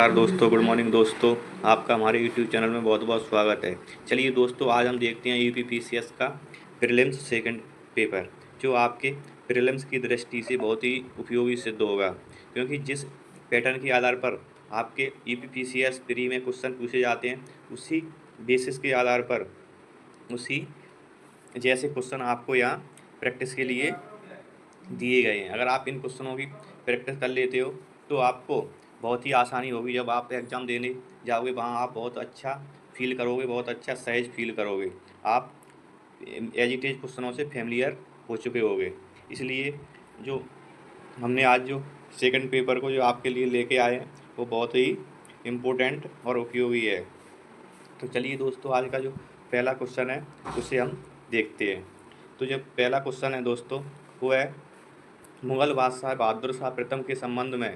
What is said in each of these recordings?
नमस्कार दोस्तों, good morning दोस्तों। आपका हमारे यूट्यूब चैनल में बहुत बहुत स्वागत है। चलिए दोस्तों, आज हम देखते हैं यूपीपीसीएस का प्रीलिम्स सेकंड पेपर, जो आपके प्रीलिम्स की दृष्टि से बहुत ही उपयोगी सिद्ध होगा, क्योंकि जिस पैटर्न के आधार पर आपके यूपीपीसीएस प्री में क्वेश्चन पूछे जाते हैं, उसी बेसिस के आधार पर उसी जैसे क्वेश्चन आपको यहाँ प्रैक्टिस के लिए दिए गए हैं। अगर आप इन क्वेश्चनों की प्रैक्टिस कर लेते हो तो आपको बहुत ही आसानी होगी। जब आप एग्ज़ाम देने जाओगे, वहाँ आप बहुत अच्छा फील करोगे, बहुत अच्छा सहज फील करोगे। आप एजिटेज क्वेश्चनों से फेमिलियर हो चुके होगे। इसलिए जो हमने आज जो सेकंड पेपर को जो आपके लिए लेके आए हैं, वो बहुत ही इम्पोर्टेंट और उपयोगी है। तो चलिए दोस्तों, आज का जो पहला क्वेश्चन है उसे हम देखते हैं। तो जो पहला क्वेश्चन है दोस्तों, वो है मुगल बादशाह बहादुर शाह प्रथम के संबंध में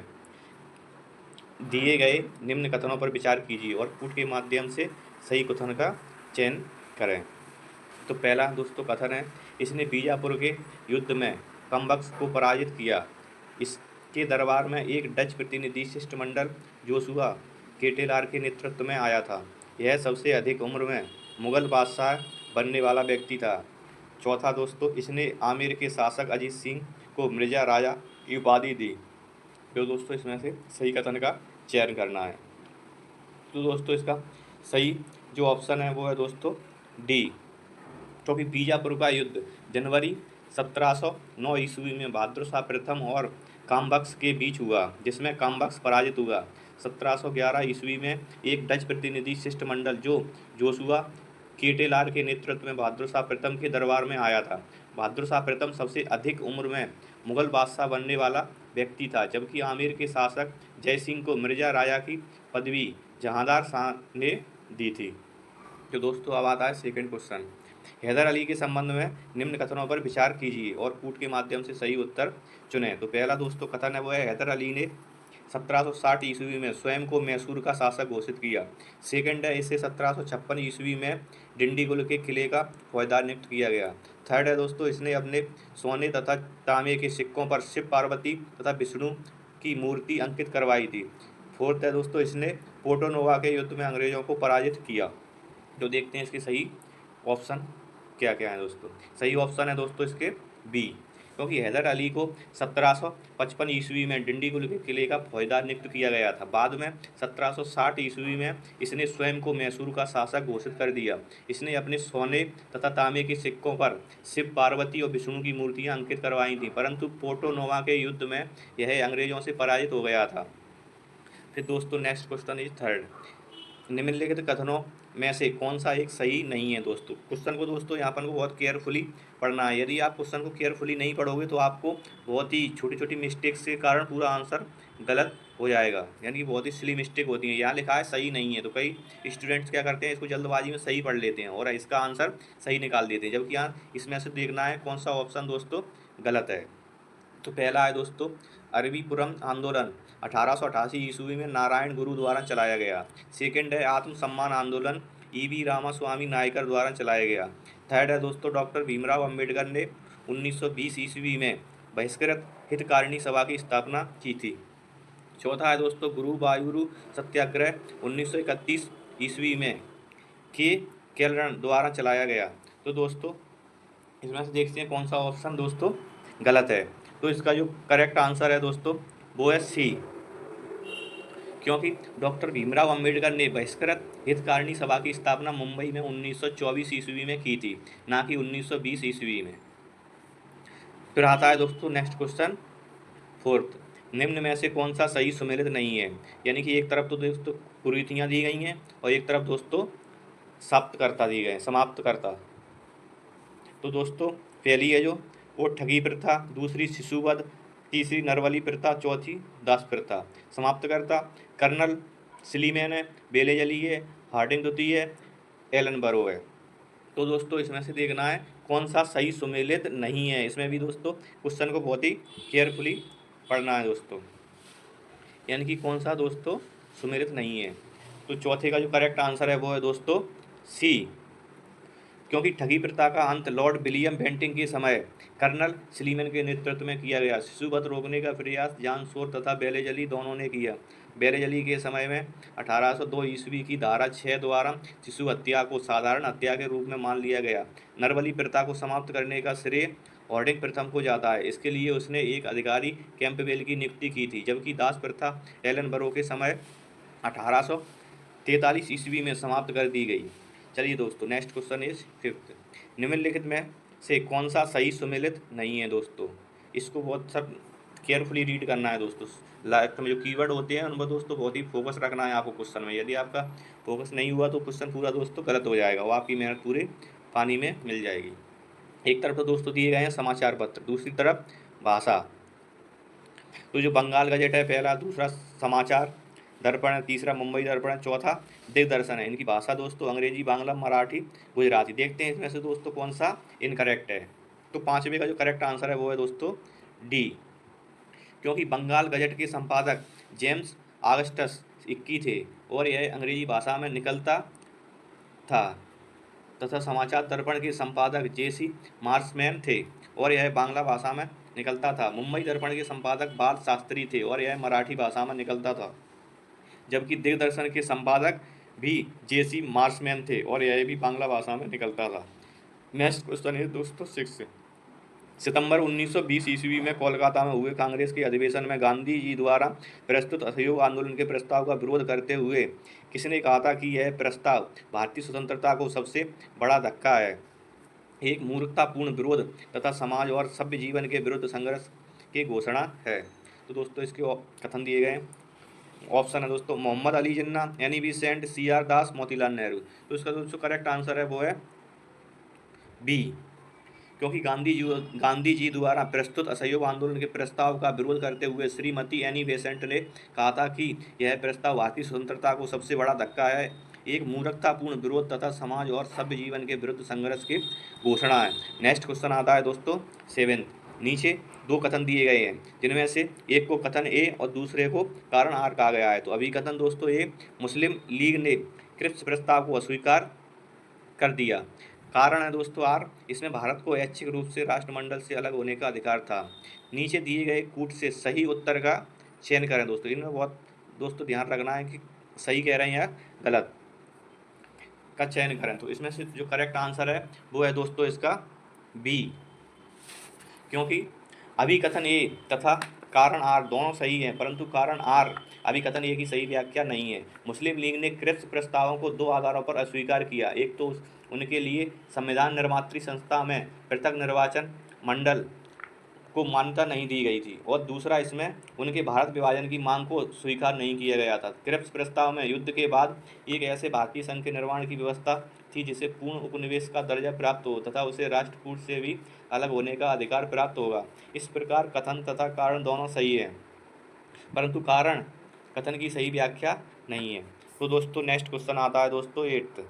दिए गए निम्न कथनों पर विचार कीजिए और पुट के माध्यम से सही कथन का चयन करें। तो पहला दोस्तों कथन है, इसने बीजापुर के युद्ध में कम्बक्स को पराजित किया। इसके दरबार में एक डच प्रतिनिधि शिष्टमंडल जोशुआ केटेलार के नेतृत्व में आया था। यह सबसे अधिक उम्र में मुगल बादशाह बनने वाला व्यक्ति था। चौथा दोस्तों, इसने आमेर के शासक अजीत सिंह को मिर्जा राजा की उपाधि दी। तो दोस्तों इसमें से सही कथन का चयन करना है। तो दोस्तों इसका सही जो ऑप्शन है वो है दोस्तों डी, क्योंकि बीजापुर का युद्ध जनवरी 1709 ईस्वी में बहादुर शाह प्रथम और काम्बक्स के बीच हुआ, जिसमें काम्बक्स पराजित हुआ। 1711 ईस्वी में एक डच प्रतिनिधि शिष्टमंडल जो जोशुआ केटेलार के नेतृत्व में बहादुर शाह प्रथम के दरबार में आया था। बहादुर शाह प्रथम सबसे अधिक उम्र में मुगल बादशाह बनने वाला व्यक्ति था, जबकि आमेर के शासक जय सिंह को मिर्जा राजा की पदवी जहांदार शाह ने दी थी। तो दोस्तों अब आता है सेकंड क्वेश्चन। हैदर अली के संबंध में निम्न कथनों पर विचार कीजिए और कूट के माध्यम से सही उत्तर चुनें। तो पहला दोस्तों कथन है वो है, हैदर अली ने 1760 ईस्वी में स्वयं को मैसूर का शासक घोषित किया। सेकंड है, इसे 1756 ईस्वी में डिंडीगुल के किले का फौजदार नियुक्त किया गया। थर्ड है दोस्तों, इसने अपने सोने तथा तांबे के सिक्कों पर शिव पार्वती तथा विष्णु की मूर्ति अंकित करवाई थी। फोर्थ है दोस्तों, इसने पोर्टो नोवा के युद्ध में अंग्रेजों को पराजित किया। तो देखते हैं इसके सही ऑप्शन क्या क्या है दोस्तों। सही ऑप्शन है दोस्तों इसके बी, क्योंकि हैदर अली को 1755 ईस्वी में डिंडीगुल के किले का फौजदार नियुक्त किया गया था। बाद में 1760 ईस्वी में इसने स्वयं को मैसूर का शासक घोषित कर दिया। इसने अपने सोने तथा तांबे के सिक्कों पर शिव पार्वती और विष्णु की मूर्तियां अंकित करवाई थी, परंतु पोर्टो नोवा के युद्ध में यह अंग्रेजों से पराजित हो गया था। फिर दोस्तों नेक्स्ट क्वेश्चन इज थर्ड, निम्नलिखित कथनों में से कौन सा एक सही नहीं है। दोस्तों क्वेश्चन को दोस्तों यहाँ पर को बहुत केयरफुली पढ़ना है। यदि आप क्वेश्चन को केयरफुली नहीं पढ़ोगे तो आपको बहुत ही छोटी छोटी मिस्टेक्स के कारण पूरा आंसर गलत हो जाएगा, यानी कि बहुत ही सिली मिस्टेक होती है। यहाँ लिखा है सही नहीं है, तो कई स्टूडेंट्स क्या करते हैं, इसको जल्दबाजी में सही पढ़ लेते हैं और इसका आंसर सही निकाल देते हैं, जबकि यहाँ इसमें से देखना है कौन सा ऑप्शन दोस्तों गलत है। तो पहला है दोस्तों, अरबीपुरम आंदोलन 1888 ईस्वी में नारायण गुरु द्वारा चलाया गया। सेकंड है, आत्मसम्मान आंदोलन ईवी रामास्वामी नायकर द्वारा चलाया गया। थर्ड है दोस्तों, डॉक्टर भीमराव अंबेडकर ने 1920 ईस्वी में बहिष्कृत हितकारिणी सभा की स्थापना की थी। चौथा है दोस्तों, गुरुवायूर सत्याग्रह 1931 ईस्वी में के केलरन द्वारा चलाया गया। तो दोस्तों इसमें से देखते हैं कौन सा ऑप्शन दोस्तों गलत है। तो इसका जो करेक्ट आंसर है दोस्तों वो है सी, क्योंकि डॉक्टर भीमराव अंबेडकर ने बहिष्कृत हितकारिणी सभा की स्थापना मुंबई में 1924 ईस्वी में की थी, ना कि 1920 ईस्वी में। फिर आता है दोस्तों नेक्स्ट क्वेश्चन फोर्थ, निम्न में से कौन सा सही सुमेलित नहीं है। यानी कि एक तरफ तो दोस्तों कुरीतियाँ दी गई हैं और एक तरफ दोस्तों समाप्तकर्ता दिए गए, समाप्तकर्ता। तो दोस्तों पहली है जो वो ठगी प्रथा, दूसरी शिशुवध, तीसरी नरवली प्रथा, चौथी दास प्रथा। समाप्तकर्ता कर्नल स्लीमैन है, बेलेजली है, हार्डिंग द्वितीय है, एलन बरो है। तो दोस्तों इसमें से देखना है कौन सा सही सुमेलित नहीं है। इसमें भी दोस्तों क्वेश्चन को बहुत ही केयरफुली पढ़ना है दोस्तों, यानी कि कौन सा दोस्तों सुमेलित नहीं है। तो चौथे का जो करेक्ट आंसर है वो है दोस्तों सी, क्योंकि ठगी प्रथा का अंत लॉर्ड विलियम बेंटिंग के समय कर्नल स्लीमैन के नेतृत्व में किया गया। शिशुवध रोकने का प्रयास जॉन शोर तथा बेलेजली दोनों ने किया। बेलेजली के समय में 1802 ईस्वी की धारा 6 द्वारा शिशु हत्या को साधारण हत्या के रूप में मान लिया गया। नरबली प्रथा को समाप्त करने का श्रेय हार्डिंग प्रथम को जाता है। इसके लिए उसने एक अधिकारी कैंपबेल की नियुक्ति की थी, जबकि दास प्रथा एलन बरो के समय 1843 ईस्वी में समाप्त कर दी गई। चलिए दोस्तों, नेक्स्ट क्वेश्चन इज 5th। निम्नलिखित में से कौन सा सही सुमेलित नहीं है दोस्तों? इसको बहुत सब केयरफुली रीड करना है दोस्तों। लास्ट में जो कीवर्ड होते हैं उन पर दोस्तों बहुत ही फोकस रखना है आपको क्वेश्चन में। यदि आपका फोकस नहीं हुआ तो क्वेश्चन पूरा दोस्तों गलत हो जाएगा, वो आपकी मेहनत पूरे पानी में मिल जाएगी। एक तरफ तो दोस्तों दिए गए हैं समाचार पत्र, दूसरी तरफ भाषा। तो जो बंगाल गजेट है पहला, दूसरा समाचार दर्पण है, तीसरा मुंबई दर्पण है, चौथा दिग्दर्शन है। इनकी भाषा दोस्तों अंग्रेजी, बांग्ला, मराठी, गुजराती। देखते हैं इसमें से दोस्तों कौन सा इनकरेक्ट है। तो 5वें का जो करेक्ट आंसर है वो है दोस्तों डी, क्योंकि बंगाल गजेट के संपादक जेम्स ऑगस्टस इक्की थे और यह अंग्रेजी भाषा में निकलता था, तथा समाचार दर्पण के संपादक जेसी मार्समैन थे और यह बांग्ला भाषा में निकलता था। मुंबई दर्पण के संपादक बाल शास्त्री थे और यह मराठी भाषा में निकलता था, जबकि दिग्दर्शन के संपादक भी जेसी मार्समैन थे और यह भी बांग्ला भाषा में निकलता था। नेक्स्ट क्वेश्चन है दोस्तों 6। सितंबर 1920 ईस्वी में कोलकाता में हुए कांग्रेस के अधिवेशन में गांधी जी द्वारा प्रस्तुत असहयोग आंदोलन के प्रस्ताव का विरोध करते हुए किसने कहा था कि यह प्रस्ताव भारतीय स्वतंत्रता को सबसे बड़ा धक्का है, एक मूर्खतापूर्ण विरोध तथा समाज और सभ्य जीवन के विरुद्ध संघर्ष की घोषणा है? तो दोस्तों इसके कथन दिए गए ऑप्शन है दोस्तों Mohammad Ali Jinnah, Annie Besant, CR. दास, मोतीलाल नेहरू। तो इसका दोस्तों करेक्ट आंसर है वो है बी, क्योंकि गांधी जी द्वारा प्रस्तुत असहयोग आंदोलन के प्रस्ताव का विरोध करते हुए श्रीमती एनी बेसेंट ने कहा था कि यह प्रस्ताव भारतीय स्वतंत्रता को सबसे बड़ा धक्का है, एक मूर्खतापूर्ण विरोध तथा समाज और सभ्य जीवन के विरुद्ध संघर्ष की घोषणा है। नेक्स्ट क्वेश्चन आता है दोस्तों 7। नीचे दो कथन दिए गए हैं, जिनमें से एक को कथन ए और दूसरे को कारण आर कहा गया है। तो अभिकथन दोस्तों ए, मुस्लिम लीग ने क्रिप्स प्रस्ताव को अस्वीकार कर दिया। कारण है दोस्तों आर, इसमें भारत को ऐच्छिक रूप से राष्ट्रमंडल से अलग होने का अधिकार था। नीचे दिए गए कूट से सही उत्तर का चयन करें दोस्तों। इनमें बहुत दोस्तों ध्यान रखना है कि सही कह रहे हैं या गलत का चयन करें। तो इसमें से जो करेक्ट आंसर है वो है दोस्तों इसका बी, क्योंकि अभिकथन ए तथा कारण आर दोनों सही हैं, परंतु कारण आर अभिकथन ए की सही व्याख्या नहीं है। मुस्लिम लीग ने क्रिप्स प्रस्तावों को दो आधारों पर अस्वीकार किया। एक तो उनके लिए संविधान निर्मात्री संस्था में पृथक निर्वाचन मंडल को मान्यता नहीं दी गई थी, और दूसरा इसमें उनके भारत विभाजन की मांग को स्वीकार नहीं किया गया था। क्रिप्स प्रस्ताव में युद्ध के बाद एक ऐसे भारतीय संघ के निर्माण की व्यवस्था थी जिसे पूर्ण उपनिवेश का दर्जा प्राप्त हो तथा उसे राष्ट्रकूट से भी अलग होने का अधिकार प्राप्त होगा। इस प्रकार कथन तथा कारण दोनों सही है, परंतु कारण कथन की सही व्याख्या नहीं है। तो दोस्तों नेक्स्ट क्वेश्चन आता है दोस्तों 8।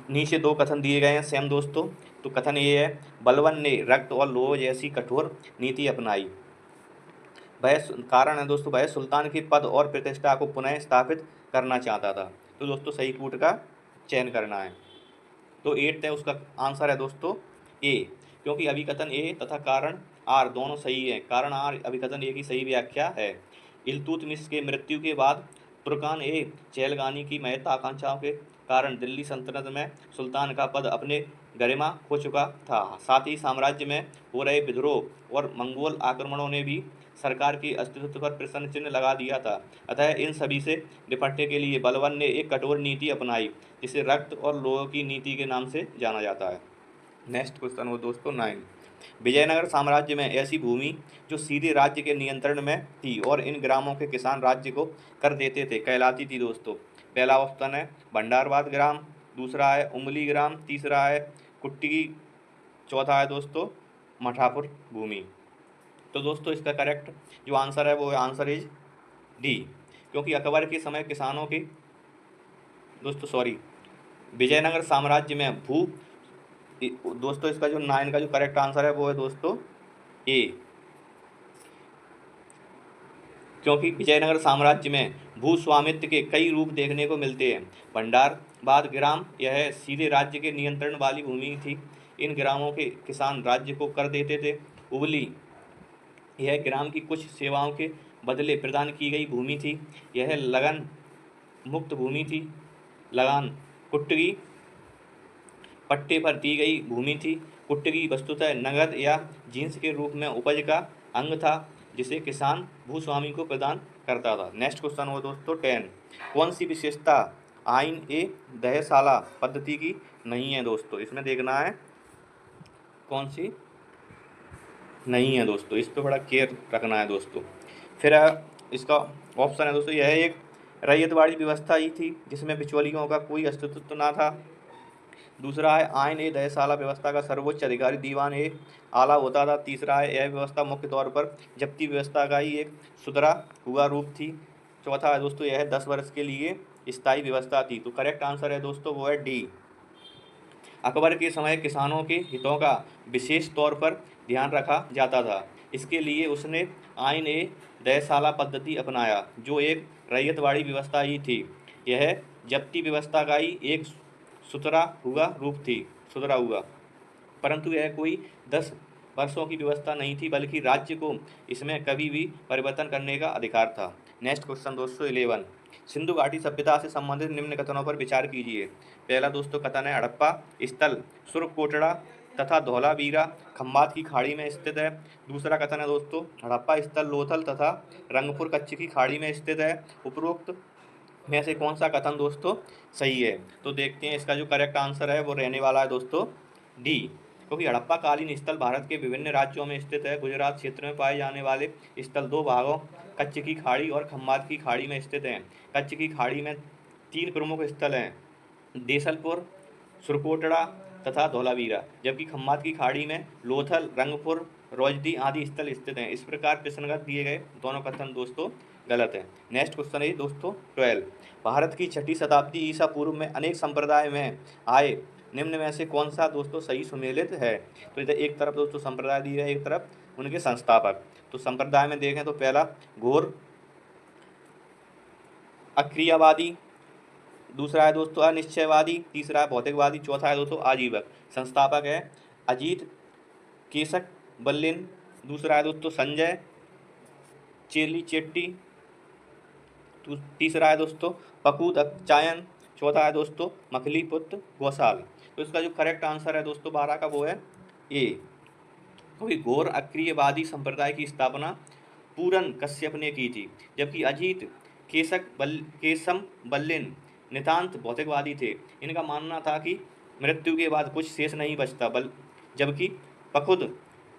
नीचे दो कथन दिए गए हैं सेम दोस्तों। तो कथन ये है, बलवन ने रक्त और लोह जैसी कठोर नीति अपनाई। वह कारण है दोस्तों, वह सुल्तान के पद और प्रतिष्ठा को पुनः स्थापित करना चाहता था। तो दोस्तों सही कूट का चयन करना है। तो 8 है उसका आंसर है दोस्तों ए, क्योंकि अभिकथन ए तथा कारण आर दोनों सही है। कारण आर अभिकथन ए की सही व्याख्या है। इल्तुतमिश के मृत्यु के बाद तुर्कान ए चहलगानी की महत्वाकांक्षाओं के कारण दिल्ली सल्तनत में सुल्तान का पद अपने गरिमा खो चुका था। साथ ही साम्राज्य में हो रहे विद्रोह और मंगोल आक्रमणों ने भी सरकार के अस्तित्व पर प्रश्न चिन्ह लगा दिया था। अतः इन सभी से निपटने के लिए बलवन ने एक कठोर नीति अपनाई, जिसे रक्त और लोह की नीति के नाम से जाना जाता है। नेक्स्ट क्वेश्चन हो दोस्तों 9। विजयनगर साम्राज्य में ऐसी भूमि जो सीधे राज्य के नियंत्रण में थी और इन ग्रामों के किसान राज्य को कर देते थे कहलाती थी दोस्तों। पहला ऑप्शन है भंडारवाद ग्राम, दूसरा है उमली ग्राम, तीसरा है कुट्टी, चौथा है दोस्तों मठापुर भूमि। तो दोस्तों इसका करेक्ट जो आंसर है वो आंसर इज डी, क्योंकि अकबर के समय किसानों के विजयनगर साम्राज्य में दोस्तों इसका जो 9 का जो करेक्ट आंसर है वो है दोस्तों ए, क्योंकि विजयनगर साम्राज्य में भू स्वामित्व के कई रूप देखने को मिलते हैं। भंडारवाद ग्राम यह सीधे राज्य के नियंत्रण वाली भूमि थी, इन ग्रामों के किसान राज्य को कर देते थे। उबली यह ग्राम की कुछ सेवाओं के बदले प्रदान की गई भूमि थी। यह लगन मुक्त भूमि थी। लगान कुट्टगी पट्टे पर दी गई भूमि थी। कुट्टगी वस्तुतः नगद या जींस के रूप में उपज का अंग था जिसे किसान भूस्वामी को प्रदान करता था। नेक्स्ट क्वेश्चन हो दोस्तों 10। कौन सी विशेषता आइन ए दहशाला पद्धति की नहीं है दोस्तों? इसमें देखना है कौन सी नहीं है दोस्तों, इस पर बड़ा केयर रखना है दोस्तों। फिर इसका ऑप्शन है दोस्तों, यह एक रैयतवाड़ी व्यवस्था ही थी जिसमें बिचौलियों का कोई अस्तित्व ना था। दूसरा है आइन ए दहशाला व्यवस्था का सर्वोच्च अधिकारी दीवान ए आला होता था। तीसरा है यह व्यवस्था मुख्य तौर पर जब्ती व्यवस्था का ही एक सुधरा हुआ रूप थी। चौथा है दोस्तों, यह 10 वर्ष के लिए स्थायी व्यवस्था थी। तो करेक्ट आंसर है दोस्तों वो है डी। अकबर के समय किसानों के हितों का विशेष तौर पर ध्यान रखा जाता था। इसके लिए उसने आइन ए दहशाला पद्धति अपनाया जो एक रैयतवाड़ी व्यवस्था ही थी। यह जब्ती व्यवस्था का ही एक सुधरा हुआ रूप थी, सुधरा हुआ, परंतु यह कोई 10 वर्षों की व्यवस्था नहीं थी बल्कि राज्य को इसमें कभी भी परिवर्तन करने का अधिकार था। नेक्स्ट क्वेश्चन दोस्तों 11। सिंधु घाटी सभ्यता से संबंधित निम्न कथनों पर विचार कीजिए। पहला दोस्तों कथन है हड़प्पा स्थल सुरकोटड़ा तथा धौलावीरा खंबात की खाड़ी में स्थित है। दूसरा कथन है दोस्तों हड़प्पा स्थल लोथल तथा रंगपुर कच्छ की खाड़ी में स्थित है। उपरोक्त में से कौन सा कथन दोस्तों सही है? तो देखते हैं इसका जो करेक्ट आंसर है वो रहने वाला है दोस्तों डी, क्योंकि हड़प्पा कालीन स्थल भारत के विभिन्न राज्यों में स्थित है। गुजरात क्षेत्र में पाए जाने वाले स्थल 2 भागों कच्छ की खाड़ी और खंबात की खाड़ी में स्थित हैं। कच्छ की खाड़ी में 3 प्रमुख स्थल हैं, देसलपुर, सुरकोटड़ा तथा धौलावीरा, जबकि खंबात की खाड़ी में लोथल, रंगपुर, रोजदी आदि स्थल स्थित हैं। इस प्रकार प्रश्नगत दिए गए दोनों कथन दोस्तों गलत है। नेक्स्ट क्वेश्चन है दोस्तों 12। भारत की 6ठी शताब्दी ईसा पूर्व में अनेक संप्रदाय में आए निम्न में से कौन सा दोस्तों सही सुमेलित है? तो इधर एक तरफ दोस्तों संप्रदाय दिए है, एक तरफ उनके संस्थापक। तो संप्रदाय में देखें तो पहला घोर अक्रियावादी, दूसरा है दोस्तों अनिश्चयवादी, तीसरा है भौतिकवादी, चौथा है दोस्तों आजीवक। संस्थापक है अजीत केशक बल्लिन, दूसरा है दोस्तों संजय चेली चेट्टी, तीसरा है दोस्तों पकूत अचायन, चौथा है दोस्तों मखलीपुत्र घोषाल। तो इसका जो करेक्ट आंसर है दोस्तों 12 का वो है ए, क्योंकि घोर अक्रियवादी संप्रदाय की स्थापना पूरन कश्यप ने की थी, जबकि अजीत केशम बल्लिन नितांत भौतिकवादी थे। इनका मानना था कि मृत्यु के बाद कुछ शेष नहीं बचता, जबकि पकुद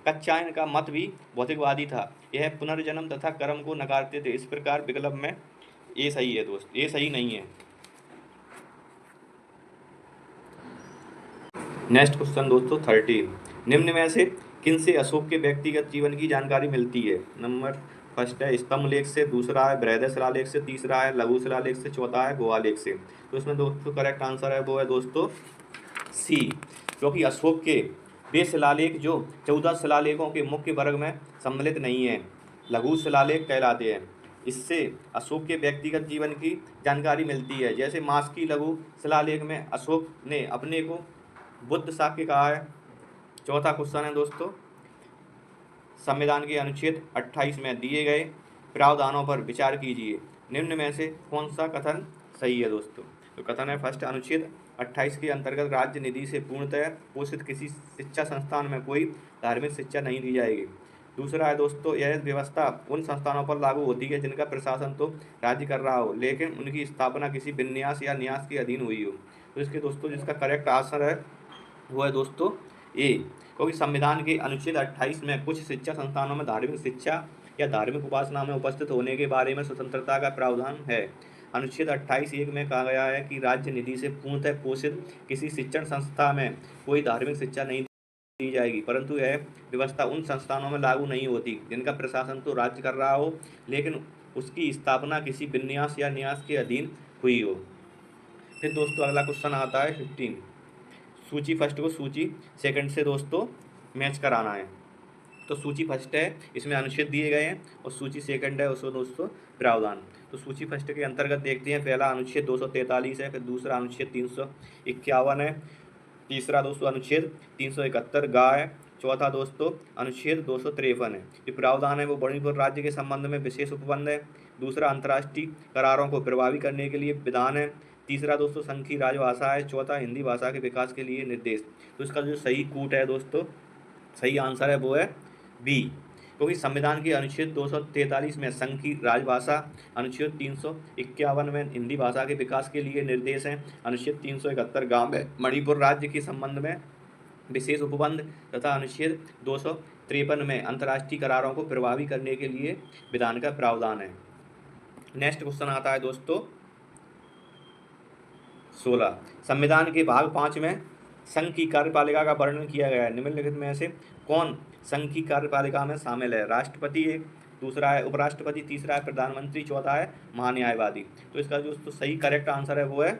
कच्चायन का मत भी भौतिकवादी था। यह पुनर्जन्म तथा कर्म को नकारते थे। इस प्रकार विकल्प में ए सही है दोस्त, ए सही नहीं है। नेक्स्ट क्वेश्चन दोस्तों 13। निम्न में से किन से अशोक के व्यक्तिगत जीवन की जानकारी मिलती है? नंबर फर्स्ट है स्तंभ लेख से, दूसरा है बृहद शिलालेख से, तीसरा है लघु शिलालेख से, चौथा है गुहा लेख से। तो इसमें दोस्तों करेक्ट आंसर है वो है दोस्तों सी, क्योंकि अशोक के वे शिलालेख जो 14 शिलालेखों के मुख्य वर्ग में सम्मिलित नहीं है, लघु शिलालेख कहलाते हैं। इससे अशोक के व्यक्तिगत जीवन की जानकारी मिलती है। जैसे मास्की लघु शिलालेख में अशोक ने अपने को बुद्ध शाक्य कहा है। चौथा क्वेश्चन है दोस्तों संविधान के अनुच्छेद 28 में दिए गए प्रावधानों पर विचार कीजिए। निम्न में से कौन सा कथन सही है दोस्तों? तो कथन है फर्स्ट, अनुच्छेद 28 के अंतर्गत राज्य निधि से पूर्णतः पोषित किसी शिक्षा संस्थान में कोई धार्मिक शिक्षा नहीं दी जाएगी। दूसरा है दोस्तों यह व्यवस्था उन संस्थानों पर लागू होती है जिनका प्रशासन तो राज्य कर रहा हो लेकिन उनकी स्थापना किसी विन्यास या न्यास के अधीन हुई हो। तो इसके दोस्तों जिसका करेक्ट आंसर है वो है दोस्तों ए, क्योंकि संविधान के अनुच्छेद 28 में कुछ शिक्षा संस्थानों में धार्मिक शिक्षा या धार्मिक उपासना में उपस्थित होने के बारे में स्वतंत्रता का प्रावधान है। अनुच्छेद 28(1) में कहा गया है कि राज्य निधि से पूर्णतः पोषित किसी शिक्षण संस्था में कोई धार्मिक शिक्षा नहीं दी जाएगी, परंतु यह व्यवस्था उन संस्थानों में लागू नहीं होती जिनका प्रशासन तो राज्य कर रहा हो लेकिन उसकी स्थापना किसी विन्यास या न्यास के अधीन हुई हो। फिर दोस्तों अगला क्वेश्चन आता है 15। सूची फर्स्ट को सूची सेकंड से दोस्तों मैच कराना है। तो सूची फर्स्ट है इसमें अनुच्छेद दिए गए हैं और सूची सेकंड है उसको दोस्तों प्रावधान। तो सूची फर्स्ट के अंतर्गत देखते हैं, पहला अनुच्छेद 243 है, फिर दूसरा अनुच्छेद 351 है, तीसरा दोस्तों अनुच्छेद 371 गा है, चौथा दोस्तों अनुच्छेद 253 है, जो प्रावधान है वो मणिपुर राज्य के संबंध में विशेष उपबंध है। दूसरा अंतर्राष्ट्रीय करारों को प्रभावी करने के लिए विधान है। तीसरा दोस्तों संघ की राजभाषा है। चौथा हिंदी भाषा के विकास के लिए निर्देश। तो इसका जो सही कूट है दोस्तों, सही आंसर है वो है बी, क्योंकि संविधान के अनुच्छेद 243 में संघ की राजभाषा, अनुच्छेद 351 में हिंदी भाषा के विकास के लिए निर्देश हैं, अनुच्छेद 371 गांव में मणिपुर राज्य के संबंध में विशेष उपबंध तथा अनुच्छेद 253 में अंतर्राष्ट्रीय करारों को प्रभावी करने के लिए विधान का प्रावधान है। नेक्स्ट क्वेश्चन आता है दोस्तों 16। संविधान के भाग 5 में संघ की कार्यपालिका का वर्णन किया गया है। निम्नलिखित में से कौन संघ की कार्यपालिका में शामिल है? राष्ट्रपति एक, दूसरा है उपराष्ट्रपति, तीसरा है प्रधानमंत्री, चौथा है महान्यायवादी। तो इसका जो तो सही करेक्ट आंसर है वो है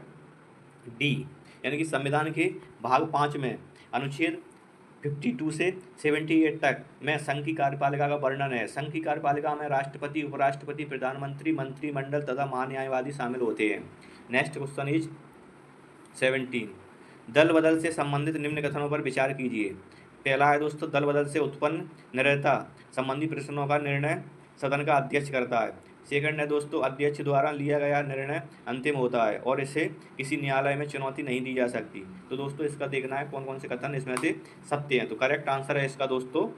डी, यानी कि संविधान के भाग 5 में अनुच्छेद 52 से 78 तक में संघ की कार्यपालिका का वर्णन है। संघ की कार्यपालिका में राष्ट्रपति, उपराष्ट्रपति, प्रधानमंत्री, मंत्रिमंडल तथा महान्यायवादी शामिल होते हैं। Next question is 17। दल बदल से संबंधित निम्न कथनों पर विचार कीजिए। पहला है दोस्तों दल बदल से उत्पन्न निर्णयता संबंधी प्रश्नों का निर्णय सदन का अध्यक्ष करता है। सेकंड है दोस्तों अध्यक्ष द्वारा लिया गया निर्णय अंतिम होता है और इसे किसी न्यायालय में चुनौती नहीं दी जा सकती। तो दोस्तों इसका देखना है कौन कौन से कथन इसमें से सत्य हैं। तो करेक्ट आंसर है इसका दोस्तों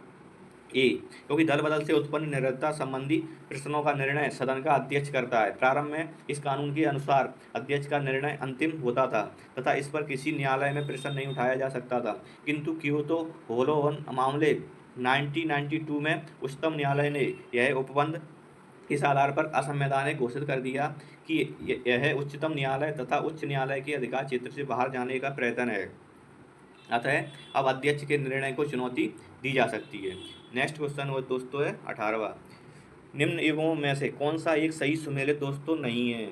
ए, क्योंकि दल बदल से उत्पन्न निर्णयता संबंधी प्रश्नों का निर्णय सदन का अध्यक्ष करता है। प्रारंभ में इस कानून के अनुसार अध्यक्ष का निर्णय अंतिम होता था तथा इस पर किसी न्यायालय में प्रश्न नहीं उठाया जा सकता था, किंतु क्योतो होलोहन मामले 1992 में उच्चतम न्यायालय ने यह उपबंध इस आधार पर असंवैधानिक घोषित कर दिया कि यह उच्चतम न्यायालय तथा उच्च न्यायालय के अधिकार क्षेत्र से बाहर जाने का प्रयत्न है, अतः अब अध्यक्ष के निर्णय को चुनौती दी जा सकती है। नेक्स्ट क्वेश्चन वो दोस्तों है 18वां। निम्न एवं में से कौन सा एक सही सुमेलित दोस्तों नहीं है?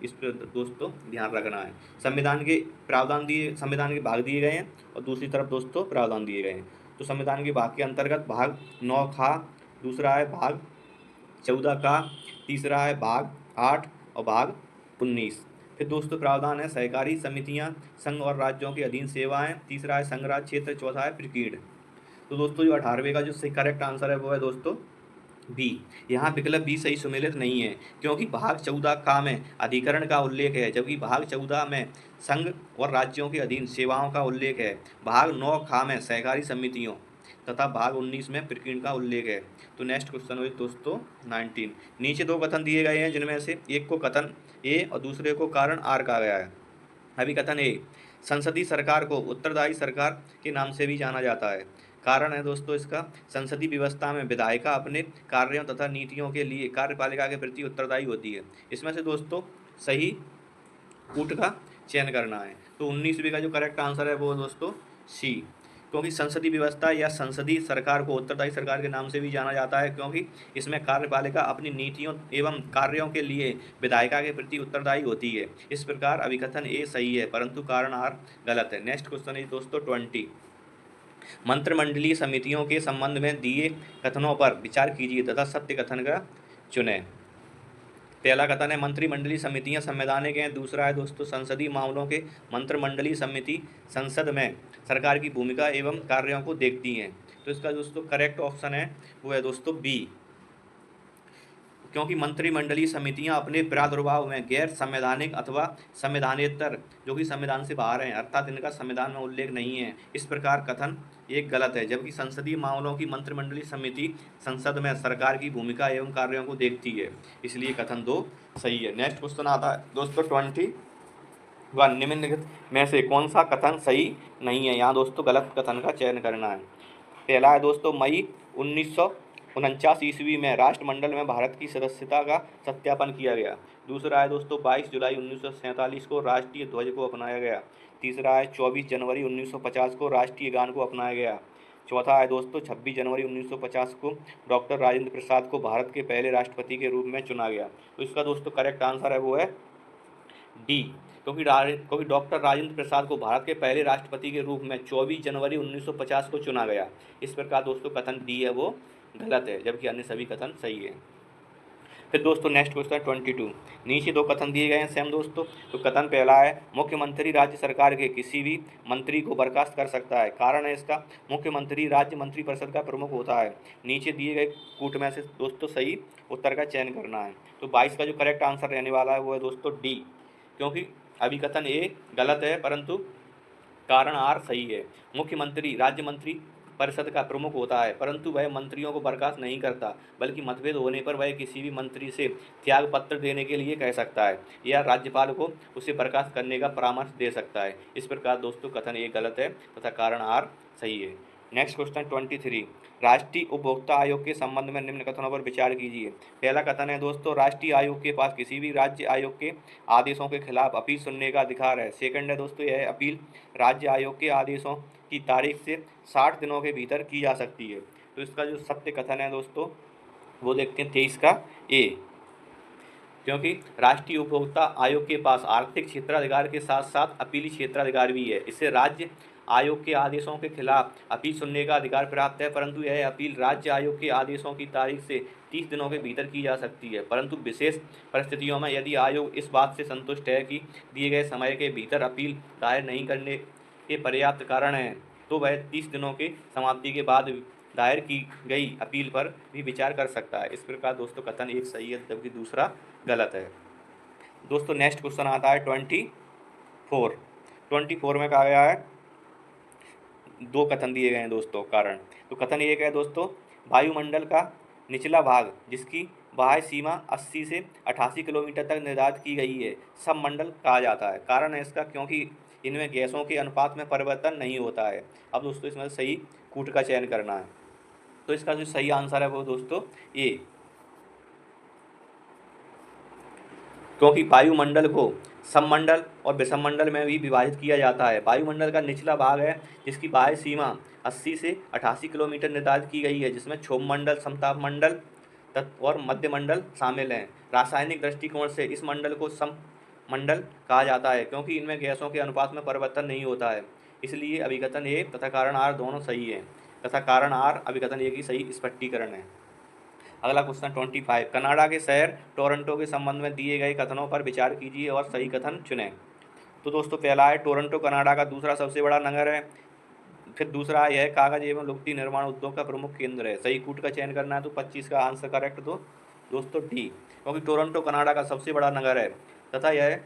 इस पर दोस्तों ध्यान रखना है। संविधान के प्रावधान दिए, संविधान के भाग दिए गए हैं और दूसरी तरफ दोस्तों प्रावधान दिए गए हैं। तो संविधान के भाग के अंतर्गत भाग 9 खा, दूसरा है भाग 14 का, तीसरा है भाग 8 और भाग 19। फिर दोस्तों प्रावधान है सहकारी समितियां, संघ और राज्यों के अधीन सेवाएं, तीसरा है संघ राज्य क्षेत्र, चौथा है प्रकीर्ड। तो दोस्तों जो 18वें का जो सही करेक्ट आंसर है वो है दोस्तों बी। यहाँ विकल्प बी सही सुमेलित नहीं है, क्योंकि भाग 14 का में अधिकरण का उल्लेख है, जबकि भाग 14 में संघ और राज्यों के अधीन सेवाओं का उल्लेख है। भाग 9 खा में सहकारी समितियों तथा भाग 19 में प्रकीर्ड का उल्लेख है। तो नेक्स्ट क्वेश्चन हुई दोस्तों 19। नीचे दो कथन दिए गए हैं जिनमें से एक को कथन ए और दूसरे को कारण आर कहा गया है। अभी कथन ए, संसदीय सरकार को उत्तरदायी सरकार के नाम से भी जाना जाता है। कारण है दोस्तों इसका, संसदीय व्यवस्था में विधायिका अपने कार्यों तथा नीतियों के लिए कार्यपालिका के प्रति उत्तरदायी होती है। इसमें से दोस्तों सही कूट का चयन करना है। तो 19वीं का जो करेक्ट आंसर है वो दोस्तों सी, क्योंकि संसदीय व्यवस्था या संसदीय सरकार को उत्तरदायी सरकार के नाम से भी जाना जाता है, क्योंकि इसमें कार्यपालिका अपनी नीतियों एवं कार्यों के लिए विधायिका के प्रति उत्तरदायी होती है। इस प्रकार अभिकथन ए सही है, परंतु कारण आर गलत है। नेक्स्ट क्वेश्चन है दोस्तों 20। मंत्रिमंडलीय समितियों के संबंध में दिए कथनों पर विचार कीजिए तथा सत्य कथन का चुनें। पहला कथन है मंत्रिमंडलीय समितियां संवैधानिक हैं। दूसरा है दोस्तों संसदीय मामलों के मंत्रिमंडलीय समिति संसद में सरकार की भूमिका एवं कार्यों को देखती हैं। तो इसका दोस्तों करेक्ट ऑप्शन है वो है दोस्तों बी, क्योंकि मंत्रिमंडलीय समितियां अपने प्रादुर्भाव में गैर संवैधानिक अथवा संवैधानेतर जो कि संविधान से बाहर हैं, अर्थात इनका संविधान में उल्लेख नहीं है। इस प्रकार कथन एक गलत है, जबकि संसदीय मामलों की मंत्रिमंडलीय समिति संसद में सरकार की भूमिका एवं कार्यों को देखती है, इसलिए कथन 2 सही है। नेक्स्ट क्वेश्चन आता है दोस्तों 21। निम्नलिखित में से कौन सा कथन सही नहीं है? यहाँ दोस्तों गलत कथन का चयन करना है। पहला है दोस्तों मई 1949 ईस्वी में राष्ट्रमंडल में भारत की सदस्यता का सत्यापन किया गया। दूसरा है दोस्तों 22 जुलाई 1947 को राष्ट्रीय ध्वज को अपनाया गया। तीसरा है 24 जनवरी 1950 को राष्ट्रीय गान को अपनाया गया। चौथा है दोस्तों 26 जनवरी 1950 को डॉक्टर राजेंद्र प्रसाद को भारत के पहले राष्ट्रपति के रूप में चुना गया। तो इसका दोस्तों करेक्ट आंसर है वो है डी, क्योंकि डॉक्टर राजेंद्र प्रसाद को भारत के पहले राष्ट्रपति के रूप में 24 जनवरी 1950 को चुना गया। इस प्रकार दोस्तों कथन डी है वो गलत है, जबकि अन्य सभी कथन सही है। फिर दोस्तों नेक्स्ट क्वेश्चन 22। नीचे दो कथन दिए गए हैं सेम दोस्तों। तो कथन पहला है, मुख्यमंत्री राज्य सरकार के किसी भी मंत्री को बर्खास्त कर सकता है। कारण है इसका, मुख्यमंत्री राज्य मंत्रिपरिषद का प्रमुख होता है। नीचे दिए गए कूट में से दोस्तों सही उत्तर का चयन करना है। तो 22 का जो करेक्ट आंसर रहने वाला है वो है दोस्तों डी, क्योंकि अभिकथन ए गलत है परंतु कारण आर सही है। मुख्यमंत्री राज्य मंत्री परिषद का प्रमुख होता है परंतु वह मंत्रियों को बर्खास्त नहीं करता, बल्कि मतभेद होने पर वह किसी भी मंत्री से त्याग पत्र देने के लिए कह सकता है या राज्यपाल को उसे बर्खास्त करने का परामर्श दे सकता है। इस प्रकार दोस्तों कथन ए गलत है तथा कारण आर सही है। Next question 23। राष्ट्रीय उपभोक्ता आयोग के संबंध में निम्न कथनों पर विचार कीजिए। पहला कथन है दोस्तों, राष्ट्रीय आयोग के पास किसी भी राज्य आयोग के आदेशों के खिलाफ अपील सुनने का अधिकार है। सेकंड है दोस्तों, यह अपील राज्य आयोग के आदेशों की तारीख से 60 दिनों के भीतर की जा सकती है। तो इसका जो सत्य कथन है दोस्तों वो देखते हैं 23 का ए, क्योंकि राष्ट्रीय उपभोक्ता आयोग के पास आर्थिक क्षेत्राधिकार के साथ साथ अपीली क्षेत्राधिकार भी है। इससे राज्य आयोग के आदेशों के खिलाफ अपील सुनने का अधिकार प्राप्त है, परंतु यह अपील राज्य आयोग के आदेशों की तारीख से 30 दिनों के भीतर की जा सकती है। परंतु विशेष परिस्थितियों में यदि आयोग इस बात से संतुष्ट है कि दिए गए समय के भीतर अपील दायर नहीं करने के पर्याप्त कारण हैं, तो वह 30 दिनों की समाप्ति के बाद दायर की गई अपील पर भी विचार कर सकता है। इस प्रकार दोस्तों कथन एक सही है जबकि दूसरा गलत है। दोस्तों नेक्स्ट क्वेश्चन आता है 24। 24 में कहा गया है, दो कथन दिए गए हैं दोस्तों कारण। तो कथन एक है दोस्तों, वायुमंडल का निचला भाग जिसकी बाह्य सीमा 80 से 88 किलोमीटर तक निर्धारित की गई है सबमंडल कहा जाता है। कारण है इसका, क्योंकि इनमें गैसों के अनुपात में परिवर्तन नहीं होता है। अब दोस्तों इसमें सही कूट का चयन करना है। तो इसका जो सही आंसर है वो दोस्तों ए, क्योंकि वायुमंडल को सममंडल और विषममंडल में भी विभाजित किया जाता है। वायुमंडल का निचला भाग है जिसकी बाह्य सीमा 80 से 88 किलोमीटर निर्धारित की गई है, जिसमें क्षोभमंडल, समतापमंडल और मध्यमंडल शामिल हैं। रासायनिक दृष्टिकोण से इस मंडल को सममंडल कहा जाता है क्योंकि इनमें गैसों के अनुपात में परिवर्तन नहीं होता है। इसलिए अभिकथन ए तथा कारण आर दोनों सही हैं तथा कारण आर अभिकथन ए की सही स्पष्टीकरण है। अगला क्वेश्चन 25। कनाडा के शहर टोरंटो के संबंध में दिए गए कथनों पर विचार कीजिए और सही कथन चुनें। तो दोस्तों पहला है, टोरंटो कनाडा का दूसरा सबसे बड़ा नगर है। फिर दूसरा यह कागज एवं लुगदी निर्माण उद्योग का प्रमुख केंद्र है। सही कूट का चयन करना है। तो 25 का आंसर करेक्ट दो दोस्तों डी, क्योंकि टोरंटो कनाडा का सबसे बड़ा नगर है तथा यह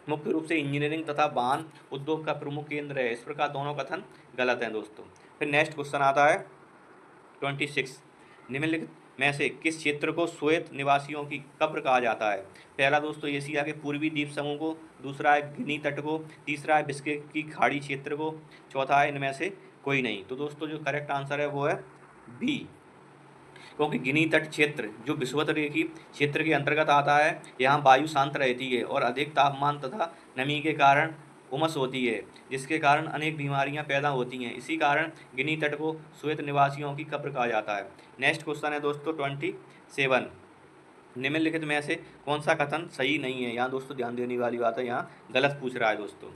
मुख्य रूप से इंजीनियरिंग तथा वाहन उद्योग का प्रमुख केंद्र है। इस प्रकार दोनों कथन गलत हैं दोस्तों। फिर नेक्स्ट क्वेश्चन आता है 26। निम्नलिखित में से किस क्षेत्र को श्वेत निवासियों की कब्र कहा जाता है। पहला दोस्तों एशिया के पूर्वी द्वीप समूह को, दूसरा है गिनी तट को, तीसरा है बिस्के की खाड़ी क्षेत्र को, चौथा है इनमें से कोई नहीं। तो दोस्तों जो करेक्ट आंसर है वो है बी, क्योंकि गिनी तट क्षेत्र जो विषुवतरेखी क्षेत्र के अंतर्गत आता है, यहाँ वायु शांत रहती है और अधिक तापमान तथा नमी के कारण उमस होती है, जिसके कारण अनेक बीमारियां पैदा होती हैं। इसी कारण गिनी तट को श्वेत निवासियों की कब्र कहा जाता है। नेक्स्ट क्वेश्चन है दोस्तों 27। निम्नलिखित में से कौन सा कथन सही नहीं है। यहाँ दोस्तों ध्यान देने वाली बात है, यहाँ गलत पूछ रहा है दोस्तों।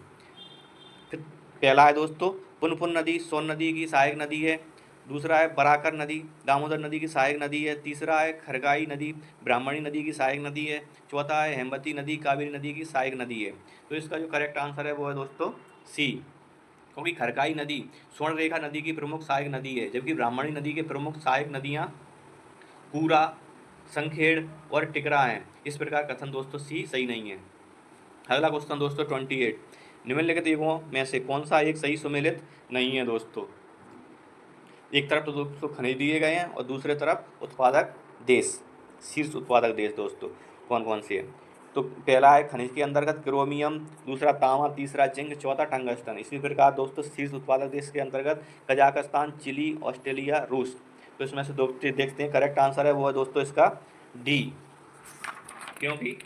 फिर पहला है दोस्तों, पुनपुन नदी सोन नदी की सहायक नदी है। दूसरा है बराकर नदी दामोदर नदी की सहायक नदी है। तीसरा है खरगाई नदी ब्राह्मणी नदी की सहायक नदी है। चौथा है हेमवती नदी कावेरी नदी की सहायक नदी है। तो इसका जो करेक्ट आंसर है वो है दोस्तों सी, क्योंकि खरगाई नदी स्वर्णरेखा नदी की प्रमुख सहायक नदी है, जबकि ब्राह्मणी नदी के प्रमुख सहायक नदियाँ पूरा, संखेड़ और टिकरा हैं। इस प्रकार कथन दोस्तों सी सही नहीं है। अगला क्वेश्चन दोस्तों 28। निम्नलिखित युगों में से कौन सा एक सही सुमेलित नहीं है दोस्तों। एक तरफ तो दोस्तों खनिज दिए गए हैं और दूसरे तरफ उत्पादक देश, शीर्ष उत्पादक देश दोस्तों कौन कौन से हैं। तो पहला है खनिज के अंतर्गत क्रोमियम, दूसरा तांबा, तीसरा जिंक, चौथा टंगस्टन। इसी प्रकार दोस्तों शीर्ष उत्पादक देश के अंतर्गत कजाकिस्तान, चिली, ऑस्ट्रेलिया, रूस। तो इसमें से दोस्तों देखते हैं करेक्ट आंसर है वो है दोस्तों इसका डी, क्योंकि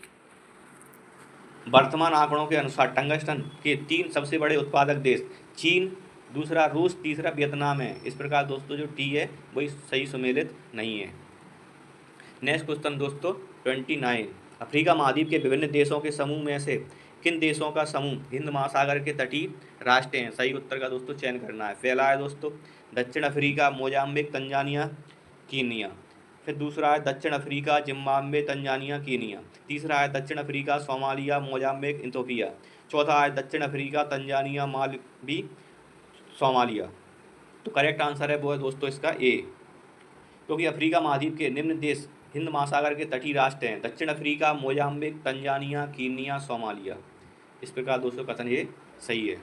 वर्तमान आंकड़ों के अनुसार टंगस्टन के 3 सबसे बड़े उत्पादक देश चीन, दूसरा रूस, तीसरा वियतनाम है। इस प्रकार दोस्तों जो टी है वही सही सुमेलित नहीं है। नेक्स्ट क्वेश्चन दोस्तों 29। अफ्रीका महाद्वीप के विभिन्न देशों के समूह में से किन देशों का समूह हिंद महासागर के तटीय राष्ट्र हैं। सही उत्तर का दोस्तों चयन करना है। पहला है दोस्तों दक्षिण अफ्रीका, मोजाम्बिक, तंजानिया, कीनिया। फिर दूसरा है दक्षिण अफ्रीका, जिम्बाब्वे, तंजानिया, कीनिया। तीसरा है दक्षिण अफ्रीका, सोमालिया, मोजाम्बिक, इथियोपिया। चौथा है दक्षिण अफ्रीका, तंजानिया, मालवी, सोमालिया। तो करेक्ट आंसर है वो है दोस्तों इसका ए, क्योंकि अफ्रीका महाद्वीप के निम्न देश हिंद महासागर के तटीय राष्ट्र हैं: दक्षिण Africa, Mozambique, Tanzania, Kenya, Somalia. इस प्रकार दोस्तों कथन ये सही है।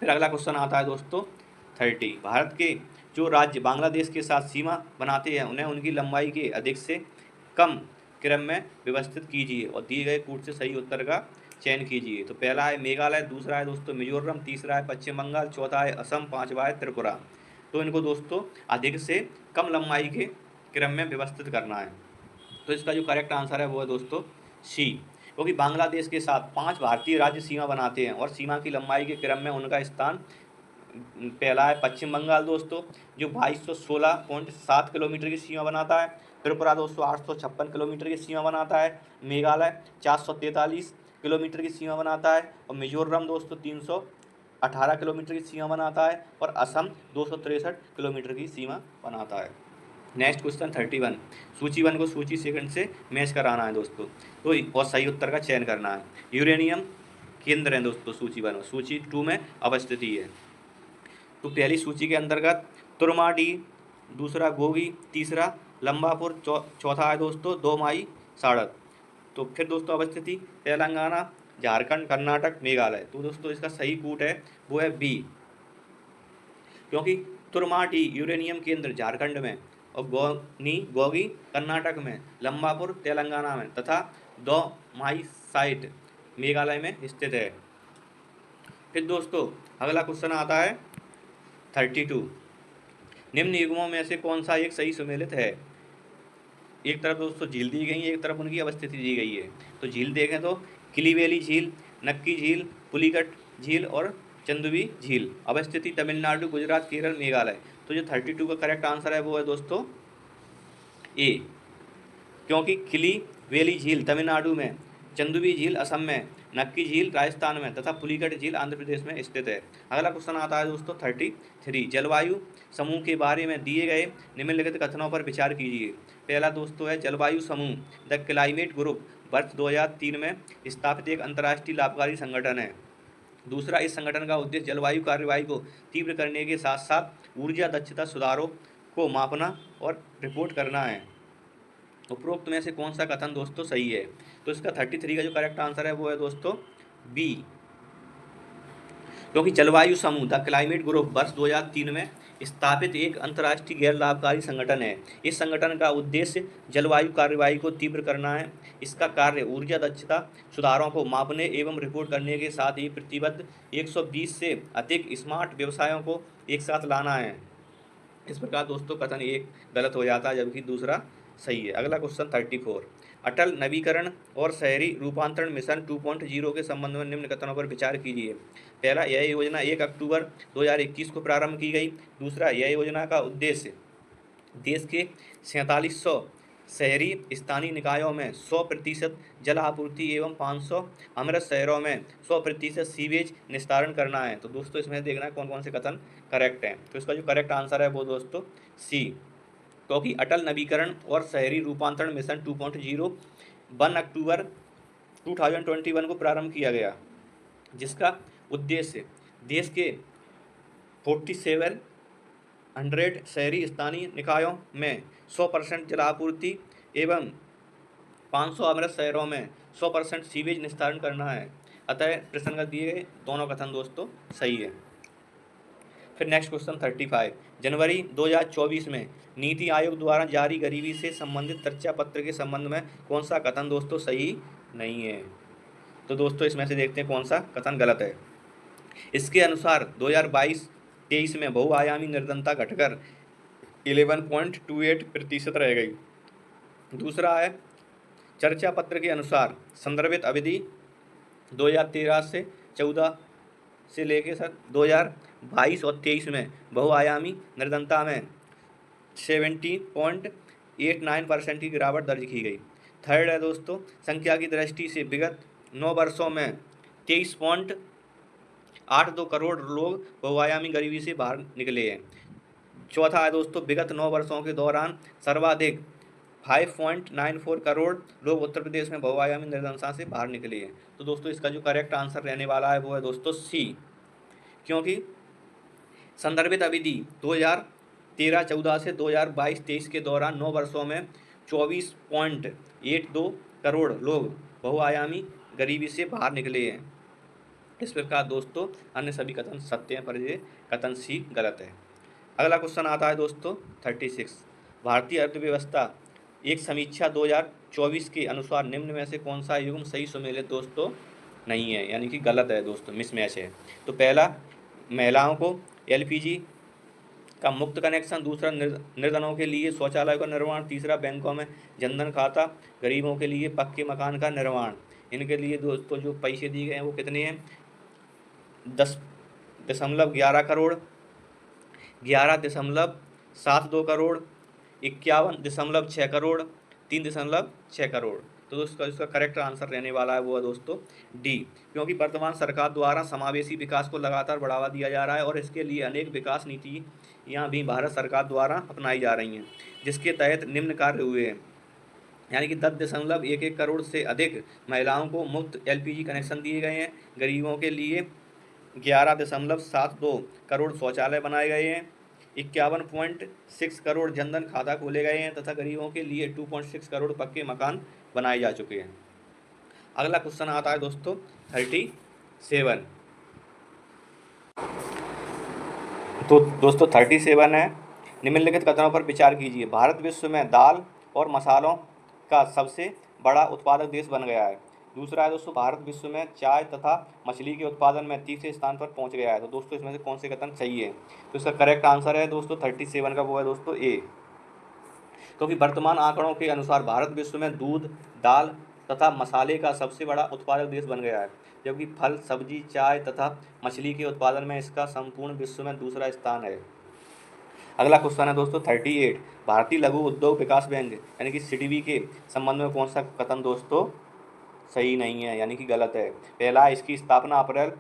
फिर अगला क्वेश्चन आता है दोस्तों 30। भारत के जो राज्य बांग्लादेश के साथ सीमा बनाते हैं उन्हें उनकी लंबाई के अधिक से कम क्रम में व्यवस्थित कीजिए और दिए गए कूट से सही उत्तर का चयन कीजिए। तो पहला है मेघालय, दूसरा है दोस्तों मिजोरम, तीसरा है पश्चिम बंगाल, चौथा है असम, पांचवा है त्रिपुरा। तो इनको दोस्तों अधिक से कम लंबाई के क्रम में व्यवस्थित करना है। तो इसका जो करेक्ट आंसर है वो है दोस्तों सी, क्योंकि बांग्लादेश के साथ 5 भारतीय राज्य सीमा बनाते हैं और सीमा की लंबाई के क्रम में उनका स्थान पहला है पश्चिम बंगाल दोस्तों, जो 2216.7 किलोमीटर की सीमा बनाता है। त्रिपुरा दोस्तों 856 किलोमीटर की सीमा बनाता है। मेघालय 443 किलोमीटर की सीमा बनाता है और मिजोरम दोस्तों 318 किलोमीटर की सीमा बनाता है और असम 263 किलोमीटर की सीमा बनाता है। Next question 31। सूची 1 को सूची सेकंड से मैच कराना है दोस्तों, तो और सही उत्तर का चयन करना है। यूरेनियम केंद्र है दोस्तों सूची 1 में, सूची 2 में अवस्थिति है। तो पहली सूची के अंतर्गत तुरमाडी, दूसरा गोगी, तीसरा लंबापुर, चौथा है दोस्तों दोमाई साड़क। तो फिर दोस्तों अवस्थिति तेलंगाना, झारखंड, कर्नाटक, मेघालय। तो दोस्तों इसका सही कूट है वो है बी, क्योंकि तुरमाटी यूरेनियम केंद्र झारखंड में और गोगी कर्नाटक में, लंबापुर तेलंगाना में तथा दोमाई साइट मेघालय में स्थित है। फिर दोस्तों अगला क्वेश्चन आता है 32। निम्न युग्मों में से कौन सा एक सही सुमेलित है? एक तरफ दोस्तों झील दी गई है, एक तरफ उनकी अवस्थिति दी गई है। तो झील देखें तो किलीवेली झील, नक्की झील, पुलिकट झील और चंदुवी झील। अवस्थिति तमिलनाडु, गुजरात, केरल, मेघालय। तो जो 32 का करेक्ट आंसर है वो है दोस्तों ए, क्योंकि किलीवेली झील तमिलनाडु में, चंदुवी झील असम में, नक्की झील राजस्थान में तथा पुलिकट झील आंध्र प्रदेश में स्थित है। अगला क्वेश्चन आता है दोस्तों 33। जलवायु समूह के बारे में दिए गए निम्नलिखित कथनों पर विचार कीजिए। पहला दोस्तों है जलवायु समूह द क्लाइमेट ग्रुप वर्ष 2003 में स्थापित एक अंतर्राष्ट्रीय लाभकारी संगठन है। दूसरा, इस संगठन का उद्देश्य जलवायु कार्यवाही को तीव्र करने के साथ साथ ऊर्जा दक्षता सुधारों को मापना और रिपोर्ट करना है। उपरोक्त में से कौन सा कथन दोस्तों सही है? तो इसका 33 का जो करेक्ट आंसर है वो है दोस्तों बी, क्योंकि जलवायु समूह द क्लाइमेट ग्रुप वर्ष 2003 में स्थापित एक अंतर्राष्ट्रीय गैर लाभकारी संगठन है। इस संगठन का उद्देश्य जलवायु कार्यवाही को तीव्र करना है। इसका कार्य ऊर्जा दक्षता सुधारों को मापने एवं रिपोर्ट करने के साथ ही प्रतिबद्ध 120 से अधिक स्मार्ट व्यवसायों को एक साथ लाना है। इस प्रकार दोस्तों कथन एक गलत हो जाता है जबकि दूसरा सही है। अगला क्वेश्चन 34। अटल नवीकरण और शहरी रूपांतरण मिशन 2.0 के संबंध में निम्न कथनों पर विचार कीजिए। पहला, यह योजना 1 अक्टूबर 2021 को प्रारंभ की गई। दूसरा, यह योजना का उद्देश्य देश के 4700 शहरी स्थानीय निकायों में 100% जल आपूर्ति एवं 500 अमृत शहरों में 100% सीवेज निस्तारण करना है। तो दोस्तों इसमें देखना है कौन कौन से कथन करेक्ट हैं। तो इसका जो करेक्ट आंसर है वो दोस्तों सी, क्योंकि अटल नवीकरण और शहरी रूपांतरण मिशन 2.0 1 अक्टूबर 2021 को प्रारंभ किया गया, जिसका उद्देश्य देश के 4700 शहरी स्थानीय निकायों में 100% जल आपूर्ति एवं 500 अमृत शहरों में 100% सीवेज निस्तारण करना है। अतः प्रश्न का दिए गए दोनों कथन दोस्तों सही है। फिर नेक्स्ट क्वेश्चन 35। जनवरी 2024 में नीति आयोग द्वारा जारी गरीबी से संबंधित चर्चा पत्र के संबंध में कौन सा कथन दोस्तों सही नहीं है? तो दोस्तों इसमें से देखते हैं कौन सा कथन गलत है। इसके अनुसार 2022-23 में बहुआयामी निर्धनता घटकर 11.28% रह गई। दूसरा है, चर्चा पत्र के अनुसार संदर्भित अवधि 2013 से 14 से लेकर सर 2022 और 23 में बहुआयामी निर्धनता में 70.89% की गिरावट दर्ज की गई। थर्ड है दोस्तों, संख्या की दृष्टि से विगत 9 वर्षों में 23.82 करोड़ लोग बहुआयामी गरीबी से बाहर निकले हैं। चौथा है दोस्तों, विगत 9 वर्षों के दौरान सर्वाधिक 5.94 करोड़ लोग उत्तर प्रदेश में बहुआयामी निर्देशांक से बाहर निकले हैं। तो दोस्तों इसका जो करेक्ट आंसर रहने वाला है वो है दोस्तों सी, क्योंकि संदर्भित अवधि 2013-14 से 2022-23 के दौरान 9 वर्षों में 24.82 करोड़ लोग बहुआयामी गरीबी से बाहर निकले हैं। इस प्रकार दोस्तों अन्य सभी कथन सत्य हैं, पर ये कथन सी गलत है। अगला क्वेश्चन आता है दोस्तों 36। भारतीय अर्थव्यवस्था एक समीक्षा 2024 के अनुसार निम्न में से कौन सा युग्म सही सुमेलित दोस्तों नहीं है, यानी कि गलत है दोस्तों, मिसमैच है। तो पहला, महिलाओं को एलपीजी का मुक्त कनेक्शन, दूसरा निर्धनों के लिए शौचालय का निर्माण, तीसरा बैंकों में जनधन खाता, गरीबों के लिए पक्के मकान का निर्माण। इनके लिए दोस्तों जो पैसे दिए गए हैं वो कितने हैं? 10.11 करोड़, 11.72 करोड़, 51.6 करोड़, 3.6 करोड़। तो दोस्तों इसका करेक्ट आंसर रहने वाला है वो है दोस्तों डी, क्योंकि वर्तमान सरकार द्वारा समावेशी विकास को लगातार बढ़ावा दिया जा रहा है और इसके लिए अनेक विकास नीतियाँ भी भारत सरकार द्वारा अपनाई जा रही हैं, जिसके तहत निम्न कार्य हुए हैं, यानी कि 10.11 करोड़ से अधिक महिलाओं को मुफ्त एलपीजी कनेक्शन दिए गए हैं, गरीबों के लिए 11.72 करोड़ शौचालय बनाए गए हैं, 51.6 करोड़ जनधन खाता खोले गए हैं तथा गरीबों के लिए 2.6 करोड़ पक्के मकान बनाए जा चुके हैं। अगला क्वेश्चन आता है दोस्तों 37। तो दोस्तों 37 है, निम्नलिखित कथनों पर विचार कीजिए। भारत विश्व में दाल और मसालों का सबसे बड़ा उत्पादक देश बन गया है। दूसरा है दोस्तों, भारत विश्व में चाय तथा मछली के उत्पादन में तीसरे स्थान पर पहुंच गया है। तो दोस्तों इसमें से कौन से कथन सही है? तो इसका करेक्ट आंसर है दोस्तों 37 का वो है दोस्तों ए, क्योंकि वर्तमान आंकड़ों के अनुसार भारत विश्व में दूध, दाल तथा मसाले का सबसे बड़ा उत्पादक देश बन गया है, जबकि फल, सब्जी, चाय तथा मछली के उत्पादन में इसका संपूर्ण विश्व में दूसरा स्थान है। अगला क्वेश्चन है दोस्तों 38। भारतीय लघु उद्योग विकास बैंक यानी कि सीडीबी के संबंध में कौन सा कथन दोस्तों सही नहीं है, यानी कि गलत है? पहला, इसकी स्थापना अप्रैल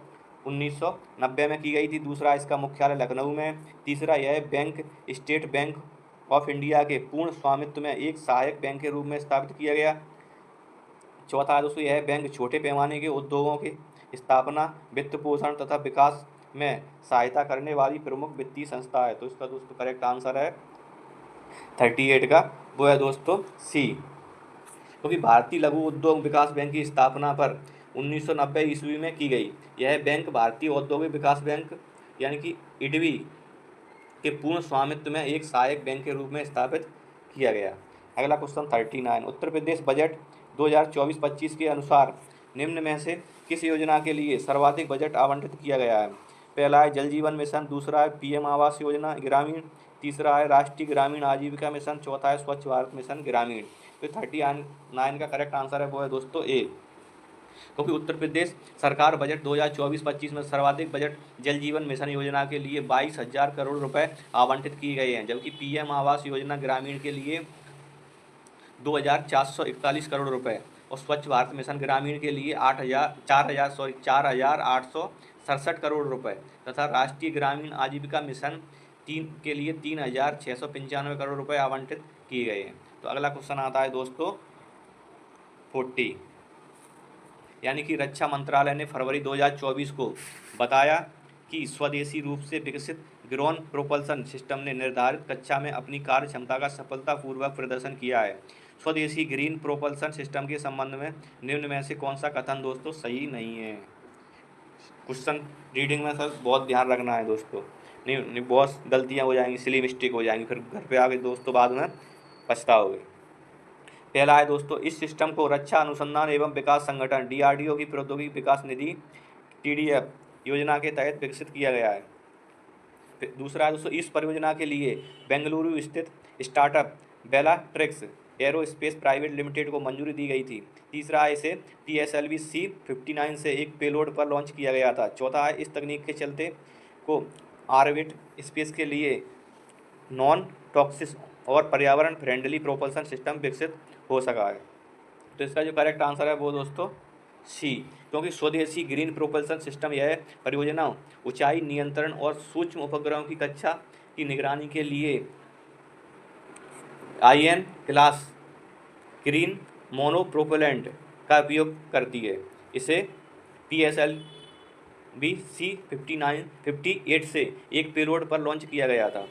1990 में की गई थी। दूसरा, इसका मुख्यालय लखनऊ में। तीसरा, यह bank state bank of India के पूर्ण स्वामित्व में एक सहायक बैंक के रूप में स्थापित किया गया। चौथा दोस्तों, यह बैंक छोटे पैमाने के उद्योगों की स्थापना, वित्त पोषण तथा विकास में सहायता करने वाली प्रमुख वित्तीय संस्था है। तो इसका दोस्तों करेक्ट आंसर है 38 का वो है दोस्तों सी, क्योंकि भारतीय लघु उद्योग विकास बैंक की स्थापना पर 1990 ईस्वी में की गई। यह बैंक भारतीय औद्योगिक विकास बैंक यानी कि इडवी के पूर्ण स्वामित्व में एक सहायक बैंक के रूप में स्थापित किया गया। अगला क्वेश्चन 39। उत्तर प्रदेश बजट 2024-25 के अनुसार निम्न में से किस योजना के लिए सर्वाधिक बजट आवंटित किया गया है? पहला है जल जीवन मिशन, दूसरा है पीएम आवास योजना ग्रामीण, तीसरा है राष्ट्रीय ग्रामीण आजीविका मिशन, चौथा है स्वच्छ भारत मिशन ग्रामीण। तो 39 का करेक्ट आंसर है वो है दोस्तों ए, क्योंकि उत्तर प्रदेश सरकार बजट 2024-25 में सर्वाधिक बजट जल जीवन मिशन योजना के लिए 22,000 करोड़ रुपए आवंटित किए गए हैं, जबकि पीएम आवास योजना ग्रामीण के लिए 2,441 करोड़ रुपए और स्वच्छ भारत मिशन ग्रामीण के लिए 4,867 करोड़ रुपए तथा राष्ट्रीय ग्रामीण आजीविका मिशन 3 के लिए 3,695 करोड़ रुपए आवंटित किए गए हैं। तो अगला क्वेश्चन आता है दोस्तों 40, यानी कि रक्षा मंत्रालय ने फरवरी 2024 को बताया कि स्वदेशी रूप से विकसित ड्रोन प्रोपल्सन सिस्टम ने निर्धारित कक्षा में अपनी कार्य क्षमता का सफलतापूर्वक प्रदर्शन किया है। स्वदेशी ग्रीन प्रोपल्सन सिस्टम के संबंध में निम्न में से कौन सा कथन दोस्तों सही नहीं है? क्वेश्चन रीडिंग में सर बहुत ध्यान रखना है दोस्तों, नहीं बहुत गलतियाँ हो जाएंगी, सिली मिस्टेक हो जाएंगी, फिर घर पे आके दोस्तों बाद में पछताओगे। पहला है दोस्तों, इस सिस्टम को रक्षा अनुसंधान एवं विकास संगठन DRDO की प्रौद्योगिकी विकास निधि TDF योजना के तहत विकसित किया गया है। दूसरा है दोस्तों, इस परियोजना के लिए बेंगलुरु स्थित startup Bellatrix aerospace private limited को मंजूरी दी गई थी। तीसरा है, इसे PSLV C-59 से एक पेलोड पर लॉन्च किया गया था। चौथा है, इस तकनीक के चलते को ऑर्बिट स्पेस के लिए नॉन टॉक्सिक और पर्यावरण फ्रेंडली प्रोपल्सन सिस्टम विकसित हो सका है। तो इसका जो करेक्ट आंसर है वो दोस्तों सी, क्योंकि स्वदेशी ग्रीन प्रोपल्सन सिस्टम यह परियोजना ऊंचाई नियंत्रण और सूक्ष्म उपग्रहों की कक्षा की निगरानी के लिए IN क्लास ग्रीन मोनोप्रोपेलेंट का उपयोग करती है। इसे PSLV-C-59-58 से एक पेलोड पर लॉन्च किया गया था,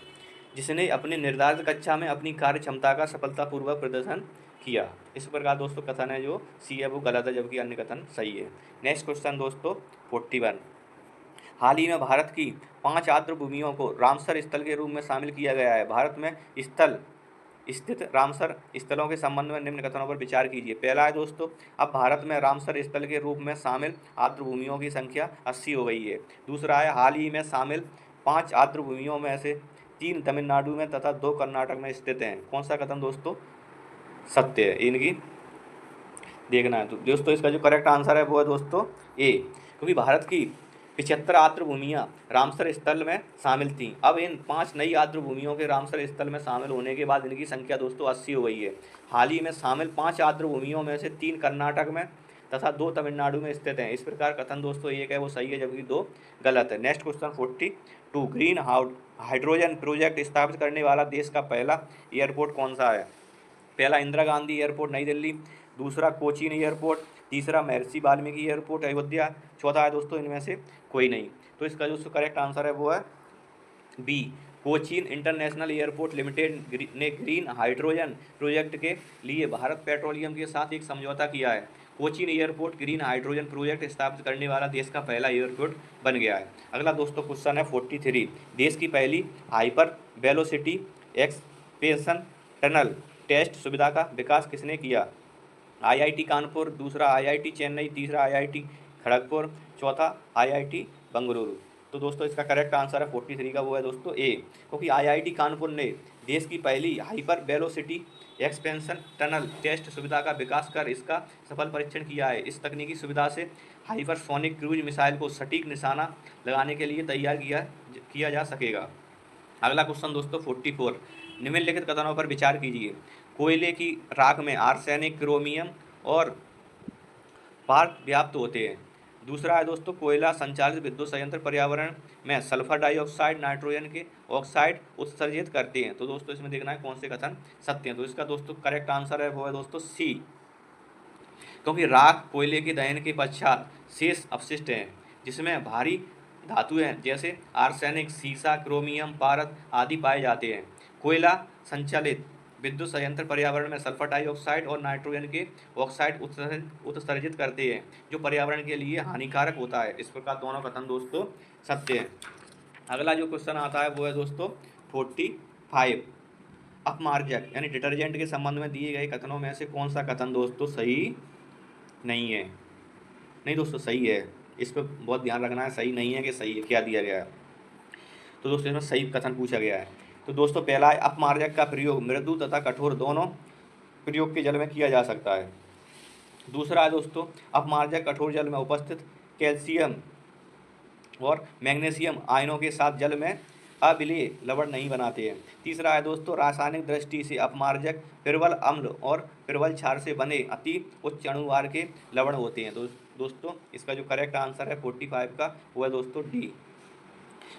जिसने अपने निर्धारित कक्षा में अपनी कार्य क्षमता का सफलतापूर्वक प्रदर्शन किया। इस प्रकार दोस्तों कथन है जो सी है वो गलत है, जबकि अन्य कथन सही है। नेक्स्ट क्वेश्चन दोस्तों 41। हाल ही में भारत की 5 आर्द्र भूमियों को रामसर स्थल के रूप में शामिल किया गया है। भारत में स्थल स्थित रामसर स्थलों के संबंध में निम्न कथनों पर विचार कीजिए। पहला है दोस्तों, अब भारत में रामसर स्थल के रूप में शामिल आर्द्र भूमियों की संख्या 80 हो गई है। दूसरा है, हाल ही में शामिल 5 आर्द्र भूमियों में से 3 तमिलनाडु में तथा 2 कर्नाटक में स्थित हैं। कौन सा कथन दोस्तों सत्य है, इनकी देखना है। तो दोस्तों इसका जो करेक्ट आंसर है वो है दोस्तों ए, क्योंकि भारत की 75 आर्द्र भूमियाँ रामसर स्थल में शामिल थीं। अब इन 5 नई आर्द्र भूमियों के रामसर स्थल में शामिल होने के बाद इनकी संख्या दोस्तों 80 हो गई है। हाल ही में शामिल 5 आर्द्र भूमियों में से 3 कर्नाटक में तथा 2 तमिलनाडु में स्थित हैं। इस प्रकार कथन दोस्तों एक है वो सही है, जबकि 2 गलत है। Next question 42। Green hydrogen project स्थापित करने वाला देश का पहला एयरपोर्ट कौन सा है? पहला इंदिरा गांधी एयरपोर्ट नई दिल्ली, दूसरा कोचीन एयरपोर्ट, तीसरा महर्षि वाल्मीकि एयरपोर्ट अयोध्या, चौथा है दोस्तों इनमें से कोई नहीं। तो इसका जो करेक्ट आंसर है वो है B, Cochin International Airport Limited ने ग्रीन हाइड्रोजन प्रोजेक्ट के लिए भारत पेट्रोलियम के साथ एक समझौता किया है। Cochin airport green hydrogen project स्थापित करने वाला देश का पहला एयरपोर्ट बन गया है। अगला दोस्तों क्वेश्चन है 43। देश की पहली hyper velocity expansion tunnel test सुविधा का विकास किसने किया? आईआईटी कानपुर, दूसरा आईआईटी चेन्नई, तीसरा आईआईटी खड़गपुर, चौथा आईआईटी बेंगलुरु। तो दोस्तों इसका करेक्ट आंसर है 43 का वो है दोस्तों ए, क्योंकि आईआईटी कानपुर ने देश की पहली hyper velocity expansion tunnel test सुविधा का विकास कर इसका सफल परीक्षण किया है। इस तकनीकी सुविधा से हाइपरसोनिक क्रूज मिसाइल को सटीक निशाना लगाने के लिए तैयार किया जा सकेगा। अगला क्वेश्चन दोस्तों 44। निम्नलिखित कथनों पर विचार कीजिए। कोयले की राख में आर्सेनिक, क्रोमियम और पार्क व्याप्त होते हैं। दूसरा है दोस्तों, कोयला संचालित विद्युत संयंत्र पर्यावरण में सल्फर डाइऑक्साइड, नाइट्रोजन के ऑक्साइड उत्सर्जित करते हैं। तो दोस्तों इसमें देखना है कौन से कथन सत्य हैं। तो इसका दोस्तों करेक्ट आंसर है वो है दोस्तों सी, क्योंकि राख कोयले के दहन के पश्चात शेष अपशिष्ट हैं, जिसमें भारी धातुएं जैसे आर्सेनिक, सीसा, क्रोमियम, पारद आदि पाए जाते हैं। कोयला संचालित विद्युत संयंत्र पर्यावरण में सल्फर डाइऑक्साइड और नाइट्रोजन के ऑक्साइड उत्सर्जित करते हैं, जो पर्यावरण के लिए हानिकारक होता है। इस प्रकार दोनों कथन दोस्तों सत्य हैं। अगला जो क्वेश्चन आता है वो है दोस्तों 45। अपमार्जक यानी डिटर्जेंट के संबंध में दिए गए कथनों में से कौन सा कथन दोस्तों सही नहीं है? नहीं दोस्तों सही है, इस पर बहुत ध्यान रखना है, सही नहीं है कि सही है, क्या दिया गया है। तो दोस्तों इसमें सही कथन पूछा गया है। तो दोस्तों पहला है, अपमार्जक का प्रयोग मृदु तथा कठोर दोनों प्रयोग के जल में किया जा सकता है। दूसरा है दोस्तों, अपमार्जक कठोर जल में उपस्थित कैल्शियम और मैग्नीशियम आयनों के साथ जल में अविलेय लवण नहीं बनाते हैं। तीसरा है दोस्तों, रासायनिक दृष्टि से अपमार्जक प्रबल अम्ल और प्रबल क्षार से बने अति उच्च अणुभार के लवण होते हैं। तो दोस्तों इसका जो करेक्ट आंसर है 45 का वो है दोस्तों डी,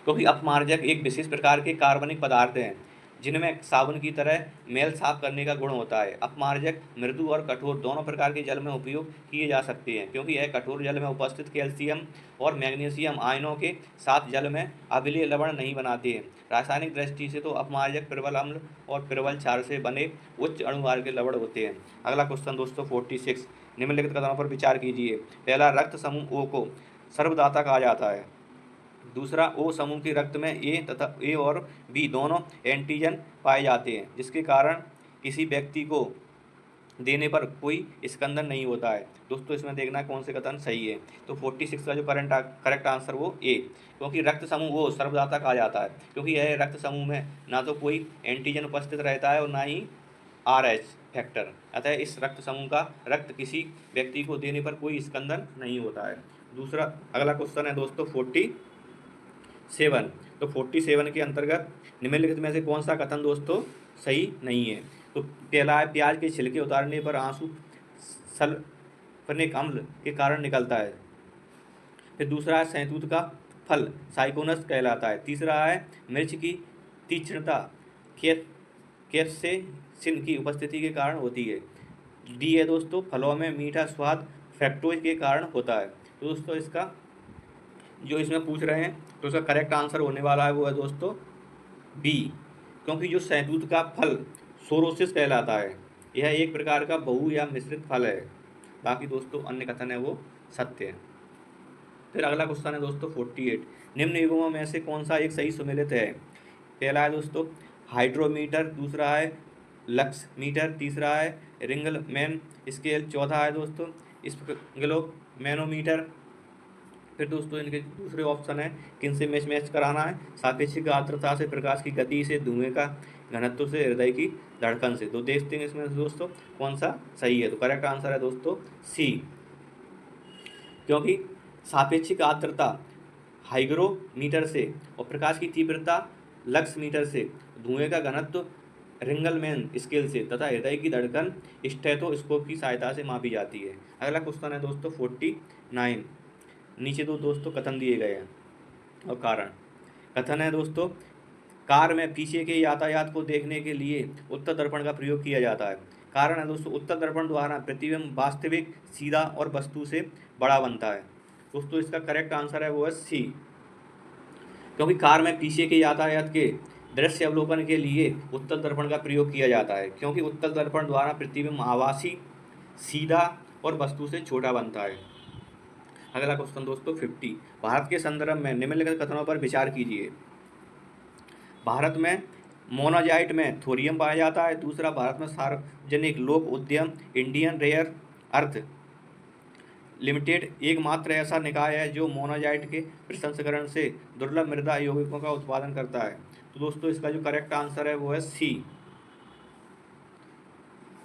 क्योंकि अपमार्जक एक विशेष प्रकार के कार्बनिक पदार्थ हैं जिनमें साबुन की तरह मेल साफ करने का गुण होता है। अपमार्जक मृदु और कठोर दोनों प्रकार के जल में उपयोग किए जा सकते हैं, क्योंकि यह कठोर जल में उपस्थित कैल्शियम और मैग्नीशियम आयनों के साथ जल में अविलेय लवण नहीं बनाते हैं। रासायनिक दृष्टि से तो अपमार्जक प्रबल अम्ल और प्रबल क्षार से बने उच्च अणुभार के लवण होते हैं। अगला क्वेश्चन दोस्तों 46। निम्नलिखित कथनों पर विचार कीजिए। पहला, रक्त समूह ओ को सर्वदाता कहा जाता है। दूसरा, ओ समूह के रक्त में ए और बी दोनों एंटीजन पाए जाते हैं, जिसके कारण किसी व्यक्ति को देने पर कोई स्कंदन नहीं होता है। दोस्तों इसमें देखना है कौन से कथन सही है। तो 46 का जो करेक्ट आंसर वो ए, क्योंकि रक्त समूह ओ सर्वदाता कहा जाता है, क्योंकि यह रक्त समूह में ना तो कोई एंटीजन उपस्थित रहता है और ना ही RH फैक्टर, अतः इस रक्त समूह का रक्त किसी व्यक्ति को देने पर कोई स्कंदन नहीं होता है। दूसरा अगला क्वेश्चन है दोस्तों 47। तो 47 के अंतर्गत निम्नलिखित में से कौन सा कथन दोस्तों सही नहीं है? तो पहला है, प्याज के छिलके उतारने पर आंसू सल्फनिक अम्ल के कारण निकलता है। फिर दूसरा है, शहतूत का फल साइकोनस कहलाता है। तीसरा है, मिर्च की तीक्ष्णता कैप्सेसिन की उपस्थिति के कारण होती है। डी है दोस्तों, फलों में मीठा स्वाद फ्रैक्टोज के कारण होता है। तो दोस्तों इसका जो इसमें पूछ रहे हैं तो इसका करेक्ट आंसर होने वाला है वो है दोस्तों बी, क्योंकि जो शहतूत का फल सोरोसिस कहलाता है, यह एक प्रकार का बहु या मिश्रित फल है। बाकी दोस्तों अन्य कथन है वो सत्य है। फिर अगला क्वेश्चन है दोस्तों 48, निम्न युग्मों में से कौन सा एक सही सुमेलित है? पहला है दोस्तों हाइड्रोमीटर, दूसरा है लक्स मीटर, तीसरा है रिंगलमैन स्केल, चौथा है दोस्तों स्पेक्ट्रोमैनोमीटर। फिर दोस्तों इनके दूसरे ऑप्शन है किन से मैच कराना है? सापेक्षिक आर्द्रता से, प्रकाश की गति से, धुएं का घनत्व से, हृदय की धड़कन से। तो देखते हैं इसमें दोस्तों कौन सा सही है। तो करेक्ट आंसर है दोस्तों सी, क्योंकि सापेक्षिक आर्द्रता हाइग्रोमीटर से और प्रकाश की तीव्रता लक्स मीटर से, धुएं का घनत्व रिंगलमैन स्केल से तथा हृदय की धड़कन स्टेथोस्कोप की सहायता से मापी जाती है। अगला क्वेश्चन है दोस्तों 49, नीचे दो दोस्तों कथन दिए गए हैं और कारण। कथन है दोस्तों कार में पीछे के यातायात को देखने के लिए उत्तर दर्पण का प्रयोग किया जाता है। कारण है दोस्तों उत्तर दर्पण द्वारा प्रतिबिंब वास्तविक, सीधा और वस्तु से बड़ा बनता है। दोस्तों इसका करेक्ट आंसर है वो है सी, क्योंकि कार में पीछे के यातायात के दृश्य अवलोकन के लिए उत्तल दर्पण का प्रयोग किया जाता है, क्योंकि उत्तल दर्पण द्वारा प्रतिबिंब आभासी, सीधा और वस्तु से छोटा बनता है। अगला क्वेश्चन दोस्तों 50, भारत के संदर्भ में निम्नलिखित कथनों पर विचार कीजिए। भारत में मोनाजाइट में थोरियम पाया जाता है। दूसरा, भारत में सार्वजनिक लोक उद्यम इंडियन रेयर अर्थ लिमिटेड एकमात्र ऐसा निकाय है जो मोनाजाइट के प्रसंस्करण से दुर्लभ मृदा यौगिकों का उत्पादन करता है। तो दोस्तों इसका जो करेक्ट आंसर है वो है सी,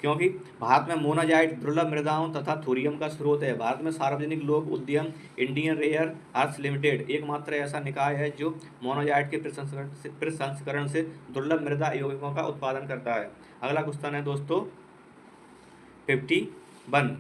क्योंकि भारत में मोनाजाइट दुर्लभ मृदाओं तथा थोरियम का स्रोत है। भारत में सार्वजनिक लोक उद्यम इंडियन रेयर अर्थ लिमिटेड एकमात्र ऐसा निकाय है जो मोनाजाइट के प्रसंस्करण से दुर्लभ मृदा यौगिकों का उत्पादन करता है। अगला क्वेश्चन है दोस्तों 51,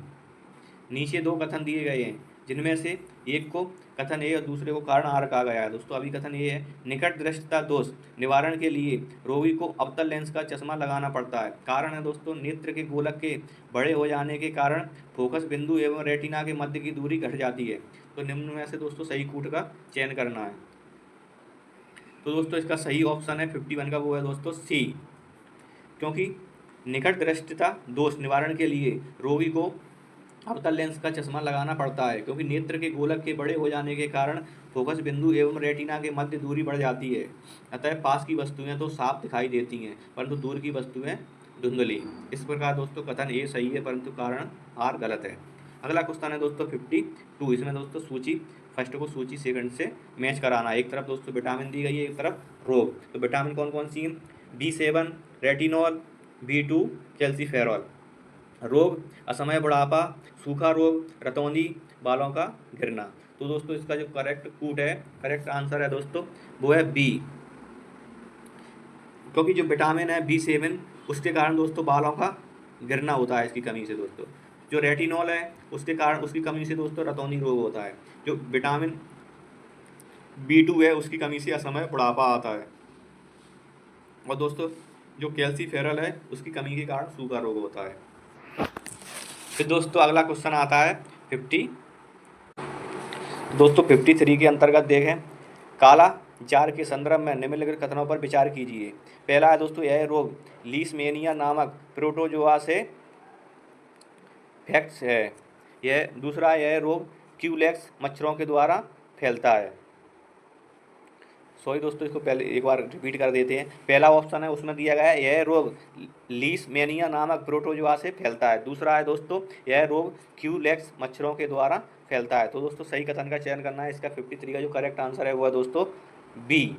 नीचे दो कथन दिए गए हैं जिनमें से एक को कथन ए और दूसरे को कारण आर कहा गया है। दोस्तों अभी कथन ए है, निकट दृष्टता दोष निवारण के लिए रोगी को अवतल लेंस का चश्मा लगाना पड़ता है। कारण है दोस्तों नेत्र के गोलक के बड़े हो जाने के कारण फोकस बिंदु एवं रेटिना के मध्य की दूरी घट जाती है। तो निम्न में से दोस्तों सही कूट का चयन करना है। तो दोस्तों इसका सही ऑप्शन है 51 का, वो है दोस्तों सी, क्योंकि निकट दृष्टता दोष निवारण के लिए रोगी को अवतल लेंस का चश्मा लगाना पड़ता है, क्योंकि नेत्र के गोलक के बड़े हो जाने के कारण फोकस बिंदु एवं रेटिना के मध्य दूरी बढ़ जाती है। अतः पास की वस्तुएं तो साफ दिखाई देती हैं परंतु दूर की वस्तुएं धुंधली। इस प्रकार दोस्तों कथन ए सही है परंतु कारण आर गलत है। अगला क्वेश्चन है दोस्तों 52, इसमें दोस्तों सूची फर्स्ट को सूची सेकंड से मैच कराना है। एक तरफ दोस्तों विटामिन दी गई है, एक तरफ रोग। तो विटामिन कौन कौन सी हैं? B7 retinol, B2 calciferol. रोग असमय बुढ़ापा, सूखा रोग, रतौंधी, बालों का गिरना। तो दोस्तों इसका जो करेक्ट कूट है, करेक्ट आंसर है दोस्तों वो है बी, क्योंकि जो विटामिन है B7 उसके कारण दोस्तों बालों का गिरना होता है इसकी कमी से। दोस्तों जो रेटिनॉल है उसके कारण उसकी कमी से दोस्तों रतौंधी रोग होता है। जो विटामिन B2 है उसकी कमी से असमय बुढ़ापा आता है। और दोस्तों जो कैल्सीफेरल है उसकी कमी के कारण सूखा रोग होता है। फिर दोस्तों अगला क्वेश्चन आता है 53 के अंतर्गत देखें, काला जार के संदर्भ में निम्नलिखित कथनों पर विचार कीजिए। पहला है दोस्तों यह रोग लीशमेनिया नामक प्रोटोजोआ से फैक्ट्स है। यह दूसरा, यह रोग क्यूलेक्स मच्छरों के द्वारा फैलता है। सॉरी दोस्तों इसको पहले एक बार रिपीट कर देते हैं। पहला ऑप्शन है उसमें दिया गया है यह रोग लीशमेनिया नामक प्रोटोजोआ से फैलता है। दूसरा है दोस्तों यह रोग क्यूलेक्स मच्छरों के द्वारा फैलता है। तो दोस्तों सही कथन का चयन करना है। इसका 53 का जो करेक्ट आंसर है वो है दोस्तों बी,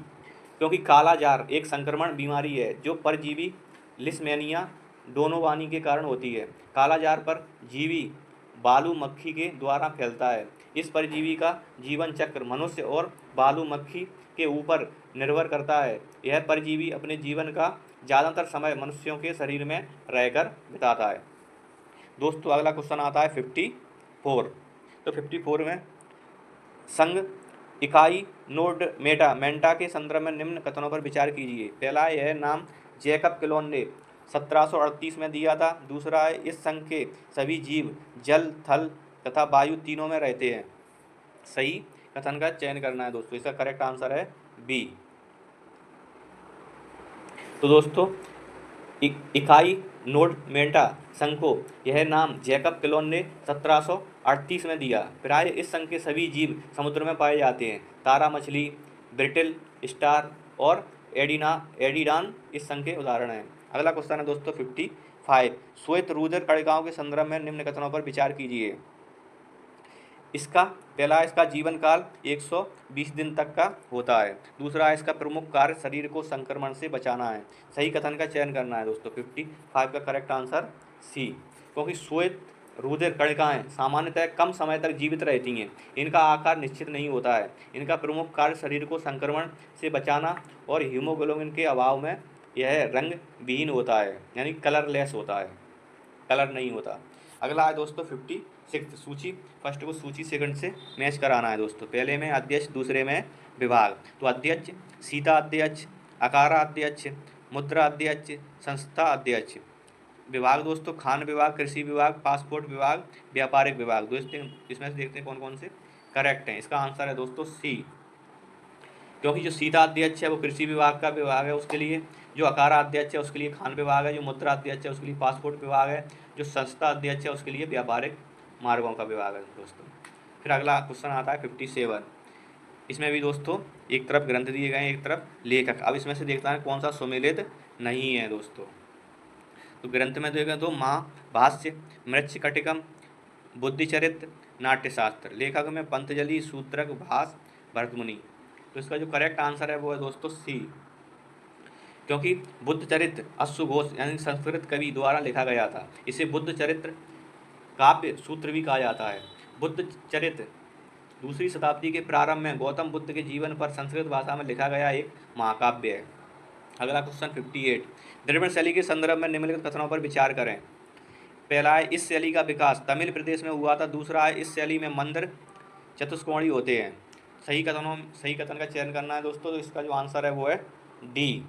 क्योंकि काला जार एक संक्रमण बीमारी है जो परजीवी लिशमेनिया दोनों वानी के कारण होती है। काला जार पर जीवी बालू मक्खी के द्वारा फैलता है। इस परजीवी का जीवन चक्र मनुष्य और बालू मक्खी के ऊपर निर्भर करता है। यह परजीवी अपने जीवन का ज़्यादातर समय मनुष्यों के शरीर में रहकर बिताता है। दोस्तों अगला क्वेश्चन आता है 54। तो 54 में संघ इकाई नोड मेटा के संदर्भ में निम्न कथनों पर विचार कीजिए। पहला, यह नाम जैकब क्लोन ने 1738 में दिया था। दूसरा है इस संघ के सभी जीव जल, थल तथा वायु तीनों में रहते हैं। सही कथन का चयन करना है दोस्तों। इसका करेक्ट आंसर है बी। तो दोस्तों इकाई नोडमेंटा संघ को यह नाम जैकब क्लोन ने 1738 में दिया। प्राय इस संघ के सभी जीव समुद्र में पाए जाते हैं। तारा मछली, ब्रिटिल स्टार और एडिडान इस संघ के उदाहरण हैं। अगला क्वेश्चन है दोस्तों 55। श्वेत रुधिर कणिकाओं के संदर्भ में निम्न कथनों पर विचार कीजिए। इसका जीवन काल 120 दिन तक का होता है। दूसरा इसका प्रमुख कार्य शरीर को संक्रमण से बचाना है। सही कथन का चयन करना है दोस्तों। 55 का करेक्ट आंसर सी। क्योंकि श्वेत रुधिर कणिकाएं सामान्यतः कम समय तक जीवित रहती हैं। इनका आकार निश्चित नहीं होता है। इनका प्रमुख कार्य शरीर को संक्रमण से बचाना और हीमोग्लोबिन के अभाव में यह रंग विहीन होता है, यानी कलरलेस होता है, कलर नहीं होता। अगला है दोस्तों 56 सूची। फर्स्ट को सूची सेकंड से मैच कराना है दोस्तों। पहले में अध्यक्ष, दूसरे में विभाग। तो अध्यक्ष, सीता अध्यक्ष, अकारा अध्यक्ष, मुद्रा अध्यक्ष, संस्था अध्यक्ष। विभाग दोस्तों खान विभाग, कृषि विभाग, पासपोर्ट विभाग, व्यापारिक विभाग। दोस्तों इसमें से देखते हैं कौन कौन से करेक्ट हैं। इसका आंसर है दोस्तों सी। क्योंकि जो सीता अध्यक्ष है वो कृषि विभाग का विभाग है उसके लिए, जो अकारा अध्यक्ष है उसके लिए खान विभाग है, जो मुद्रा अध्यक्ष है उसके लिए पासपोर्ट विभाग है, जो संस्था अध्यक्ष है उसके लिए व्यापारिक मार्गों का विभाग है दोस्तों। फिर अगला क्वेश्चन आता है 57। इसमें भी दोस्तों एक तरफ ग्रंथ दिए गए हैं, एक तरफ लेखक। अब इसमें से देखता है कौन सा सुमेलित नहीं है दोस्तों। तो ग्रंथ में देखें तो महाभाष्य, मृच्छकटिकम, बुद्धिचरित्र, नाट्यशास्त्र। लेखक में पंतजलि, सूत्रक, भास, भरतमुनि। तो इसका जो करेक्ट आंसर है वो है दोस्तों सी। क्योंकि बुद्ध चरित्र अश्वघोष यानी संस्कृत कवि द्वारा लिखा गया था। इसे बुद्ध चरित्र काव्य सूत्र भी कहा जाता है। बुद्ध चरित्र 2वीं शताब्दी के प्रारंभ में गौतम बुद्ध के जीवन पर संस्कृत भाषा में लिखा गया एक महाकाव्य है। अगला क्वेश्चन 58। द्रविड़ शैली के संदर्भ में निम्नलिखित कथनों पर विचार करें। पहला है इस शैली का विकास तमिल प्रदेश में हुआ था। दूसरा है इस शैली में मंदिर चतुष्कोणीय होते हैं। सही कथन का चयन करना है दोस्तों। तो इसका जो आंसर है वो है डी।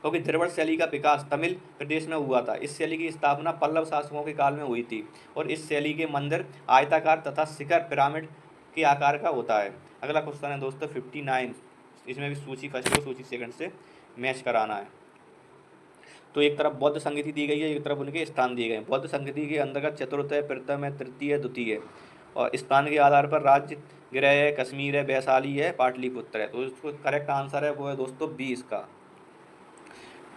क्योंकि द्रविड़ शैली का विकास तमिल प्रदेश में हुआ था। इस शैली की स्थापना पल्लव शासकों के काल में हुई थी और इस शैली के मंदिर आयताकार तथा शिखर पिरामिड के आकार का होता है। अगला क्वेश्चन है दोस्तों 59। इसमें भी सूची फर्स्ट को सूची सेकंड से मैच कराना है। तो एक तरफ बौद्ध संगीति दी गई है, एक तरफ उनके स्थान दिए गए हैं। बौद्ध संगीति के अंतर्गत चतुर्थ है, प्रथम है, तृतीय है, द्वितीय है और स्थान के आधार पर राज्य गृह है, कश्मीर है, वैशाली है, पाटलिपुत्र है। तो इसको करेक्ट आंसर है वो है दोस्तों बी इसका।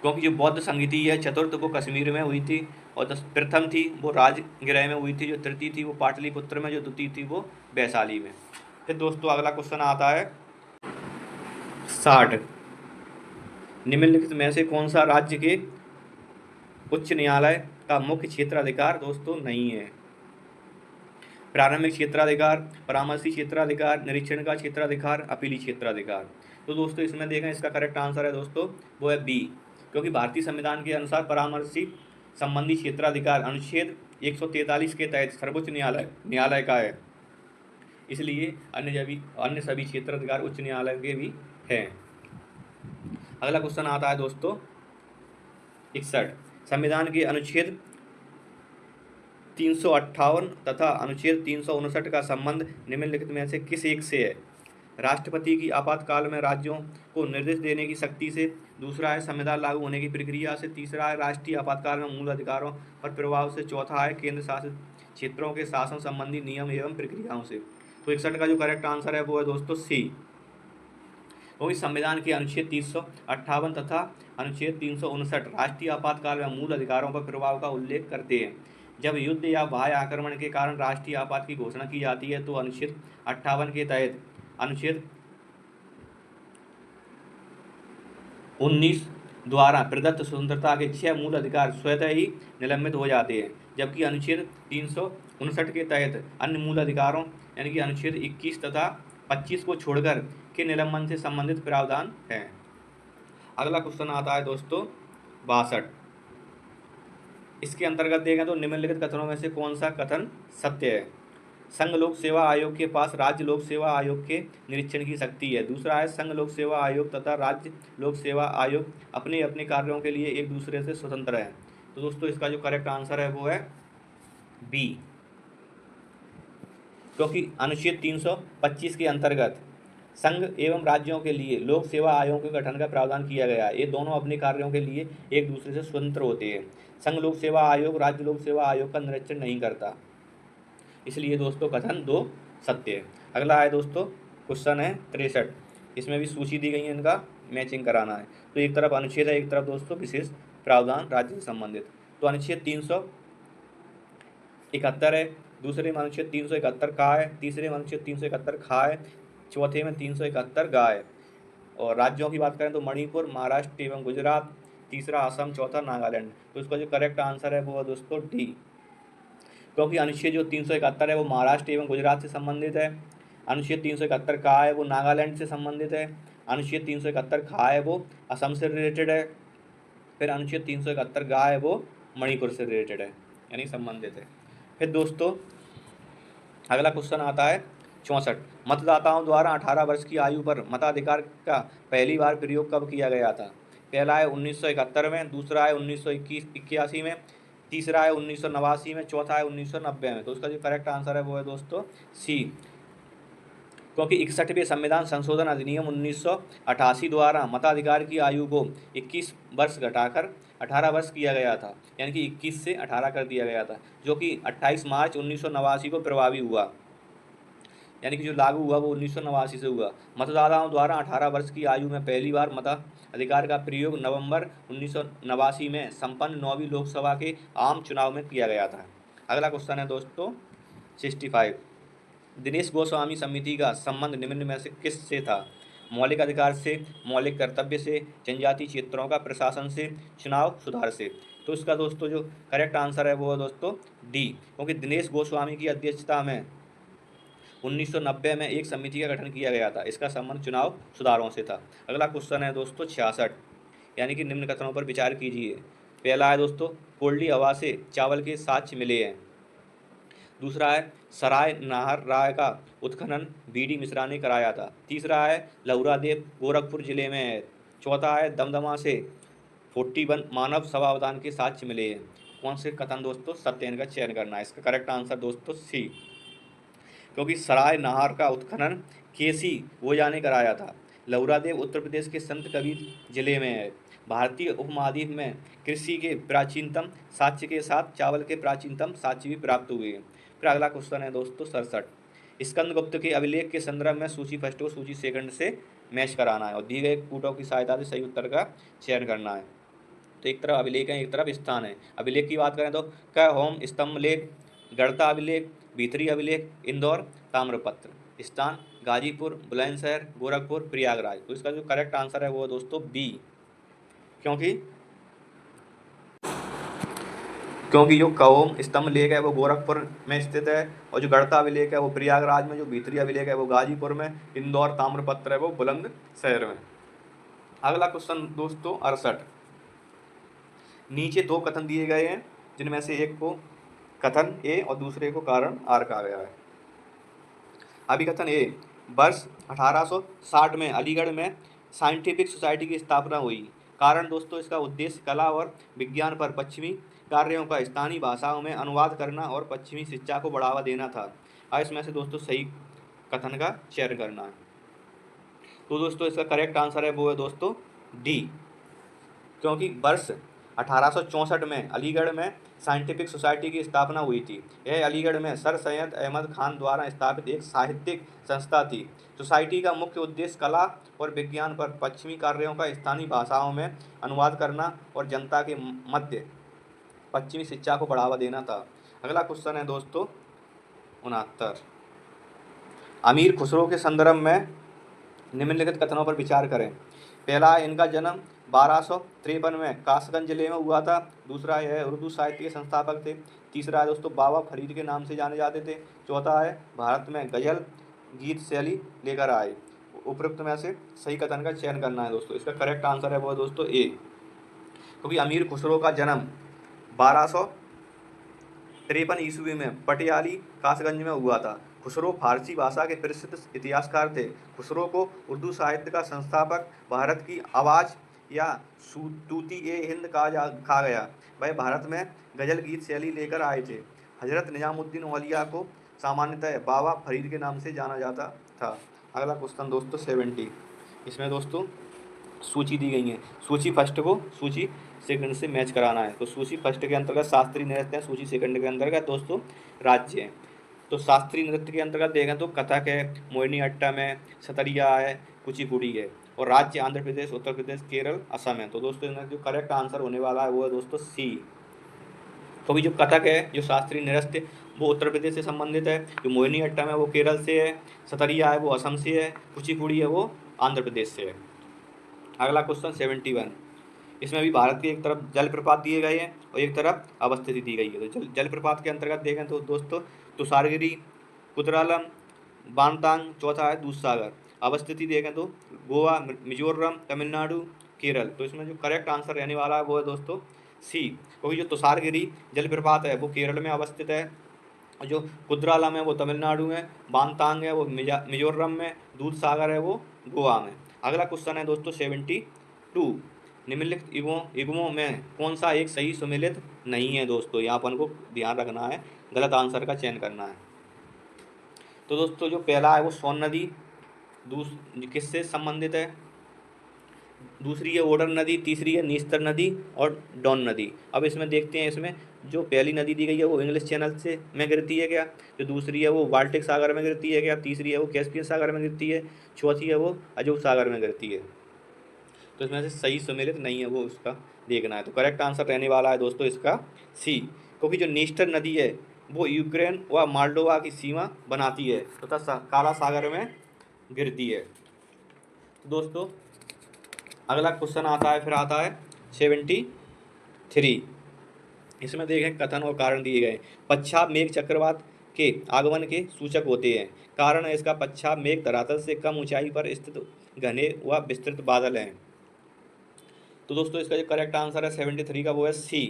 क्योंकि जो बौद्ध संगीति है चतुर्थ वो कश्मीर में हुई थी और जो प्रथम थी वो राजगृह में हुई थी, जो तृतीय थी वो पाटलिपुत्र में, जो द्वितीय थी वो वैशाली में। फिर दोस्तों अगला क्वेश्चन आता है 60। निम्नलिखित में से कौन सा राज्य के उच्च न्यायालय का मुख्य क्षेत्राधिकार दोस्तों नहीं है। प्रारंभिक क्षेत्राधिकार, परामर्शी क्षेत्राधिकार, निरीक्षण का क्षेत्राधिकार, अपीली क्षेत्राधिकार। तो दोस्तों इसमें देखें इसका करेक्ट आंसर है दोस्तों वो है बी। क्योंकि भारतीय संविधान के अनुसार परामर्शी संबंधी क्षेत्राधिकार अनुच्छेद 143 के तहत सर्वोच्च न्यायालय का है। इसलिए अन्य सभी क्षेत्राधिकार उच्च न्यायालय के भी हैं। अगला क्वेश्चन आता है दोस्तों 61। संविधान के अनुच्छेद 358 तथा अनुच्छेद 359 का संबंध निम्नलिखित में से किस एक से है। राष्ट्रपति की आपातकाल में राज्यों को निर्देश देने की शक्ति से। दूसरा है संविधान लागू होने की प्रक्रिया से। तीसरा है राष्ट्रीय आपातकाल में मूल अधिकारों पर प्रभाव से। चौथा है केंद्र शासित क्षेत्रों के शासन संबंधी नियम एवं प्रक्रियाओं से। तो 61 का जो करेक्ट आंसर है वो है दोस्तों सी। क्योंकि संविधान के अनुच्छेद 358 तथा अनुच्छेद 359 राष्ट्रीय आपातकाल में मूल अधिकारों पर प्रभाव का उल्लेख करते हैं। जब युद्ध या बाह्य आक्रमण के कारण राष्ट्रीय आपात की घोषणा की जाती है तो अनुच्छेद 58 के तहत अनुच्छेद 19 द्वारा प्रदत्त स्वतंत्रता के 6 मूल अधिकार स्वतः ही निलंबित हो जाते हैं। जबकि अनुच्छेद 359 के तहत अन्य मूल अधिकारों यानी कि अनुच्छेद 21 तथा 25 को छोड़कर के निलंबन से संबंधित प्रावधान है। अगला क्वेश्चन आता है दोस्तों 62। इसके अंतर्गत देखें तो निम्नलिखित कथनों में से कौन सा कथन सत्य है। संघ लोक सेवा आयोग के पास राज्य लोक सेवा आयोग के निरीक्षण की शक्ति है। दूसरा है संघ लोक सेवा आयोग तथा राज्य लोक सेवा आयोग अपने अपने कार्यों के लिए एक दूसरे से स्वतंत्र हैं। तो दोस्तों इसका जो करेक्ट आंसर है वो है बी, क्योंकि अनुच्छेद 325 के अंतर्गत संघ एवं राज्यों के लिए लोक सेवा आयोग के गठन का प्रावधान किया गया है। ये दोनों अपने कार्यों के लिए एक दूसरे से स्वतंत्र होते हैं। संघ लोक सेवा आयोग राज्य लोक सेवा आयोग का निरीक्षण नहीं करता, इसलिए दोस्तों कथन 2 सत्य है। अगला है दोस्तों क्वेश्चन है 63। इसमें भी सूची दी गई है, इनका मैचिंग कराना है। तो एक तरफ अनुच्छेद है, एक तरफ दोस्तों विशेष प्रावधान राज्य से संबंधित। तो अनुच्छेद 371 है, दूसरे में अनुच्छेद 371 का है, तीसरे में अनुच्छेद 371 खा है, चौथे में 371 गाय। और राज्यों की बात करें तो मणिपुर, महाराष्ट्र एवं गुजरात, तीसरा असम, चौथा नागालैंड। तो इसका जो करेक्ट आंसर है वो है दोस्तों डी, क्योंकि अनुच्छेद जो 371 है वो महाराष्ट्र एवं गुजरात से संबंधित है, अनुच्छेद 371 का है वो नागालैंड से संबंधित है, अनुच्छेद 371 खा है वो असम से रिलेटेड है, फिर अनुच्छेद 371 गा है वो मणिपुर से रिलेटेड है, यानी संबंधित है। फिर दोस्तों अगला क्वेश्चन आता है 64। मतदाताओं द्वारा 18 वर्ष की आयु पर मताधिकार का पहली बार प्रयोग कब किया गया था? पहला है 1971 में, दूसरा है 1981 में, तीसरा है 1989 में, चौथा है 1990 में। तो उसका जो करेक्ट आंसर है वो है दोस्तों सी, क्योंकि 61वें संविधान संशोधन अधिनियम 1988 द्वारा मताधिकार की आयु को 21 वर्ष घटाकर 18 वर्ष किया गया था, यानी कि 21 से 18 कर दिया गया था, जो कि 28 मार्च 1989 को प्रभावी हुआ, यानी कि जो लागू हुआ वो 1989 से हुआ। मतदाताओं द्वारा 18 वर्ष की आयु में पहली बार मताधिकार का प्रयोग नवंबर 1989 में संपन्न 9वीं लोकसभा के आम चुनाव में किया गया था। अगला क्वेश्चन है दोस्तों 65। दिनेश गोस्वामी समिति का संबंध निम्न में से किससे था? मौलिक अधिकार से, मौलिक कर्तव्य से, जनजातीय क्षेत्रों का प्रशासन से, चुनाव सुधार से। तो इसका दोस्तों जो करेक्ट आंसर है वो है दोस्तों डी, क्योंकि दिनेश गोस्वामी की अध्यक्षता में 1990 में एक समिति का गठन किया गया था। इसका संबंध चुनाव सुधारों से था। अगला क्वेश्चन है दोस्तों 66, यानी कि निम्न कथनों पर विचार कीजिए। पहला है दोस्तों कोल्डी हवा से चावल के साक्ष्य मिले हैं। दूसरा है सराय नाहर राय का उत्खनन बीडी मिश्रा ने कराया था। तीसरा है लहुरादेव गोरखपुर जिले में है। चौथा है दमदमा से 41 मानव सभावदान के साक्ष्य मिले हैं। कौन से कथन दोस्तों सत्य है, इनका चयन करना है। इसका करेक्ट आंसर दोस्तों सी, क्योंकि सराय नाहर का उत्खनन केसी ओझा ने कराया था। लहुरादेव उत्तर प्रदेश के संत कबीर जिले में है। भारतीय उपमहाद्वीप में कृषि के प्राचीनतम साक्ष्य के साथ चावल के प्राचीनतम साक्ष्य भी प्राप्त हुए हैं। फिर अगला क्वेश्चन है दोस्तों 67। स्कंदगुप्त के अभिलेख के संदर्भ में सूची फर्स्ट को सूची सेकंड से मैच कराना है और दिए गए कूटों की सहायता से सही उत्तर का चयन करना है। तो एक तरफ अभिलेख है, एक तरफ स्थान है। अभिलेख की बात करें तो क होम स्तंभ लेख, गढ़ता अभिलेख, भीतरी अभिलेख, इंदौर, ताम्रपत्र। स्थान गाजीपुर, बुलंदशहर, गोरखपुर, प्रयागराज। तो इसका जो करेक्ट आंसर है वो दोस्तों बी, क्योंकि जो कहोम स्तंभ लेख है वो गोरखपुर में स्थित है और जो गढ़ता अभिलेख है वो प्रयागराज में, जो भीतरी अभिलेख है वो गाजीपुर में, इंदौर ताम्रपत्र है वो बुलंदशहर में। अगला क्वेश्चन दोस्तों 68। नीचे दो कथन दिए गए हैं, जिनमें से एक को कथन ए और दूसरे को कारण आर कहा गया है। अभिकथन ए, वर्ष 1860 में अलीगढ़ में साइंटिफिक सोसाइटी की स्थापना हुई। कारण दोस्तों इसका उद्देश्य कला और विज्ञान पर पश्चिमी कार्यों का स्थानीय भाषाओं में अनुवाद करना और पश्चिमी शिक्षा को बढ़ावा देना था। अब इसमें से दोस्तों सही कथन का चयन करना है। तो दोस्तों इसका करेक्ट आंसर है वो है दोस्तों डी, क्योंकि वर्ष 1864 में अलीगढ़ में साइंटिफिक सोसाइटी की स्थापना हुई थी। यह अलीगढ़ में सर सैयद अहमद खान द्वारा स्थापित एक साहित्यिक संस्था थी। सोसाइटी का मुख्य उद्देश्य कला और विज्ञान पर पश्चिमी कार्यों का स्थानीय भाषाओं में अनुवाद करना और जनता के मध्य पश्चिमी शिक्षा को बढ़ावा देना था। अगला क्वेश्चन है दोस्तों 69। अमीर खुसरो के संदर्भ में निम्नलिखित कथनों पर विचार करें। पहला है इनका जन्म 1253 में कासगंज जिले में हुआ था। दूसरा है उर्दू साहित्य के संस्थापक थे। तीसरा है दोस्तों बाबा फरीद के नाम से जाने जाते थे। चौथा है भारत में गजल गीत शैली लेकर आए। उपरोक्त में से सही कथन का चयन करना है दोस्तों। इसका करेक्ट आंसर है वो दोस्तों ए, क्योंकि अमीर खुसरो का जन्म 1253 53 ईस्वी में पटियाली कासगंज में हुआ था। खुसरो फारसी भाषा के प्रसिद्ध इतिहासकार थे। खुसरो को उर्दू साहित्य का संस्थापक, भारत की आवाज़ या तूती-ए-हिंद कहा गया। वह भारत में गज़ल गीत शैली लेकर आए थे। हज़रत निजामुद्दीन औलिया को सामान्यतः बाबा फरीद के नाम से जाना जाता था। अगला क्वेश्चन दोस्तों 70। इसमें दोस्तों सूची दी गई है। सूची फर्स्ट को सूची सेकंड से मैच कराना है। तो सूची फर्स्ट के अंतर्गत शास्त्रीय नृत्य है, सूची सेकंड के अंतर्गत दोस्तों राज्य है। तो शास्त्रीय नृत्य के अंतर्गत देखें तो कथक है, मोहिनी अट्टम है, सतरिया है, कुचिपुड़ी है। और राज्य आंध्र प्रदेश, उत्तर प्रदेश, केरल, असम है। तो दोस्तों इनका जो करेक्ट आंसर होने वाला है वो है दोस्तों सी। तो भी जो कथक है, जो शास्त्रीय नृत्य, वो उत्तर प्रदेश से संबंधित है। जो मोहिनी अट्टम है वो केरल से है, सतरिया है वो असम से है, कुचिपुड़ी है वो आंध्र प्रदेश से है। अगला क्वेश्चन 71। इसमें भी भारत के एक तरफ जलप्रपात दिए गए हैं और एक तरफ अवस्थिति दी गई है। तो जलप्रपात के अंतर्गत देखें तो दोस्तों तुषारगिरी, कुदरालम, बाणतांग, चौथा है दूधसागर। अवस्थिति देखें तो गोवा, मिजोरम, तमिलनाडु, केरल। तो इसमें जो करेक्ट आंसर रहने वाला है वो है दोस्तों सी, क्योंकि जो तुषारगिरी जलप्रपात है वो केरल में अवस्थित है, जो कुदरालम है वो तमिलनाडु में, बाणतांग है वो मिजोरम में, दूधसागर है वो गोवा में। अगला क्वेश्चन है दोस्तों 72। निम्नलिखित युग्मों में कौन सा एक सही सुमेलित नहीं है दोस्तों? यहाँ अपन को ध्यान रखना है, गलत आंसर का चयन करना है। तो दोस्तों जो पहला है वो सोन नदी किससे संबंधित है? दूसरी है ओडर नदी, तीसरी है नीस्तर नदी और डॉन नदी। अब इसमें देखते हैं, इसमें जो पहली नदी दी गई है वो इंग्लिश चैनल से में गिरती है क्या? जो दूसरी है वो बाल्टिक सागर में गिरती है क्या? तीसरी है वो कैस्पियन सागर में गिरती है, चौथी है वो अजोब सागर में गिरती है। तो इसमें से सही सुमेलित नहीं है वो उसका देखना है। तो करेक्ट आंसर रहने वाला है दोस्तों इसका सी, क्योंकि जो नीस्टर नदी है वो यूक्रेन व मोल्डोवा की सीमा बनाती है तथा काला सागर में गिरती है। तो दोस्तों अगला क्वेश्चन आता है, फिर आता है 73। इसमें देखें कथन और कारण दिए गए। पश्चात मेघ चक्रवात के आगमन के सूचक होते हैं। कारण है इसका पश्चात मेघ धरातल से कम ऊंचाई पर स्थित घने व विस्तृत बादल हैं। तो दोस्तों इसका जो करेक्ट आंसर है 73 का वो है सी,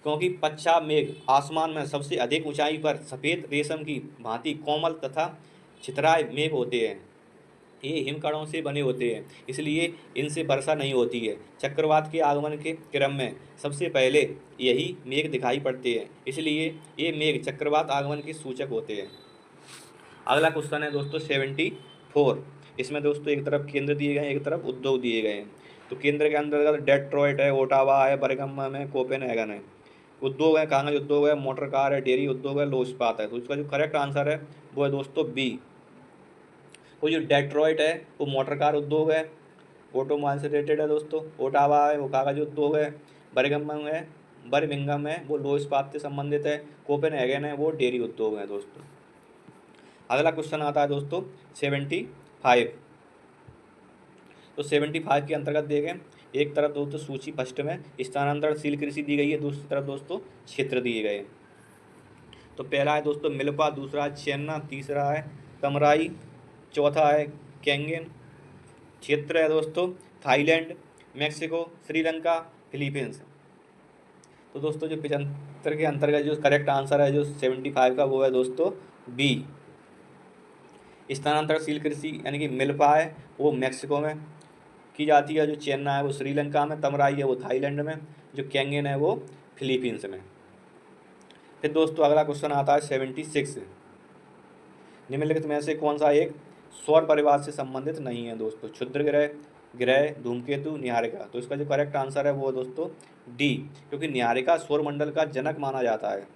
क्योंकि पश्चात मेघ आसमान में सबसे अधिक ऊंचाई पर सफ़ेद रेशम की भांति कोमल तथा छितराए मेघ होते हैं। ये हिमकणों से बने होते हैं, इसलिए इनसे वर्षा नहीं होती है। चक्रवात के आगमन के क्रम में सबसे पहले यही मेघ दिखाई पड़ते हैं, इसलिए ये मेघ चक्रवात आगमन के सूचक होते हैं। अगला क्वेश्चन है दोस्तों 74। इसमें दोस्तों एक तरफ केंद्र दिए गए हैं, एक तरफ उद्योग दिए गए हैं। तो केंद्र के अंतर्गत डेट्रॉइट है, ओटावा है, बर्गम है, कोपेनहेगन है। उद्योग है कागज उद्योग है, मोटर कार है, डेयरी उद्योग है, लो इस्पात है। तो इसका जो करेक्ट आंसर है वो है दोस्तों बी। वो जो डेट्रॉइट है वो मोटर कार उद्योग है, ऑटोमोबाइल से रिलेटेड है दोस्तों। ओटावा है वो कागज उद्योग है, बर्मिंघम है वो लो इस्पात से संबंधित है, कोपेनहेगन है वो डेयरी उद्योग है दोस्तों। अगला क्वेश्चन आता है दोस्तों 75। तो 75 के अंतर्गत देखें, एक तरफ दोस्तों सूची फर्स्ट में स्थानांतरणशील कृषि दी गई है, दूसरी तरफ दोस्तों क्षेत्र दिए गए। तो पहला है दोस्तों मिल्पा, दूसरा है चेन्ना, तीसरा है तमराई, चौथा है कैंगेन। क्षेत्र है दोस्तों थाईलैंड, मैक्सिको, श्रीलंका, फिलीपींस। तो दोस्तों जो 75 के अंतर्गत जो करेक्ट आंसर है जो 75 का वो है दोस्तों बी। स्थानांतरणशील कृषि यानी कि मिल्पा है वो मैक्सिको में की जाती है, जो चेन्नई है वो श्रीलंका में, तमराई है वो थाईलैंड में, जो कैंगेन है वो फिलीपींस में। फिर दोस्तों अगला क्वेश्चन आता है 76। निम्नलिखित में से कौन सा एक सौर परिवार से संबंधित नहीं है दोस्तों? क्षुद्र ग्रह, ग्रह, धूमकेतु, निहारिका। तो इसका जो करेक्ट आंसर है वो है दोस्तों डी, क्योंकि निहारिका सौरमंडल का जनक माना जाता है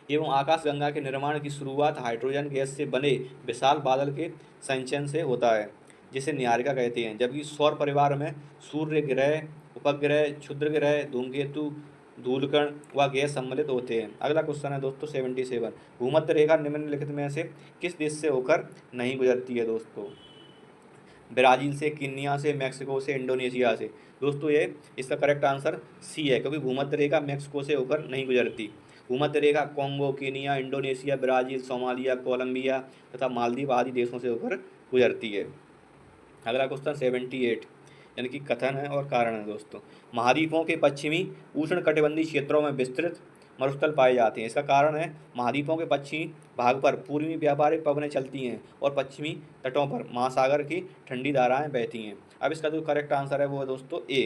एवं आकाशगंगा के निर्माण की शुरुआत हाइड्रोजन गैस से बने विशाल बादल के संचयन से होता है, जिसे निहारिका कहते हैं। जबकि सौर परिवार में सूर्य ग्रह, उपग्रह, क्षुद्र ग्रह, धूमकेतु, धूलकण व गैस सम्मिलित होते हैं। अगला क्वेश्चन है दोस्तों 77। भूमध्य रेखा निम्नलिखित में से किस देश से होकर नहीं गुजरती है दोस्तों? ब्राज़ील से, कीनिया से, मैक्सिको से, इंडोनेशिया से। दोस्तों ये इसका करेक्ट आंसर सी है, क्योंकि भूमध्य रेखा मैक्सिको से होकर नहीं गुजरती। भूमध्य रेखा Congo, Kenya, Indonesia, Brazil, Somalia, Colombia तथा मालदीव आदि देशों से होकर गुजरती है। अगला क्वेश्चन 78 यानी कि कथन है और कारण है दोस्तों। महाद्वीपों के पश्चिमी उष्णकटिबंधीय क्षेत्रों में विस्तृत मरुस्थल पाए जाते हैं। इसका कारण है महाद्वीपों के पश्चिमी भाग पर पूर्वी व्यापारिक पवनें चलती हैं और पश्चिमी तटों पर महासागर की ठंडी धाराएं बहती हैं। अब इसका जो करेक्ट आंसर है वो है दोस्तों ए,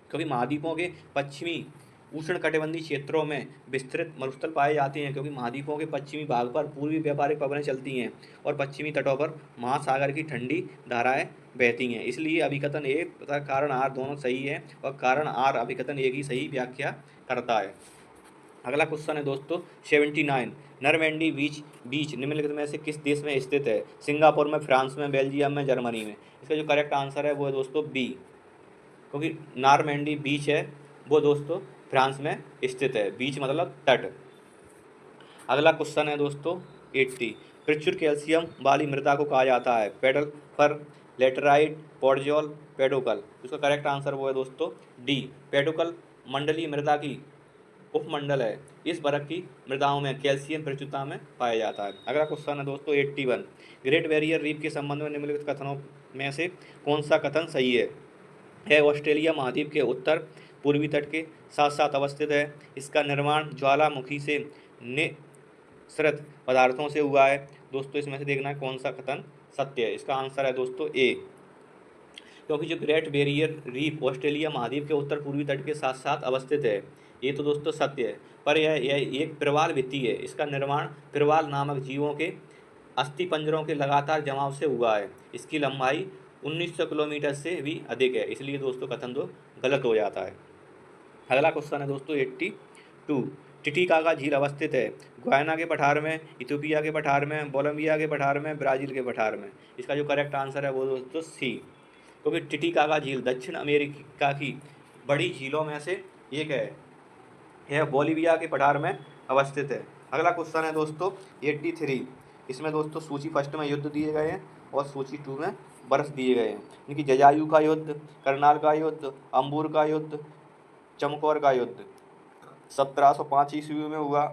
क्योंकि महाद्वीपों के पश्चिमी उष्णकटिबंधीय क्षेत्रों में विस्तृत मरुस्थल पाए जाते हैं, क्योंकि महाद्वीपों के पश्चिमी भाग पर पूर्वी व्यापारिक पवनें चलती हैं और पश्चिमी तटों पर महासागर की ठंडी धाराएं बहती हैं। इसलिए अभिकथन ए तथा कारण आर दोनों सही है और कारण आर अभिकथन ए की सही व्याख्या करता है। अगला क्वेश्चन है दोस्तों 79, नरमेंडी बीच निम्नलिखित में से किस देश में स्थित है? सिंगापुर में, फ्रांस में, बेल्जियम में, जर्मनी में। इसका जो करेक्ट आंसर है वो है दोस्तों बी, क्योंकि नॉरमैंडी बीच है वो दोस्तों फ्रांस में स्थित है। बीच मतलब तट। अगला क्वेश्चन है दोस्तों 80, प्रचुर कैल्शियम वाली मृदा को कहा जाता है? पेडोफर, लेटराइट, पोडजोल, पेडोकल। इसका करेक्ट आंसर वो है दोस्तों डी, पेडोकल। मंडलीय मृदा की उपमंडल है। इस वर्ग की मृदाओं में कैल्शियम प्रचुरता में पाया जाता है। अगला क्वेश्चन है दोस्तों 81, ग्रेट बैरियर रीफ के संबंध में निम्नलिखित कथनों में से कौन सा कथन सही है? ऑस्ट्रेलिया महाद्वीप के उत्तर पूर्वी तट के साथ साथ अवस्थित है। इसका निर्माण ज्वालामुखी से निःसृत पदार्थों से हुआ है। दोस्तों इसमें से देखना है कौन सा कथन सत्य है। इसका आंसर है दोस्तों ए, क्योंकि जो ग्रेट बैरियर रीफ ऑस्ट्रेलिया महाद्वीप के उत्तर पूर्वी तट के साथ साथ अवस्थित है, ये तो दोस्तों सत्य है। पर यह एक प्रवाल भित्ति है। इसका निर्माण प्रवाल नामक जीवों के अस्थिपंजरों के लगातार जमाव से हुआ है। इसकी लंबाई 1900 किलोमीटर से भी अधिक है, इसलिए दोस्तों कथन दो गलत हो जाता है। अगला क्वेश्चन है दोस्तों 82, टिटिकाका झील अवस्थित है? गुयाना के पठार में, इथियोपिया के पठार में, बोलिविया के पठार में, ब्राज़ील के पठार में। इसका जो करेक्ट आंसर है वो दोस्तों सी, क्योंकि टिटिकाका झील दक्षिण अमेरिका की बड़ी झीलों में से एक है। यह बोलिविया के पठार में अवस्थित है। अगला क्वेश्चन है दोस्तों 83, इसमें दोस्तों सूची फर्स्ट में युद्ध दिए गए हैं और सूची 2 में वर्ष दिए गए हैं। इनकी जजायु का युद्ध, करनाल का युद्ध, अंबूर का युद्ध, चमकौर का युद्ध 1705 ईस्वी में हुआ,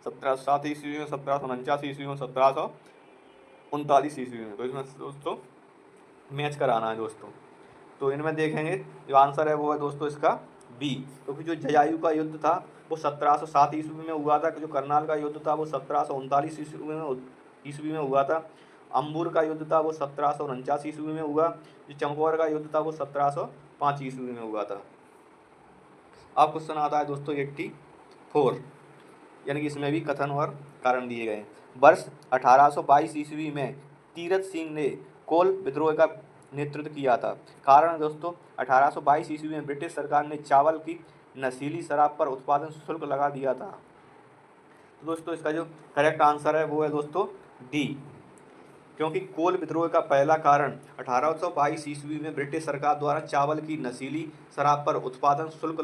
1707 ईस्वी में, 1749 ईस्वी में, 1739 ईस्वी में। तो इसमें दोस्तों मैच कराना है दोस्तों। तो इनमें देखेंगे जो आंसर है वो है दोस्तों इसका बी, क्योंकि जो जजायु का युद्ध था वो 1707 ईस्वी में हुआ था। जो करनाल का युद्ध था वो 1739 ईस्वी में हुआ था। अंबूर का युद्ध था वो 1749 ईस्वी में हुआ। जो चमकौर का युद्ध था वो 1705 ईस्वी में हुआ था। अब क्वेश्चन आता है दोस्तों 84, यानी कि इसमें भी कथन और कारण दिए गए। वर्ष 1822 ईस्वी में तीरथ सिंह ने कोल विद्रोह का नेतृत्व किया था। कारण दोस्तों 1822 ईस्वी में ब्रिटिश सरकार ने चावल की नशीली शराब पर उत्पादन शुल्क लगा दिया था। तो दोस्तों इसका जो करेक्ट आंसर है वो है दोस्तों डी, क्योंकि कोल विद्रोह का पहला कारण 1822 ईस्वी में ब्रिटिश सरकार द्वारा चावल की नशीली शराब पर उत्पादन शुल्क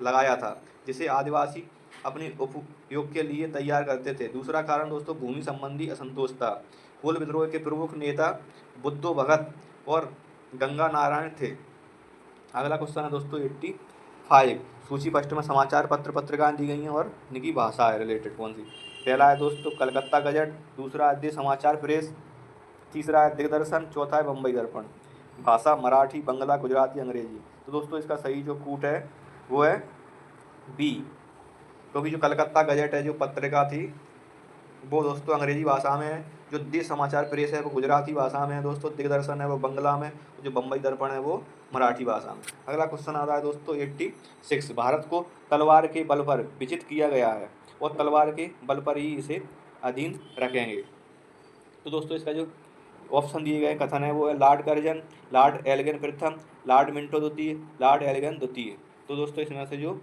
लगाया था, जिसे आदिवासी अपने उपयोग के लिए तैयार करते थे। दूसरा कारण दोस्तों भूमि संबंधी असंतोष था। कोल विद्रोह के प्रमुख नेता बुद्धो भगत और गंगा नारायण थे। अगला क्वेश्चन है दोस्तों 85, सूची फर्स्ट में समाचार पत्र पत्रिकाएं दी गई हैं और इनकी भाषा है रिलेटेड कौन सी? पहला है दोस्तों कलकत्ता गजट, दूसरा है देश समाचार प्रेस, तीसरा है दिग्दर्शन, चौथा है बम्बई दर्पण। भाषा मराठी, बंगला, गुजराती, अंग्रेजी। तो दोस्तों इसका सही जो कूट है वो है बी, क्योंकि जो कलकत्ता गजट है जो पत्रिका थी वो दोस्तों अंग्रेजी भाषा में है। जो देश समाचार प्रेस है वो गुजराती भाषा में है दोस्तों। दिग्दर्शन है वो बंगला में, जो बम्बई दर्पण है वो मराठी भाषा में। अगला क्वेश्चन आता है दोस्तों 86, भारत को तलवार के बल पर विजित किया गया है और तलवार के बल पर ही इसे अधीन रखेंगे। तो दोस्तों इसका जो ऑप्शन दिए गए कथन है वो है लॉर्ड कर्जन, लॉर्ड एल्गिन प्रथम, लॉर्ड मिंटो द्वितीय, लॉर्ड एल्गिन द्वितीय। तो दोस्तों इसमें से जो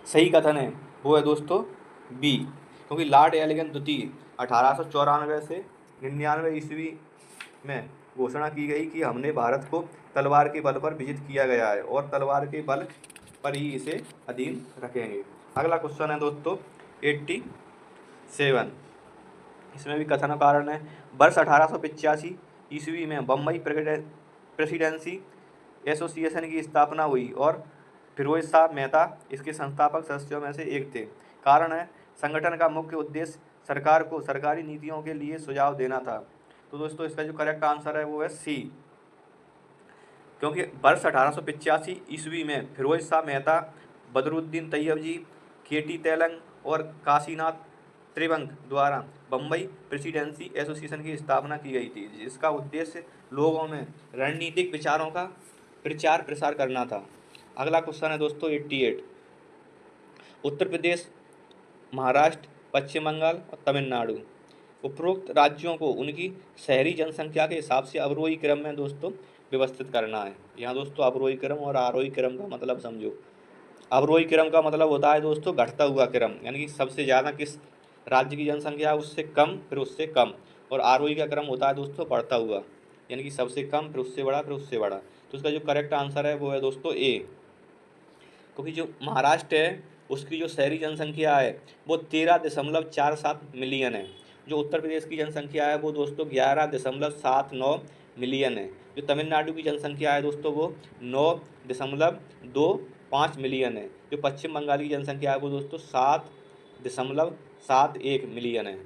सही कथन है वो है दोस्तों बी, क्योंकि लॉर्ड एल्गिन द्वितीय 1894 से 99 ईस्वी में घोषणा की गई कि हमने भारत को तलवार के बल पर विजित किया गया है और तलवार के बल पर ही इसे अधीन रखेंगे। अगला क्वेश्चन है दोस्तों 87, इसमें भी कथन कारण है। वर्ष 1885 ईस्वी में बम्बई प्रेसिडेंसी एसोसिएशन की स्थापना हुई और फिरोज शाह मेहता इसके संस्थापक सदस्यों में से एक थे। कारण है संगठन का मुख्य उद्देश्य सरकार को सरकारी नीतियों के लिए सुझाव देना था। तो दोस्तों इसका जो करेक्ट आंसर है वो है सी, क्योंकि वर्ष 1885 ईस्वी में फिरोज शाह मेहता, बदरुद्दीन तैयब जी केटी तेलंग और काशीनाथ त्रिवंग द्वारा बम्बई प्रेसिडेंसी एसोसिएशन की स्थापना की गई थी, जिसका उद्देश्य लोगों में रणनीतिक विचारों का प्रचार प्रसार करना था। अगला क्वेश्चन है दोस्तों 88। उत्तर प्रदेश, महाराष्ट्र, पश्चिम बंगाल और तमिलनाडु, उपरोक्त राज्यों को उनकी शहरी जनसंख्या के हिसाब से अवरोही क्रम में दोस्तों व्यवस्थित करना है। यहाँ दोस्तों अवरोही क्रम और आरोही क्रम का मतलब समझो। अवरोही क्रम का मतलब होता है दोस्तों घटता हुआ क्रम, यानी कि सबसे ज़्यादा किस राज्य की जनसंख्या है उससे कम, फिर उससे कम। और आरोही का क्रम होता है दोस्तों बढ़ता हुआ, यानी कि सबसे कम, फिर उससे बड़ा, फिर उससे बड़ा। तो इसका जो करेक्ट आंसर है वो है दोस्तों ए, क्योंकि जो महाराष्ट्र है उसकी जो शहरी जनसंख्या है वो 13.47 मिलियन है। जो उत्तर प्रदेश की जनसंख्या है वो दोस्तों 11.79 मिलियन है। जो तमिलनाडु की जनसंख्या है दोस्तों वो 9.25 मिलियन है। जो पश्चिम बंगाल की जनसंख्या है वो दोस्तों 7.71 मिलियन है।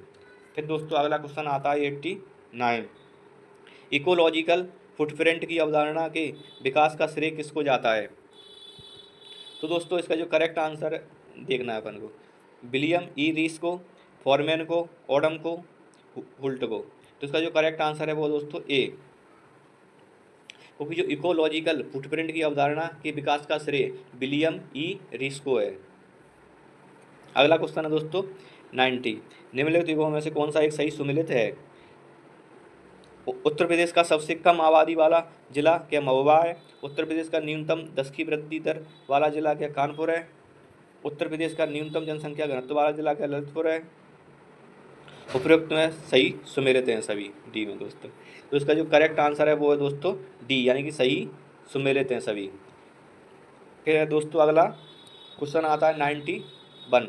फिर दोस्तों अगला क्वेश्चन आता है 89। इकोलॉजिकल फुटप्रिंट की अवधारणा के विकास का श्रेय किसको जाता है? तो दोस्तों इसका जो करेक्ट आंसर देखना है अपन को, विलियम ई रीस को, फॉरमैन को, ओडम को, हुल्ट को। तो इसका जो करेक्ट आंसर है वो दोस्तों ए, क्योंकि जो इकोलॉजिकल फुटप्रिंट की अवधारणा के विकास का श्रेय विलियम ई रीस को है। अगला क्वेश्चन है दोस्तों 90। निम्नलिखित युगों में से कौन सा एक सही सुमेलित है? उत्तर प्रदेश का सबसे कम आबादी वाला जिला क्या महोबा है? उत्तर प्रदेश का न्यूनतम 10 की वृद्धि दर वाला जिला क्या कानपुर है? उत्तर प्रदेश का न्यूनतम जनसंख्या घनत्व वाला जिला क्या ललितपुर है? उपरोक्त में सही सुमेलित हैं सभी डी में दोस्तों। तो इसका जो करेक्ट आंसर है वो है दोस्तों डी, यानी कि सही सुमेलित हैं सभी। फिर है दोस्तों अगला क्वेश्चन आता है 91।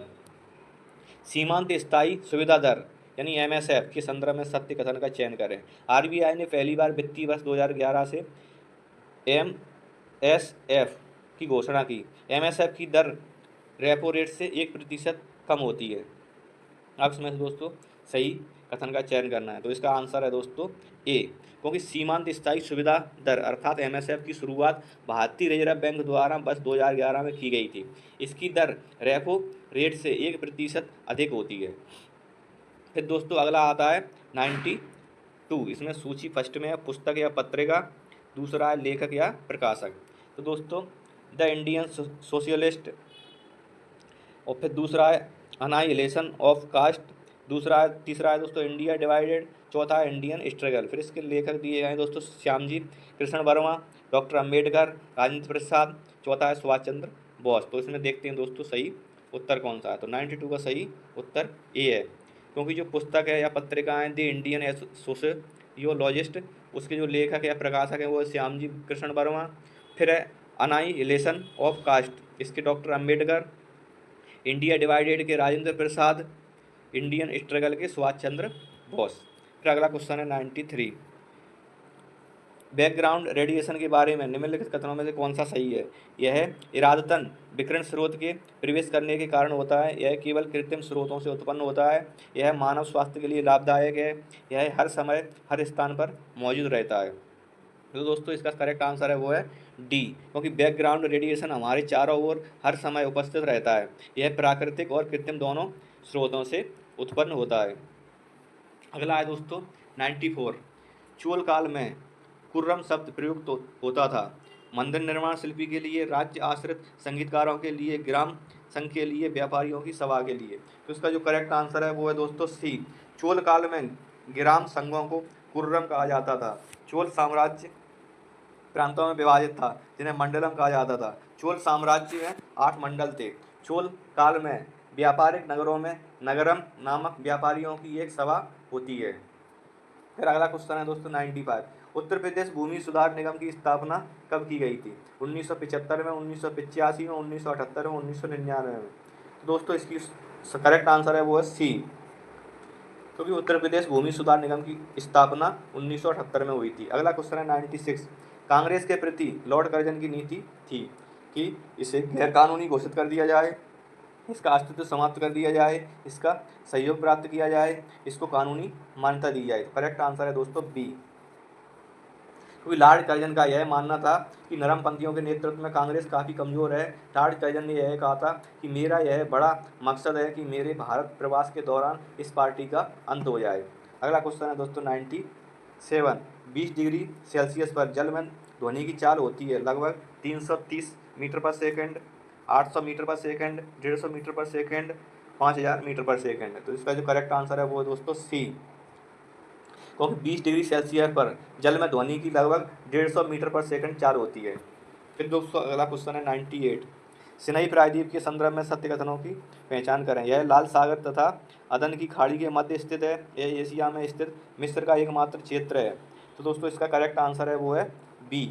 सीमांत स्थायी सुविधा दर यानी एमएसएफ के संदर्भ में सत्य कथन का चयन करें। आरबीआई ने पहली बार वित्तीय वर्ष 2011 से एमएसएफ की घोषणा की। एमएसएफ की दर रेपो रेट से 1% कम होती है। अब इसमें से दोस्तों सही कथन का चयन करना है। तो इसका आंसर है दोस्तों ए, क्योंकि सीमांत स्थायी सुविधा दर अर्थात एमएसएफ की शुरुआत भारतीय रिजर्व बैंक द्वारा वर्ष 2011 में की गई थी। इसकी दर रेपो रेट से 1% अधिक होती है। फिर दोस्तों अगला आता है 92। इसमें सूची फर्स्ट में है पुस्तक या पत्रिका, दूसरा है लेखक या प्रकाशक। तो दोस्तों द इंडियन सोशलिस्ट, और फिर दूसरा है अनाइलेशन ऑफ कास्ट, तीसरा है दोस्तों इंडिया डिवाइडेड, चौथा है इंडियन स्ट्रगल। फिर इसके लेखक दिए गए हैं दोस्तों श्यामजी कृष्ण वर्मा, डॉक्टर अम्बेडकर, राजेंद्र प्रसाद, चौथा है सुभाष चंद्र बोस। तो इसमें देखते हैं दोस्तों सही उत्तर कौन सा है। तो 92 का सही उत्तर ए है, क्योंकि जो पुस्तक है या पत्रिका है द इंडियन सोशियोलॉजिस्ट, उसके जो लेखक या प्रकाशक हैं वो श्यामजी कृष्ण वर्मा। फिर है अनाइलेशन ऑफ कास्ट, इसके डॉक्टर अम्बेडकर। इंडिया डिवाइडेड के राजेंद्र प्रसाद, इंडियन स्ट्रगल के सुभाष चंद्र बोस। फिर अगला क्वेश्चन है 93। बैकग्राउंड रेडिएशन के बारे में निम्नलिखित कथनों में से कौन सा सही है? यह इरादतन विकिरण स्रोत के प्रवेश करने के कारण होता है, यह केवल कृत्रिम स्रोतों से उत्पन्न होता है, यह मानव स्वास्थ्य के लिए लाभदायक है, यह हर समय हर स्थान पर मौजूद रहता है। तो दोस्तों इसका करेक्ट आंसर है वो है डी, क्योंकि बैकग्राउंड रेडिएशन हमारे चारों ओर हर समय उपस्थित रहता है। यह प्राकृतिक और कृत्रिम दोनों स्रोतों से उत्पन्न होता है। अगला है दोस्तों 94। चोल काल में कुर्रम शब्द प्रयुक्त होता था। मंदिर निर्माण शिल्पी के लिए, राज्य आश्रित संगीतकारों के लिए, ग्राम संघ के लिए, व्यापारियों की सभा के लिए। तो इसका जो करेक्ट आंसर है वो है दोस्तों सी। चोल काल में ग्राम संघों को कुर्रम कहा जाता था। चोल साम्राज्य प्रांतों में विभाजित था जिन्हें मंडलम कहा जाता था। चोल साम्राज्य में 8 मंडल थे। चोल काल में व्यापारिक नगरों में नगरम नामक व्यापारियों की एक सभा होती है। फिर अगला क्वेश्चन है दोस्तों 95। उत्तर प्रदेश भूमि सुधार निगम की स्थापना कब की गई थी? 1975 में, 1985 में, 1978 में, 1999 में। तो दोस्तों इसकी करेक्ट आंसर है वो है सी, क्योंकि उत्तर प्रदेश भूमि सुधार निगम की स्थापना 1978 में हुई थी। अगला क्वेश्चन है 96। कांग्रेस के प्रति लॉर्ड कर्जन की नीति थी कि इसे गैरकानूनी घोषित कर दिया जाए, इसका अस्तित्व समाप्त कर दिया जाए, इसका सहयोग प्राप्त किया जाए, इसको कानूनी मान्यता दी जाए। करेक्ट आंसर है दोस्तों बी, क्योंकि लॉर्ड कर्जन का यह मानना था कि नरमपंथियों के नेतृत्व में कांग्रेस काफ़ी कमज़ोर है। लॉर्ड कर्जन ने यह कहा था कि मेरा यह बड़ा मकसद है कि मेरे भारत प्रवास के दौरान इस पार्टी का अंत हो जाए। अगला क्वेश्चन है दोस्तों 97। 20 डिग्री सेल्सियस पर जल में ध्वनि की चाल होती है लगभग 330 मीटर पर सेकंड, 800 मीटर पर सेकंड, 150 मीटर पर सेकंड, 5000 मीटर पर सेकंड। तो इसका जो करेक्ट आंसर है वो है दोस्तों सी, क्योंकि 20 डिग्री सेल्सियस पर जल में ध्वनि की लगभग 150 मीटर पर सेकंड चाल होती है। फिर दोस्तों अगला क्वेश्चन है 98। सिनाई प्रायद्वीप के संदर्भ में सत्य कथनों की पहचान करें। यह लाल सागर तथा अदन की खाड़ी के मध्य स्थित है। यह एशिया में स्थित मिस्र का एकमात्र क्षेत्र है। तो दोस्तों इसका करेक्ट आंसर है वो है बी,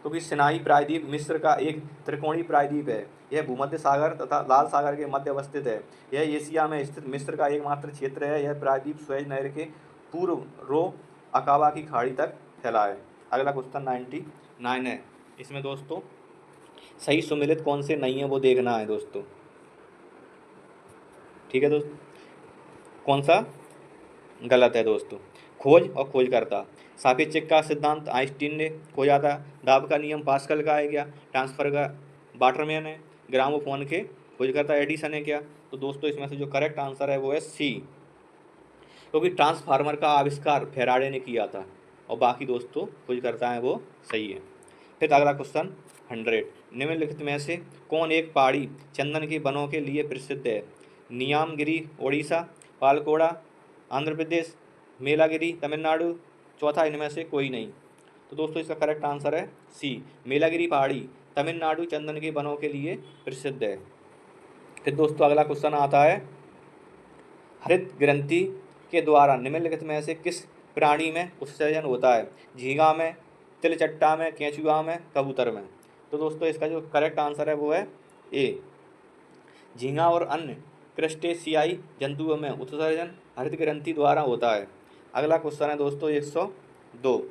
क्योंकि सिनाई प्रायद्वीप मिस्र का एक त्रिकोणीय प्रायद्वीप है। यह भूमध्य सागर तथा लाल सागर के मध्य अवस्थित है। यह एशिया में स्थित मिस्र का एकमात्र क्षेत्र है। यह प्रायद्वीप सुएज नहर के पूर्व रो अकाबा की खाड़ी तक फैला है। अगला क्वेश्चन 99 है। इसमें दोस्तों सही सुमेलित कौन से नहीं है वो देखना है दोस्तों। ठीक है दोस्तों, कौन सा गलत है दोस्तों। खोज और खोजकर्ता। सापेक्षिक का सिद्धांत आइंस्टीन ने खोजा था। दाब का नियम पास्कल का है क्या? ट्रांसफर का वाटरमैन है। ग्रामोफोन के खोजकर्ता एडिसन है क्या? तो दोस्तों इसमें से जो करेक्ट आंसर है वो है सी, क्योंकि ट्रांसफार्मर का आविष्कार फेराडे ने किया था। और बाकी दोस्तों खोजकर्ता हैं वो सही है। फिर अगला क्वेश्चन 100। निम्नलिखित में से कौन एक पहाड़ी चंदन के वनों के लिए प्रसिद्ध है? नियामगिरी ओडिशा, पालकोड़ा आंध्र प्रदेश, मेलागिरी तमिलनाडु, चौथा इनमें से कोई नहीं। तो दोस्तों इसका करेक्ट आंसर है सी, मेलागिरी पहाड़ी तमिलनाडु चंदन के वनों के लिए प्रसिद्ध है। फिर दोस्तों अगला क्वेश्चन आता है, हरित ग्रंथि के द्वारा निम्नलिखित में से किस प्राणी में उत्सर्जन होता है? झींगा में, तिलचट्टा में, केंचुआ में, कबूतर में। तो दोस्तों इसका जो करेक्ट आंसर है वो है ए, झींगा और अन्य क्रस्टेशियाई जंतुओं में उत्सर्जन हरित ग्रंथि द्वारा होता है। अगला क्वेश्चन है दोस्तों 102।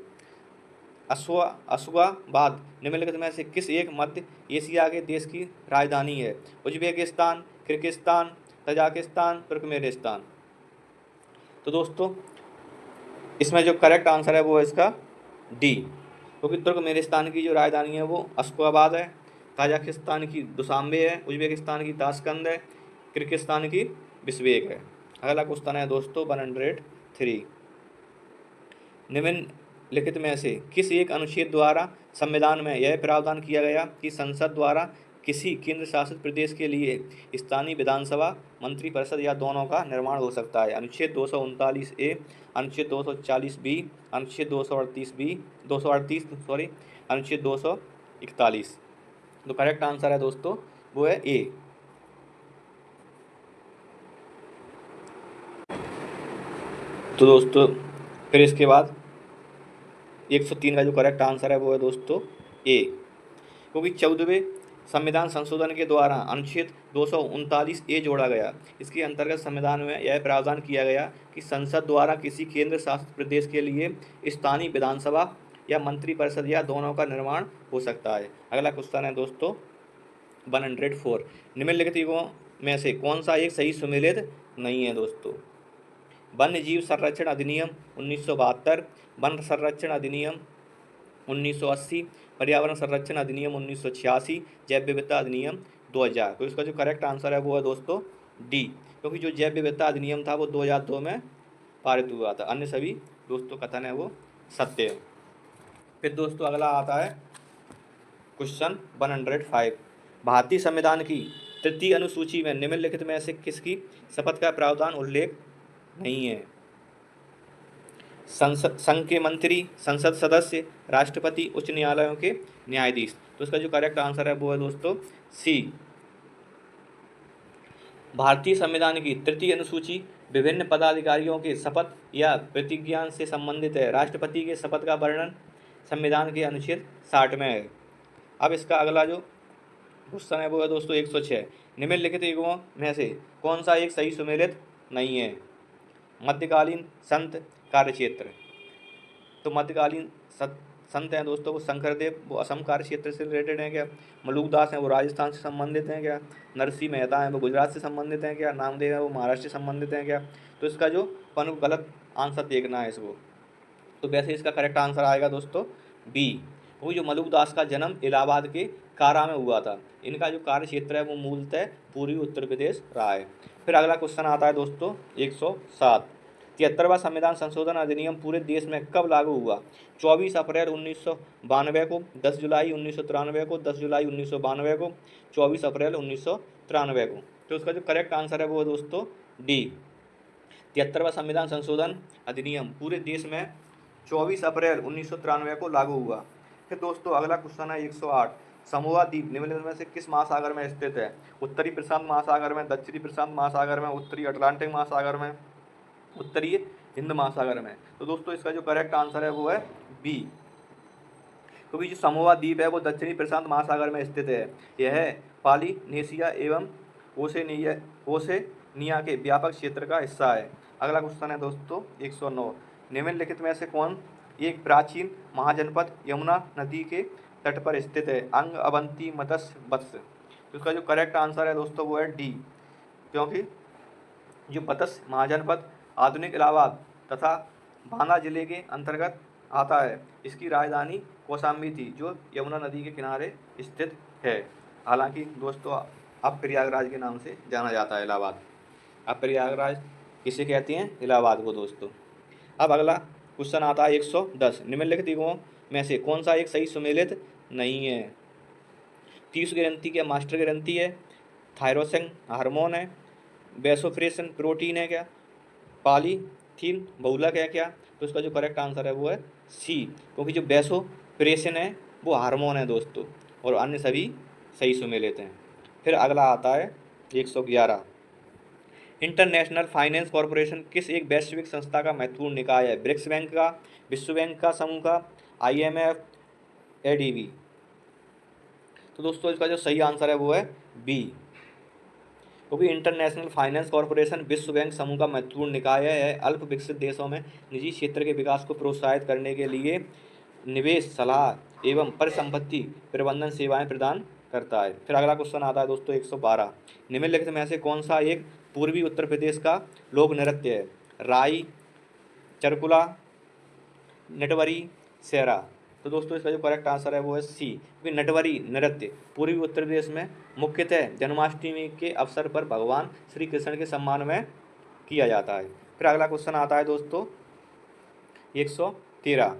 अशगाबाद निम्नलिखित में से किस एक मध्य एशिया के देश की राजधानी है? Uzbekistan, Kyrgyzstan, Tajikistan, Turkmenistan. तो दोस्तों इसमें जो करेक्ट आंसर है वो है इसका डी, क्योंकि तुर्कमेनिस्तान की जो राजधानी है वो अशगाबाद है, ताजिकिस्तान की दुशांबे है, उज्बेकिस्तान की ताशकंद है, किर्गिस्तान की बिश्केक है। अगला क्वेश्चन है दोस्तों 103। निम्नलिखित में से किस एक अनुच्छेद द्वारा संविधान में यह प्रावधान किया गया कि संसद द्वारा किसी केंद्र शासित प्रदेश के लिए स्थानीय विधानसभा, मंत्रिपरिषद या दोनों का निर्माण हो सकता है? अनुच्छेद 239 ए, अनुच्छेद 240 बी, अनुच्छेद 238 बी, 238 सॉरी, अनुच्छेद 241। तो करेक्ट आंसर है दोस्तों वो है ए। तो दोस्तों फिर इसके बाद 103 का जो करेक्ट आंसर है वो है दोस्तों ए, क्योंकि 14वें संविधान संशोधन के द्वारा अनुच्छेद 239 ए जोड़ा गया। इसके अंतर्गत संविधान में यह प्रावधान किया गया कि संसद द्वारा किसी केंद्र शासित प्रदेश के लिए स्थानीय विधानसभा या मंत्रिपरिषद या दोनों का निर्माण हो सकता है। अगला क्वेश्चन है दोस्तों 104। निम्नलिखित युगों में से कौन सा एक सही सुमेलित नहीं है दोस्तों? वन्य जीव संरक्षण अधिनियम 1972, वन संरक्षण अधिनियम 1980, पर्यावरण संरक्षण अधिनियम 1986, जैव विविधता अधिनियम 2000। तो इसका जो करेक्ट आंसर है वो है दोस्तों डी, क्योंकि जो जैव विविधता अधिनियम था वो 2002 में पारित हुआ था। अन्य सभी दोस्तों कथन है वो सत्य है। फिर दोस्तों अगला आता है क्वेश्चन 105। भारतीय संविधान की तृतीय अनुसूची में निम्नलिखित में से किसकी शपथ का प्रावधान उल्लेख नहीं है? संघ के मंत्री, संसद सदस्य, राष्ट्रपति, उच्च न्यायालयों के न्यायाधीश। तो इसका जो करेक्ट आंसर है वो है दोस्तों सी। भारतीय संविधान की तृतीय अनुसूची विभिन्न पदाधिकारियों के शपथ या प्रतिज्ञा से संबंधित है। राष्ट्रपति के शपथ का वर्णन संविधान के अनुच्छेद 60 में है। अब इसका अगला जो क्वेश्चन है वो है दोस्तों 106। निम्नलिखित युगों में से कौन सा एक सही सुमेलित नहीं है? मध्यकालीन संत कार्यक्षेत्र। तो मध्यकालीन संत हैं दोस्तों वो शंकरदेव, वो असम कार्य क्षेत्र से रिलेटेड हैं क्या? मलुकदास हैं वो राजस्थान से संबंधित हैं क्या? नरसिंह मेहता हैं वो गुजरात से संबंधित हैं क्या? नामदेव हैं वो महाराष्ट्र से संबंधित हैं क्या? तो इसका जो गलत आंसर देखना है इसको। तो वैसे इसका करेक्ट आंसर आएगा दोस्तों बी। वो जो मलुकदास का जन्म इलाहाबाद के कारा में हुआ था। इनका जो कार्य क्षेत्र है वो मूलतः पूर्वी उत्तर प्रदेश रहा है। फिर अगला क्वेश्चन आता है दोस्तों 107। 73वां संविधान संशोधन अधिनियम पूरे देश में कब लागू हुआ? 24 अप्रैल 1992 को, 10 जुलाई 1993 को, 10 जुलाई 1992 को, 24 अप्रैल 1993 को। तो उसका जो करेक्ट आंसर है वो है दोस्तों डी। 73वां संविधान संशोधन अधिनियम पूरे देश में 24 अप्रैल 1993 को लागू हुआ। फिर दोस्तों अगला क्वेश्चन है 108। समोआ द्वीप निम्नलिखित में से किस महासागर में स्थित है? उत्तरी प्रशांत महासागर में, दक्षिणी प्रशांत महासागर में, उत्तरी अटलांटिक महासागर में, उत्तरी हिंद महासागर में। तो दोस्तों इसका जो करेक्ट आंसर है वो है बी, क्योंकि जो समोआ द्वीप है वो दक्षिणी प्रशांत महासागर में स्थित है। यह पॉलिनेशिया एवं ओसेनिया के व्यापक क्षेत्र का हिस्सा है। अगला क्वेश्चन है दोस्तों 109। निम्नलिखित में से कौन एक प्राचीन महाजनपद यमुना नदी के तट पर स्थित है? अंग, अवंती, मत्स्य, वत्स। तो इसका जो करेक्ट आंसर है दोस्तों वो है डी, क्योंकि जो मत्स्य महाजनपद आधुनिक इलाहाबाद तथा बांदा जिले के अंतर्गत आता है। इसकी राजधानी कौशाम्बी थी जो यमुना नदी के किनारे स्थित है। हालांकि दोस्तों अब प्रयागराज के नाम से जाना जाता है इलाहाबाद। अब प्रयागराज किसे कहते हैं? इलाहाबाद को दोस्तों। अब अगला क्वेश्चन आता है 110। निम्नलिखित युगों में से कौन सा एक सही सुमेलित नहीं है? तीसरी ग्रंथि क्या मास्टर ग्रंथि है? थायरोसिन हार्मोन है? वैसोप्रेसिन प्रोटीन है क्या? पॉलीथीन बहुलक है क्या? तो इसका जो करेक्ट आंसर है वो है सी, क्योंकि जो वैसोप्रेसिन है वो हार्मोन है दोस्तों, और अन्य सभी सही सुमेलित हैं। फिर अगला आता है 111। इंटरनेशनल फाइनेंस कॉरपोरेशन किस एक वैश्विक संस्था का महत्वपूर्ण निकाय है? ब्रिक्स बैंक का, विश्व बैंक का समूह का, IMF, ADB। तो दोस्तों इसका जो सही आंसर है वो है बी, क्योंकि इंटरनेशनल फाइनेंस कॉरपोरेशन विश्व बैंक समूह का महत्वपूर्ण निकाय है। अल्प विकसित देशों में निजी क्षेत्र के विकास को प्रोत्साहित करने के लिए निवेश, सलाह एवं परिसंपत्ति प्रबंधन सेवाएं प्रदान करता है। फिर अगला क्वेश्चन आता है दोस्तों 112। निम्नलिखित में से कौन सा एक पूर्वी उत्तर प्रदेश का लोक नृत्य है? राई, चरकुला, नटवरी, सेरा। तो दोस्तों इसका जो करेक्ट आंसर है वो है सी, क्योंकि नटवरी नृत्य पूर्वी उत्तर प्रदेश में मुख्यतः जन्माष्टमी के अवसर पर भगवान श्री कृष्ण के सम्मान में किया जाता है। फिर अगला क्वेश्चन आता है दोस्तों 113।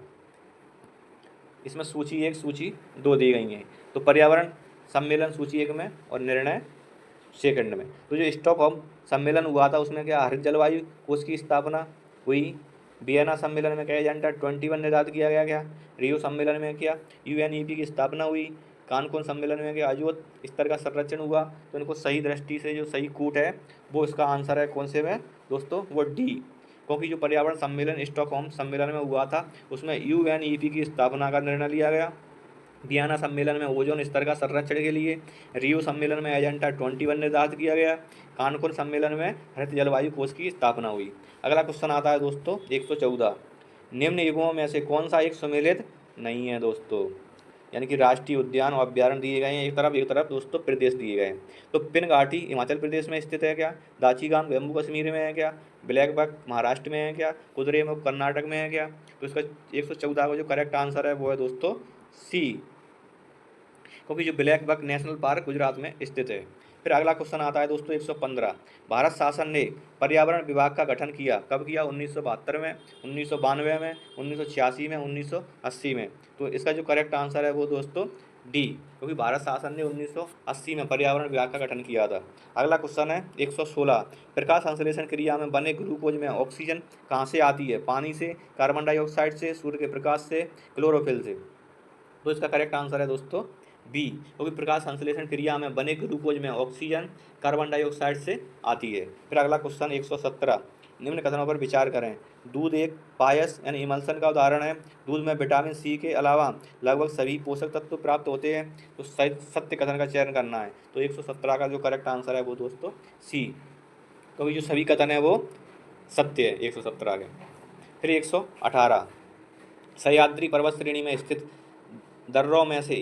इसमें सूची 1 सूची 2 दी गई हैं। तो पर्यावरण सम्मेलन सूची 1 में और निर्णय सेकंड में। तो जो स्टॉकहोम सम्मेलन हुआ था उसमें क्या हरित जलवायु कोष की स्थापना हुई? वियना सम्मेलन में क्या एजेंडा 21 निर्धारित किया गया? क्या रियो सम्मेलन में क्या UNEP की स्थापना हुई? कानकुन सम्मेलन में क्या अजोत स्तर का संरक्षण हुआ? तो इनको सही दृष्टि से जो सही कूट है वो इसका आंसर है कौन से में दोस्तों? वो डी, क्योंकि जो पर्यावरण सम्मेलन स्टॉकहोम सम्मेलन में हुआ था उसमें UNEP की स्थापना का निर्णय लिया गया। वियना सम्मेलन में ओजोन स्तर का संरक्षण के लिए, रियो सम्मेलन में एजेंडा 21 निर्धारित किया गया, कानकुन सम्मेलन में हरित जलवायु कोष की स्थापना हुई। अगला क्वेश्चन आता है दोस्तों 114। निम्न युगों में से कौन सा एक सुमेलित नहीं है दोस्तों? यानी कि राष्ट्रीय उद्यान और अभ्यारण्य दिए गए हैं एक तरफ दोस्तों प्रदेश दिए गए हैं। तो पिन घाटी हिमाचल प्रदेश में स्थित है क्या? दाचीगाम जम्मू कश्मीर में है क्या? ब्लैक बक महाराष्ट्र में है क्या? कुद्रेमुख कर्नाटक में है क्या? तो इसका 114 का जो करेक्ट आंसर है वो है दोस्तों सी, क्योंकि जो Blackbuck National Park Gujarat में स्थित है। फिर अगला क्वेश्चन आता है दोस्तों 115। भारत शासन ने पर्यावरण विभाग का गठन किया कब किया? 1972 में, 1992 में, 1986 में, 1980 में। तो इसका जो करेक्ट आंसर है वो दोस्तों डी, क्योंकि भारत शासन ने 1980 में पर्यावरण विभाग का गठन किया था। अगला क्वेश्चन है 116। प्रकाश संश्लेषण क्रिया में बने ग्लूकोज में ऑक्सीजन कहाँ से आती है? पानी से, कार्बन डाइऑक्साइड से, सूर्य के प्रकाश से, क्लोरोफिल से। तो इसका करेक्ट आंसर है दोस्तों बी, क्योंकि प्रकाश संश्लेषण क्रिया में बने ग्लूकोज में ऑक्सीजन कार्बन डाइऑक्साइड से आती है। फिर अगला क्वेश्चन 117। निम्न कथनों पर विचार करें। दूध एक पायस यानी इमल्सन का उदाहरण है। दूध में विटामिन सी के अलावा लगभग सभी पोषक तत्व प्राप्त होते हैं। तो सत्य कथन का चयन करना है। तो 117 का जो करेक्ट आंसर है वो दोस्तों सी, क्योंकि जो सभी कथन है वो सत्य है 117 के। फिर 118। सह्याद्री पर्वत श्रेणी में स्थित दर्रों में से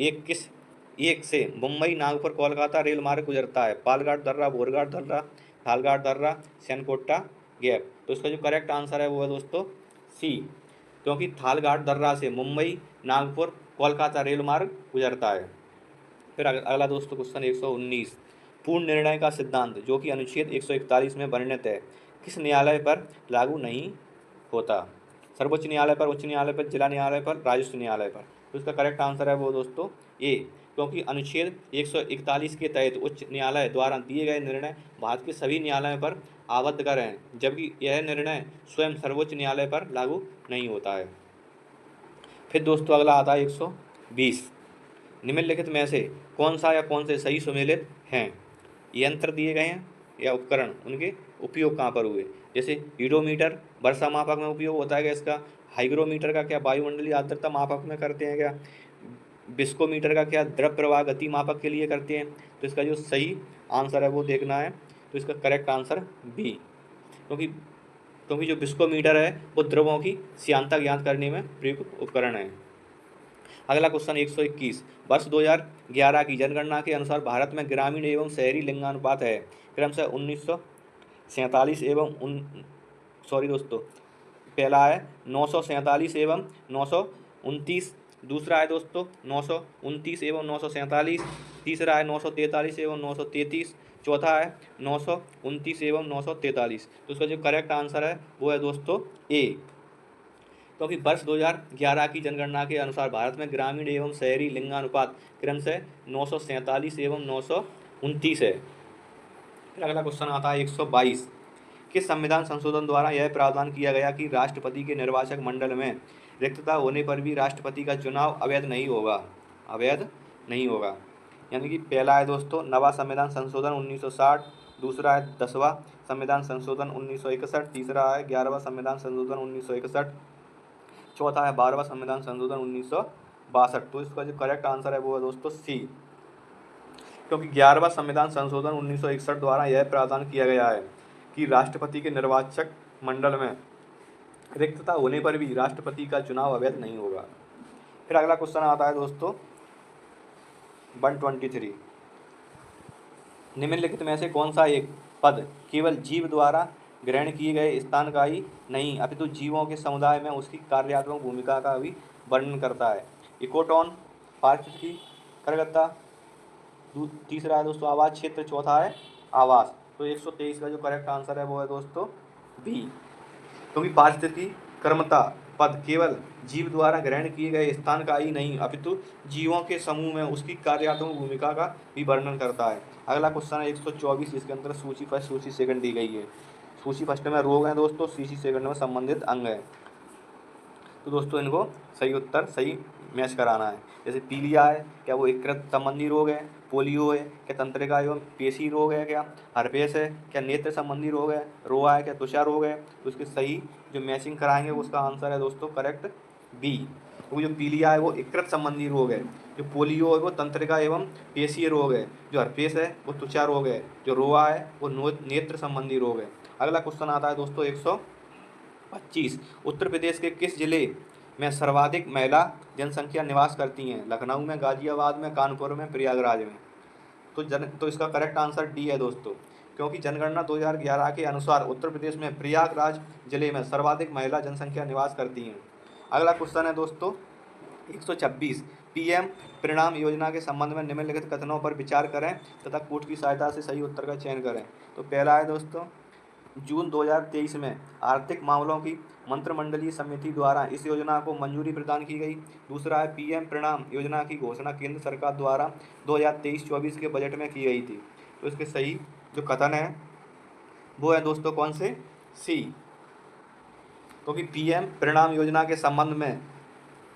एक से मुंबई, नागपुर, कोलकाता रेल मार्ग गुजरता है? पालघाट दर्रा, बोरघाट दर्रा, थालघाट दर्रा, सेनकोटा गैप। तो इसका जो करेक्ट आंसर है वो है दोस्तों सी, क्योंकि थालघाट दर्रा से मुंबई, नागपुर, कोलकाता रेल मार्ग गुजरता है। फिर अगला दोस्तों क्वेश्चन 119, पूर्ण निर्णय का सिद्धांत जो कि अनुच्छेद 141 में वर्णित है, किस न्यायालय पर लागू नहीं होता? सर्वोच्च न्यायालय पर, उच्च न्यायालय पर, जिला न्यायालय पर, राजस्व न्यायालय पर। तो इसका करेक्ट आंसर है वो दोस्तों ए, क्योंकि अनुच्छेद 141 के तहत उच्च न्यायालय द्वारा दिए गए निर्णय भारत के सभी न्यायालयों पर आबद्धकर हैं, जबकि यह निर्णय स्वयं सर्वोच्च न्यायालय पर लागू नहीं होता है। फिर दोस्तों अगला आता है 120, निम्नलिखित में से कौन सा या कौन से सही सुमेलित हैं? यंत्र दिए गए हैं या उपकरण, उनके उपयोग कहाँ पर हुए? जैसे यूडोमीटर वर्षा मापक में उपयोग होता है क्या इसका? हाइग्रोमीटर का क्या वायुमंडलीय आर्द्रता मापक में करते हैं क्या? बिस्कोमीटर का क्या द्रव प्रवाह गति मापक के लिए करते हैं? तो इसका जो सही आंसर है वो देखना है। तो इसका करेक्ट आंसर बी, क्योंकि जो बिस्कोमीटर है वो द्रवों की श्यानता ज्ञात करने में प्रयुक्त उपकरण है। अगला क्वेश्चन 121, वर्ष 2011 की जनगणना के अनुसार भारत में ग्रामीण एवं शहरी लिंगानुपात है क्रमशः 1947 एवं पहला है 947 एवं 929, दूसरा है दोस्तों 929 एवं 947, तीसरा है 943 एवं 933, चौथा है 929 एवं 943। तो उसका जो करेक्ट आंसर है वो है दोस्तों ए, क्योंकि वर्ष 2011 की जनगणना के अनुसार भारत में ग्रामीण एवं शहरी लिंगानुपात क्रमशः 947 एवं 929 है। फिर अगला क्वेश्चन आता है 122, किस संविधान संशोधन द्वारा यह प्रावधान किया गया कि राष्ट्रपति के निर्वाचक मंडल में रिक्तता होने पर भी राष्ट्रपति का चुनाव अवैध नहीं होगा? यानी कि पहला है दोस्तों नवा संविधान संशोधन 1960, दूसरा है 10वां संविधान संशोधन 1961, तीसरा है 11वां संविधान संशोधन 1961, चौथा है 12वां संविधान संशोधन 1962। तो इसका जो करेक्ट आंसर है वो है दोस्तों सी, क्योंकि 11वां संविधान संशोधन 1961 द्वारा यह प्रावधान किया गया है कि राष्ट्रपति के निर्वाचक मंडल में रिक्तता होने पर भी राष्ट्रपति का चुनाव अवैध नहीं होगा। फिर अगला क्वेश्चन आता है दोस्तों 123, निम्नलिखित में से कौन सा एक पद केवल जीव द्वारा ग्रहण किए गए स्थान का ही नहीं अपितु जीवों के समुदाय में उसकी कार्यात्मक भूमिका का भी वर्णन करता है? इकोटोन, पारिस्थितिकी, करगत्ता, तीसरा है दोस्तों आवास क्षेत्र, चौथा है आवास। तो 123 का जो करेक्ट आंसर है वो है दोस्तों बी, क्योंकि पारिस्थितिकी कर्मता पद केवल जीव द्वारा ग्रहण किए गए स्थान का ही नहीं अपितु जीवों के समूह में उसकी कार्यात्मक भूमिका का भी वर्णन करता है। अगला क्वेश्चन है 124, इसके अंदर सूची फर्स्ट सूची सेकंड दी गई है। सूची फर्स्ट में रोग हैं दोस्तों, सूची सेकंड में संबंधित अंग है। तो दोस्तों इनको सही उत्तर सही मैच कराना है। जैसे पीलिया है क्या वो यकृत संबंधी रोग है? पोलियो है क्या तंत्रिका एवं पेशी रोग है? क्या हर्पेस है क्या नेत्र संबंधी रोग है? रोआ है क्या त्वचा रोग है? तो उसके सही जो मैचिंग कराएंगे उसका आंसर है दोस्तों करेक्ट बी। वो जो पीलिया है वो यकृत संबंधी रोग है, जो पोलियो है वो तंत्रिका एवं पेशीय रोग है, जो हर्पेस है वो त्वचा रोग है, जो रोआ है वो नेत्र संबंधी रोग है। अगला क्वेश्चन आता है दोस्तों 125, उत्तर प्रदेश के किस जिले में सर्वाधिक महिला जनसंख्या निवास करती हैं? लखनऊ में, गाजियाबाद में, कानपुर में, प्रयागराज में। तो इसका करेक्ट आंसर डी है दोस्तों, क्योंकि जनगणना 2011 के अनुसार उत्तर प्रदेश में प्रयागराज जिले में सर्वाधिक महिला जनसंख्या निवास करती हैं। अगला क्वेश्चन है दोस्तों 126, पीएम परिणाम योजना के संबंध में निम्नलिखित कथनों पर विचार करें तथा कोट की सहायता से सही उत्तर का चयन करें। तो पहला है दोस्तों जून 2023 में आर्थिक मामलों की मंत्रिमंडलीय समिति द्वारा इस योजना को मंजूरी प्रदान की गई। दूसरा है पीएम परिणाम योजना की घोषणा केंद्र सरकार द्वारा 2023-24 के बजट में की गई थी। तो इसके सही जो कथन है वो है दोस्तों कौन से? सी, क्योंकि पीएम परिणाम योजना के संबंध में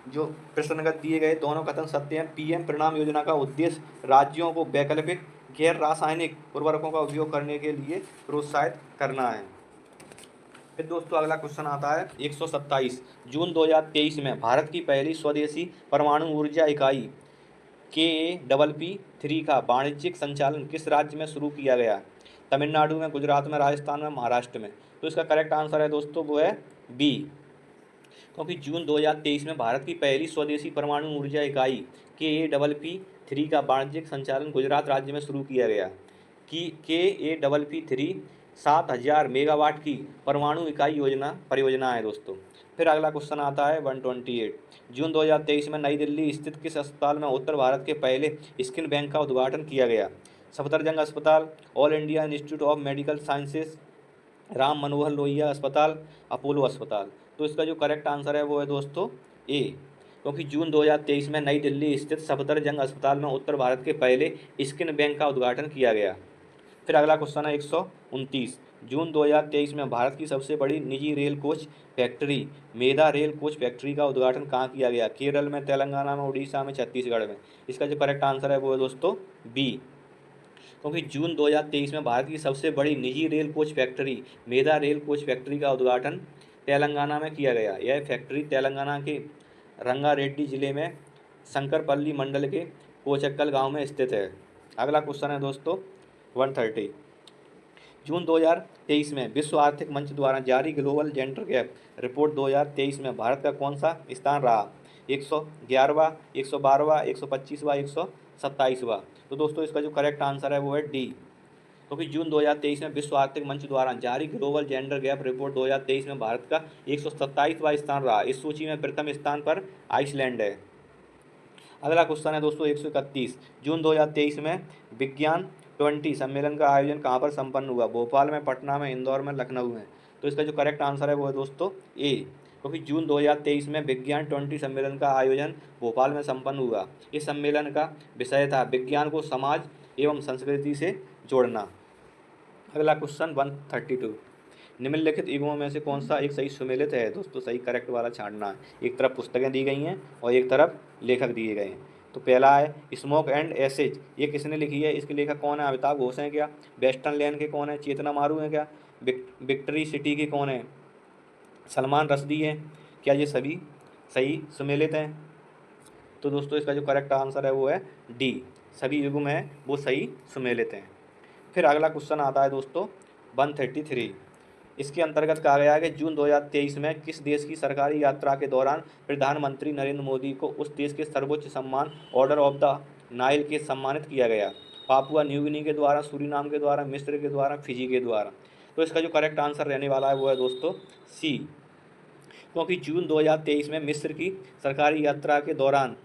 जो प्रश्नगत दिए गए दोनों कथन सत्य हैं। पीएम परिणाम योजना का उद्देश्य राज्यों को वैकल्पिक गैर रासायनिक उर्वरकों का उपयोग करने के लिए प्रोत्साहित करना है। फिर दोस्तों अगला क्वेश्चन आता है 127, जून 2023 में भारत की पहली स्वदेशी परमाणु ऊर्जा इकाई KAPP-3 का वाणिज्यिक संचालन किस राज्य में शुरू किया गया? तमिलनाडु में, गुजरात में, राजस्थान में, महाराष्ट्र में। तो इसका करेक्ट आंसर है दोस्तों वो है बी, क्योंकि जून 2023 में भारत की पहली स्वदेशी परमाणु ऊर्जा इकाई KAPP-3 का वाणिज्यिक संचालन गुजरात राज्य में शुरू किया गया। कि KAPP-3 7,000 मेगावाट की परमाणु इकाई परियोजना है दोस्तों। फिर अगला क्वेश्चन आता है 128। जून 2023 में नई दिल्ली स्थित किस अस्पताल में उत्तर भारत के पहले स्किन बैंक का उद्घाटन किया गया? सफदरजंग अस्पताल, All India Institute of Medical Sciences, Ram Manohar Lohia अस्पताल, अपोलो अस्पताल। तो इसका जो करेक्ट आंसर है वो है दोस्तों ए, क्योंकि जून 2023 में नई दिल्ली स्थित सफदरजंग अस्पताल में उत्तर भारत के पहले स्किन बैंक का उद्घाटन किया गया। फिर अगला क्वेश्चन है 129। जून 2023 में भारत की सबसे बड़ी निजी रेल कोच फैक्ट्री मेधा रेल कोच फैक्ट्री का उद्घाटन कहाँ किया गया? केरल में, तेलंगाना में, उड़ीसा में, छत्तीसगढ़ में। इसका जो करेक्ट आंसर है वो है दोस्तों बी, क्योंकि जून 2023 में भारत की सबसे बड़ी निजी रेल कोच फैक्ट्री मेधा रेल कोच फैक्ट्री का उद्घाटन तेलंगाना में किया गया। यह फैक्ट्री तेलंगाना के रंगारेड्डी जिले में शंकरपल्ली मंडल के कोचक्कल गांव में स्थित है। अगला क्वेश्चन है दोस्तों 130। जून 2023 में विश्व आर्थिक मंच द्वारा जारी ग्लोबल जेंडर गैप रिपोर्ट 2023 में भारत का कौन सा स्थान रहा? 111वां, 112वां, 125वां, 127वां। तो दोस्तों इसका जो करेक्ट आंसर है वो है डी, क्योंकि जून 2023 में विश्व आर्थिक मंच द्वारा जारी ग्लोबल जेंडर गैप रिपोर्ट 2023 में भारत का 127वां स्थान रहा। इस सूची में प्रथम स्थान पर आइसलैंड है। अगला क्वेश्चन है दोस्तों 131। जून 2023 में विज्ञान 20 सम्मेलन का आयोजन कहाँ पर संपन्न हुआ? भोपाल में, पटना में, इंदौर में, लखनऊ में। तो इसका जो करेक्ट आंसर है वो है दोस्तों ए, क्योंकि जून 2023 में विज्ञान 20 सम्मेलन का आयोजन भोपाल में संपन्न हुआ। इस सम्मेलन का विषय था विज्ञान को समाज एवं संस्कृति से जोड़ना। अगला क्वेश्चन 132। निम्नलिखित युगों में से कौन सा एक सही सुमेलित है? दोस्तों सही करेक्ट वाला छांटना है। एक तरफ पुस्तकें दी गई हैं और एक तरफ लेखक दिए गए हैं। तो पहला है स्मोक एंड एसेज, ये किसने लिखी है? इसके लेखक कौन है? अमिताभ घोष हैं क्या? वेस्टर्न लैंड के कौन है? चेतना मारू हैं क्या? विक्ट्री सिटी के कौन है? सलमान रश्दी हैं। क्या ये सभी सही सुमेलित हैं? तो दोस्तों इसका जो करेक्ट आंसर है वो है डी, सभी युग में वो सही सुमेलित हैं। फिर अगला क्वेश्चन आता है दोस्तों 133। इसके अंतर्गत कहा गया है कि जून 2023 में किस देश की सरकारी यात्रा के दौरान प्रधानमंत्री नरेंद्र मोदी को उस देश के सर्वोच्च सम्मान ऑर्डर ऑफ द नाइल के सम्मानित किया गया? पापुआ न्यू गिनी के द्वारा, सूरीनाम के द्वारा, मिस्र के द्वारा, फिजी के द्वारा। तो इसका जो करेक्ट आंसर रहने वाला है वो है दोस्तों सी, क्योंकि जून 2023 में मिस्र की सरकारी यात्रा के दौरान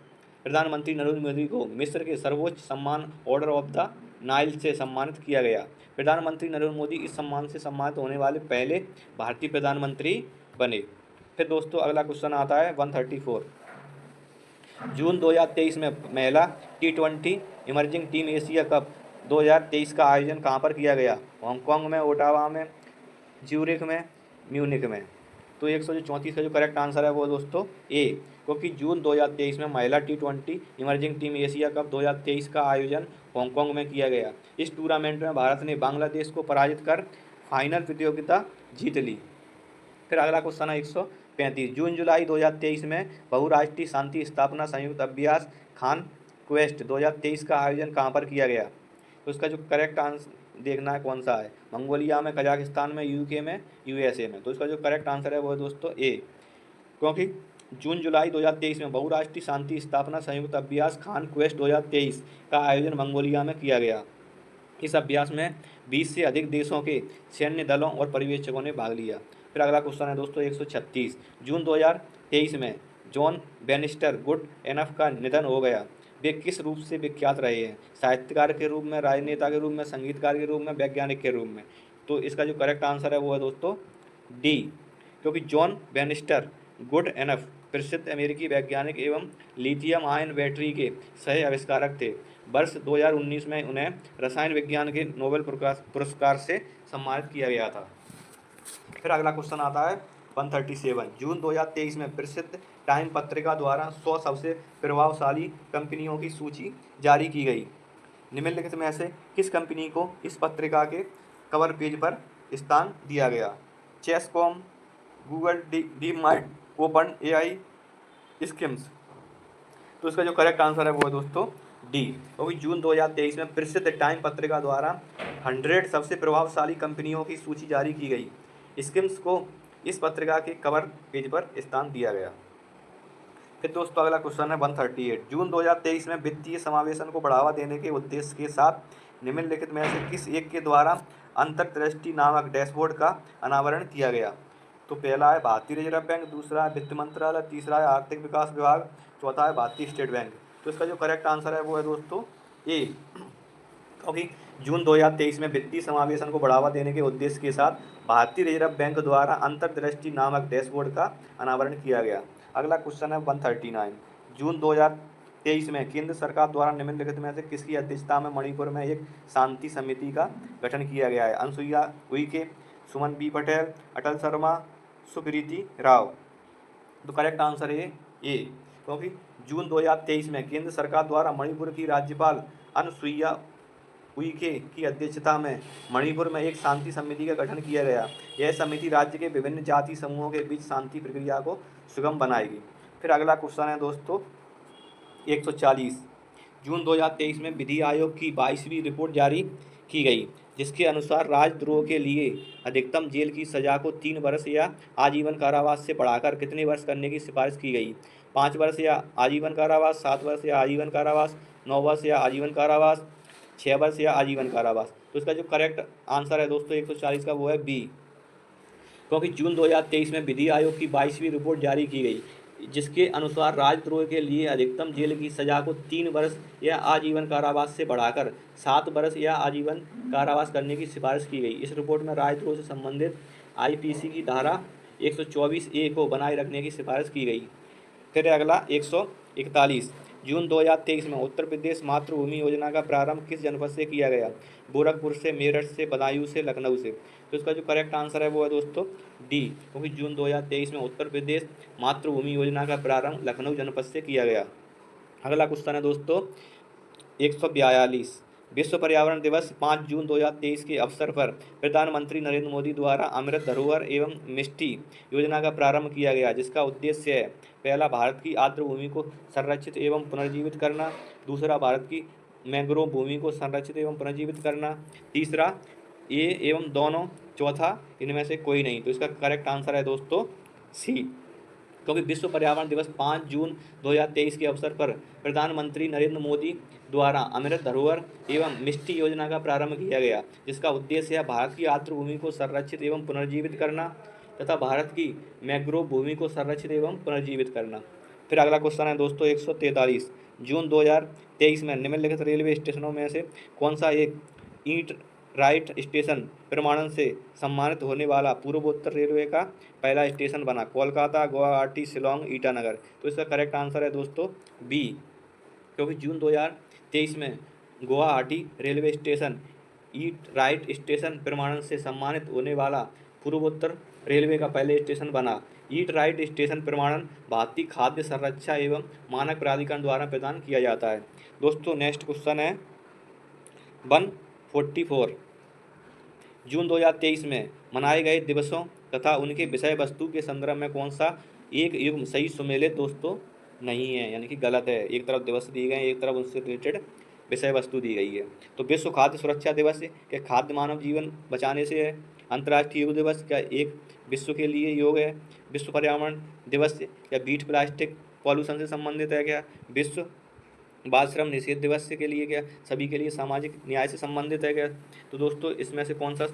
प्रधानमंत्री नरेंद्र मोदी को मिस्र के सर्वोच्च सम्मान ऑर्डर ऑफ द नाइल से सम्मानित किया गया। प्रधानमंत्री नरेंद्र मोदी इस सम्मान से सम्मानित होने वाले पहले भारतीय प्रधानमंत्री बने। फिर दोस्तों अगला क्वेश्चन आता है 134। जून 2023 में महिला T20 emerging team Asia cup 2023 का आयोजन कहाँ पर किया गया? हांगकांग में, ओटावा में, ज्यूरिख में, म्यूनिख में। तो 134 का जो करेक्ट आंसर है वो दोस्तों ए, क्योंकि जून 2023 में महिला T20 emerging team Asia cup 2023 का आयोजन हांगकांग में किया गया। इस टूर्नामेंट में भारत ने बांग्लादेश को पराजित कर फाइनल प्रतियोगिता जीत ली। फिर अगला क्वेश्चन है 135। जून जुलाई 2023 में बहुराष्ट्रीय शांति स्थापना संयुक्त अभ्यास खान क्वेस्ट 2023 का आयोजन कहाँ पर किया गया? तो इसका जो करेक्ट आंसर देखना है कौन सा है, मंगोलिया में, कजाकिस्तान में, यूके में, यूएसए में। तो इसका जो करेक्ट आंसर है वो है दोस्तों ए, क्योंकि जून जुलाई 2023 में बहुराष्ट्रीय शांति स्थापना संयुक्त अभ्यास खान क्वेस्ट 2023 का आयोजन मंगोलिया में किया गया। इस अभ्यास में 20 से अधिक देशों के सैन्य दलों और पर्यवेक्षकों ने भाग लिया। फिर अगला क्वेश्चन है दोस्तों 136। जून 2023 में जॉन बैनिस्टर गुड एनफ का निधन हो गया। वे किस रूप से विख्यात रहे हैं? साहित्यकार के रूप में, राजनेता के रूप में, संगीतकार के रूप में, वैज्ञानिक के रूप में। तो इसका जो करेक्ट आंसर है वो है दोस्तों डी, क्योंकि जॉन बैनिस्टर गुड एनफ प्रसिद्ध अमेरिकी वैज्ञानिक एवं लिथियम आयन बैटरी के सह आविष्कारक थे। वर्ष 2019 में उन्हें रसायन विज्ञान के नोबेल पुरस्कार से सम्मानित किया गया था। फिर अगला क्वेश्चन आता है 137। जून 2023 में प्रसिद्ध टाइम पत्रिका द्वारा 100 सबसे प्रभावशाली कंपनियों की सूची जारी की गई। निम्नलिखित में से किस कंपनी को इस पत्रिका के कवर पेज पर स्थान दिया गया? चेसकॉम, गूगल, डीमार्ट, ओपन एआई, स्किम्स। तो इसका जो करेक्ट आंसर है वो है दोस्तों डी, क्योंकि जून 2023 में प्रसिद्ध टाइम पत्रिका द्वारा 100 सबसे प्रभावशाली कंपनियों की सूची जारी की गई। स्किम्स को इस पत्रिका के कवर पेज पर स्थान दिया गया। फिर दोस्तों अगला क्वेश्चन है 138। जून 2023 में वित्तीय समावेशन को बढ़ावा देने के उद्देश्य के साथ निम्नलिखित में से किस एक के द्वारा अंतर्दृष्टि नामक डैशबोर्ड का अनावरण किया गया। तो पहला है भारतीय रिजर्व बैंक, दूसरा है वित्त मंत्रालय, तीसरा है आर्थिक विकास विभाग, चौथा है भारतीय स्टेट बैंक। तो इसका जो करेक्ट आंसर है वो है दोस्तों ए। क्योंकि जून 2023 में वित्तीय समावेशन को बढ़ावा देने के उद्देश्य के साथ भारतीय रिजर्व बैंक द्वारा अंतर्दृष्टि नामक डैशबोर्ड का अनावरण किया गया। अगला क्वेश्चन है 139। जून 2023 में केंद्र सरकार द्वारा निम्नलिखित में से किसकी अध्यक्षता में मणिपुर में एक शांति समिति का गठन किया गया है? अनुसुईया उइके, सुमन बी पटेल, अटल शर्मा, सुप्रीति राव। तो करेक्ट आंसर है ए। क्योंकि जून 2023 में केंद्र सरकार द्वारा मणिपुर की राज्यपाल अनुसुईया उइके की अध्यक्षता में मणिपुर में एक शांति समिति का गठन किया गया। यह समिति राज्य के विभिन्न जाति समूहों के बीच शांति प्रक्रिया को सुगम बनाएगी। फिर अगला क्वेश्चन है दोस्तों 140। जून 2023 में विधि आयोग की 22वीं रिपोर्ट जारी की गई, जिसके अनुसार राजद्रोह के लिए अधिकतम जेल की सजा को 3 वर्ष या आजीवन कारावास से बढ़ाकर कितने वर्ष करने की सिफारिश की गई? 5 वर्ष या आजीवन कारावास, 7 वर्ष या आजीवन कारावास, 9 वर्ष या आजीवन कारावास, 6 वर्ष या आजीवन कारावास। तो इसका जो करेक्ट आंसर है दोस्तों 140 का वो है बी। क्योंकि जून 2023 में विधि आयोग की 22वीं रिपोर्ट जारी की गई, जिसके अनुसार राजद्रोह के लिए अधिकतम जेल की सजा को 3 वर्ष या आजीवन कारावास से बढ़ाकर 7 वर्ष या आजीवन कारावास करने की सिफारिश की गई। इस रिपोर्ट में राजद्रोह से संबंधित आईपीसी की धारा 124A को बनाए रखने की सिफारिश की गई। फिर अगला 141। जून 2023 में उत्तर प्रदेश मातृभूमि योजना का प्रारंभ किस जनपद से किया गया? गोरखपुर से, मेरठ से, बदायूं से, लखनऊ से। तो इसका जो करेक्ट आंसर है वो है दोस्तों डी। क्योंकि जून 2023 में उत्तर प्रदेश मातृभूमि योजना का प्रारंभ लखनऊ जनपद से किया गया। अगला क्वेश्चन है दोस्तों 142। विश्व पर्यावरण दिवस 5 जून 2023 के अवसर पर प्रधानमंत्री नरेंद्र मोदी द्वारा अमृत धरोहर एवं मिष्टी योजना का प्रारंभ किया गया, जिसका उद्देश्य है पहला भारत की आर्द्र भूमि को संरक्षित एवं पुनर्जीवित करना, दूसरा भारत की मैंग्रोव भूमि को संरक्षित एवं पुनर्जीवित करना, तीसरा ये एवं दोनों, चौथा इनमें से कोई नहीं। तो इसका करेक्ट आंसर है दोस्तों सी। क्योंकि विश्व पर्यावरण दिवस 5 जून 2023 के अवसर पर प्रधानमंत्री नरेंद्र मोदी द्वारा अमृत धरोहर एवं मिष्टी योजना का प्रारंभ किया गया, जिसका उद्देश्य है भारत की आर्द्र भूमि को संरक्षित एवं पुनर्जीवित करना तथा भारत की मैंग्रोव भूमि को संरक्षित एवं पुनर्जीवित करना। फिर अगला क्वेश्चन है दोस्तों 143। जून 2023 में निम्नलिखित रेलवे स्टेशनों में से कौन सा एक ईट राइट स्टेशन प्रमाणन से सम्मानित होने वाला पूर्वोत्तर रेलवे का पहला स्टेशन बना? कोलकाता, गुवाहाटी, शिलोंग, ईटानगर। तो इसका करेक्ट आंसर है दोस्तों बी। क्योंकि जून 2023 में Guwahati railway station eat right station प्रमाणन से सम्मानित होने वाला पूर्वोत्तर रेलवे का पहले स्टेशन बना। ईट राइट स्टेशन प्रमाणन भारतीय खाद्य संरक्षा एवं मानक प्राधिकरण द्वारा प्रदान किया जाता है। दोस्तों नेक्स्ट क्वेश्चन है 144। जून 2023 में मनाए गए दिवसों तथा उनके विषय वस्तु के संदर्भ में कौन सा एक युग्म सही सुमेलित दोस्तों नहीं है, यानी कि गलत है। एक तरफ दिवस दिए गए, एक तरफ उनसे रिलेटेड विषय वस्तु दी गई है। तो विश्व खाद्य सुरक्षा दिवस क्या खाद्य मानव जीवन बचाने से है? अंतर्राष्ट्रीय योग दिवस क्या एक विश्व के लिए योग है? विश्व पर्यावरण दिवस क्या बीट प्लास्टिक पॉल्यूशन से संबंधित है? क्या विश्व बाल श्रम निषेध दिवस के लिए क्या सभी के लिए सामाजिक न्याय से संबंधित है? क्या तो दोस्तों इसमें से कौन सा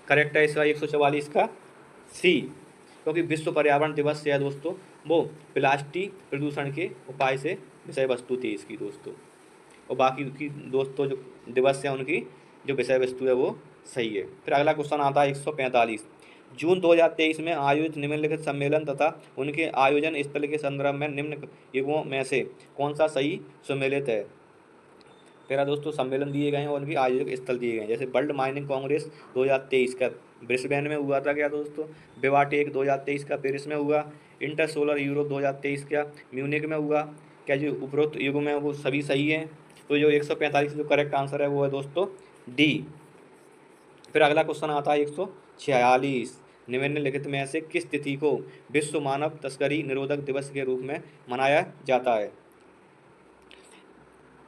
करेक्ट है? इसका 144 का सी। क्योंकि विश्व पर्यावरण दिवस से है दोस्तों वो प्लास्टिक प्रदूषण के उपाय से विषय वस्तु थी इसकी दोस्तों, और बाकी की दोस्तों जो दिवस है उनकी जो विषय वस्तु है वो सही है। फिर अगला क्वेश्चन आता है 145। जून 2023 में आयोजित निम्नलिखित सम्मेलन तथा उनके आयोजन स्थल के संदर्भ में निम्न युगों में से कौन सा सही सम्मिलित है? पहला दोस्तों सम्मेलन दिए गए हैं और उनके आयोजक स्थल दिए गए हैं। जैसे वर्ल्ड माइनिंग कांग्रेस 2023 का ब्रिस्बेन में हुआ था क्या दोस्तों? विवाटेक 2023 का पेरिस में हुआ। इंटर सोलर यूरोप 2023 क्या म्यूनिक में हुआ? क्या जो उपरोक्त युग में वो सभी सही हैं? तो जो 145 जो करेक्ट आंसर है वो है दोस्तों डी। फिर अगला क्वेश्चन आता है 146। निम्नलिखित में से किस तिथि को विश्व मानव तस्करी निरोधक दिवस के रूप में मनाया जाता है?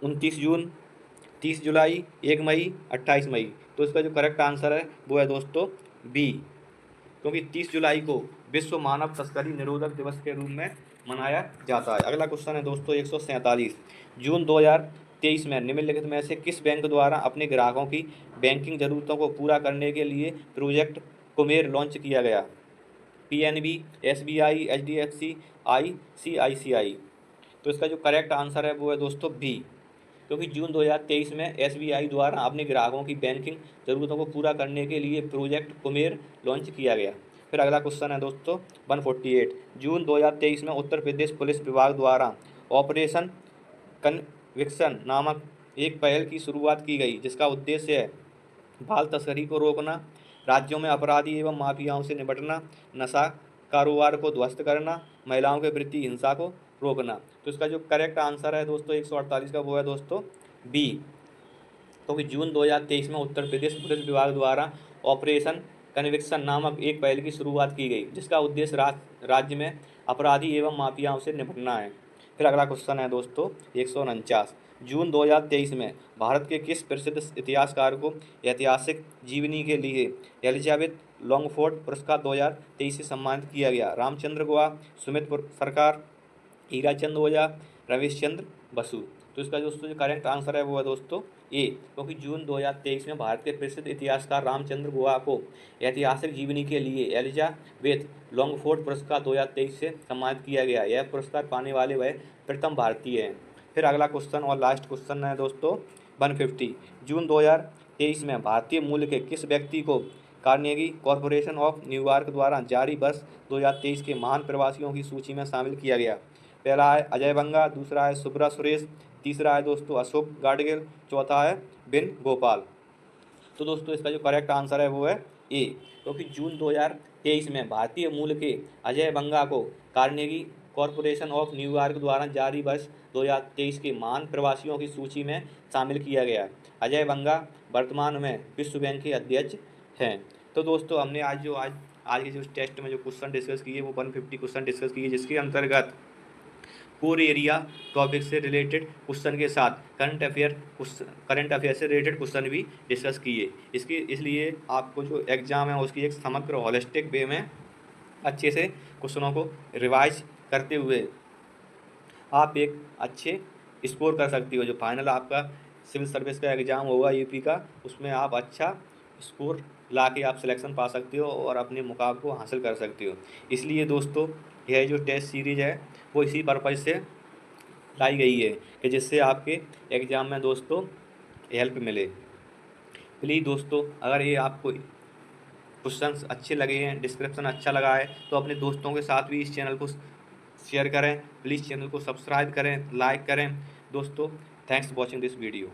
29 जून, 30 जुलाई, 1 मई, 28 मई। तो इसका जो करेक्ट आंसर है वो है दोस्तों बी। क्योंकि 30 जुलाई को विश्व मानव तस्करी निरोधक दिवस के रूप में मनाया जाता है। अगला क्वेश्चन है दोस्तों 147। जून 2023 2023 में निम्नलिखित में से किस बैंक द्वारा अपने ग्राहकों की बैंकिंग जरूरतों को पूरा करने के लिए प्रोजेक्ट कुमेर लॉन्च किया गया? PNB, SBI, HDFC, ICICI. तो इसका जो करेक्ट आंसर है वो है दोस्तों बी, क्योंकि जून 2023 में एसबीआई द्वारा अपने ग्राहकों की बैंकिंग जरूरतों को पूरा करने के लिए प्रोजेक्ट कुमेर लॉन्च किया गया। फिर अगला क्वेश्चन है दोस्तों 148। जून 2023 में उत्तर प्रदेश पुलिस विभाग द्वारा ऑपरेशन कन्विक्शन नामक एक पहल की शुरुआत की गई, जिसका उद्देश्य है बाल तस्करी को रोकना, राज्यों में अपराधी एवं माफियाओं से निपटना, नशा कारोबार को ध्वस्त करना, महिलाओं के प्रति हिंसा को रोकना। तो इसका जो करेक्ट आंसर है दोस्तों 148 का वो है दोस्तों बी, क्योंकि जून 2023 में उत्तर प्रदेश पुलिस विभाग द्वारा ऑपरेशन कन्विक्शन नामक एक पहल की शुरुआत की गई, जिसका उद्देश्य राज्य में अपराधी एवं माफियाओं से निपटना है। फिर अगला क्वेश्चन है दोस्तों 149। जून 2023 में भारत के किस प्रसिद्ध इतिहासकार को ऐतिहासिक जीवनी के लिए एलिजाबेथ लॉन्गफोर्ड पुरस्कार 2023 से सम्मानित किया गया? रामचंद्र गुहा, सुमित सरकार, हीराचंद ओझा, रमेश चंद्र बसु। तो इसका दोस्तों जो करेक्ट आंसर है वो है दोस्तों ए, क्योंकि जून 2023 में भारत के प्रसिद्ध इतिहासकार रामचंद्र गुहा को ऐतिहासिक जीवनी के लिए एलिजाबेथ लॉन्गफोर्ड पुरस्कार 2023 से सम्मानित किया गया। यह पुरस्कार पाने वाले वह प्रथम भारतीय हैं। फिर अगला क्वेश्चन और लास्ट क्वेश्चन है दोस्तों 150। जून 2023 में भारतीय मूल के किस व्यक्ति को कार्नेगी कॉरपोरेशन ऑफ न्यूयॉर्क द्वारा जारी वर्ष 2023 के महान प्रवासियों की सूची में शामिल किया गया? पहला है अजय बंगा, दूसरा है सुब्रा सुरेश, तीसरा है दोस्तों अशोक गाडगिल, चौथा है बिन गोपाल। तो दोस्तों इसका जो करेक्ट आंसर है वो है ए, क्योंकि जून 2023 में भारतीय मूल के अजय बंगा को कार्नेगी कॉरपोरेशन ऑफ न्यूयॉर्क द्वारा जारी वर्ष 2023 के महान प्रवासियों की सूची में शामिल किया गया। अजय बंगा वर्तमान में विश्व बैंक के अध्यक्ष हैं। तो दोस्तों हमने आज के जो टेस्ट में जो क्वेश्चन डिस्कस किए वो 150 क्वेश्चन डिस्कस किए, जिसके अंतर्गत कोर एरिया टॉपिक से रिलेटेड क्वेश्चन के साथ करंट अफेयर से रिलेटेड क्वेश्चन भी डिस्कस किए। इसलिए आपको जो एग्ज़ाम है उसकी एक समग्र होलिस्टिक वे में अच्छे से क्वेश्चनों को रिवाइज करते हुए आप एक अच्छे स्कोर कर सकती हो। जो फाइनल आपका सिविल सर्विस का एग्ज़ाम होगा यूपी का, उसमें आप अच्छा स्कोर ला के आप सिलेक्शन पा सकते हो और अपने मुकाम को हासिल कर सकते हो। इसलिए दोस्तों यह जो टेस्ट सीरीज़ है वो इसी पर्पज़ से लाई गई है कि जिससे आपके एग्ज़ाम में दोस्तों हेल्प मिले। प्लीज़ दोस्तों अगर ये आपको क्वेश्चंस अच्छे लगे हैं, डिस्क्रिप्शन अच्छा लगा है, तो अपने दोस्तों के साथ भी इस चैनल को शेयर करें। प्लीज़ चैनल को सब्सक्राइब करें, लाइक करें। दोस्तों thanks for watching this video.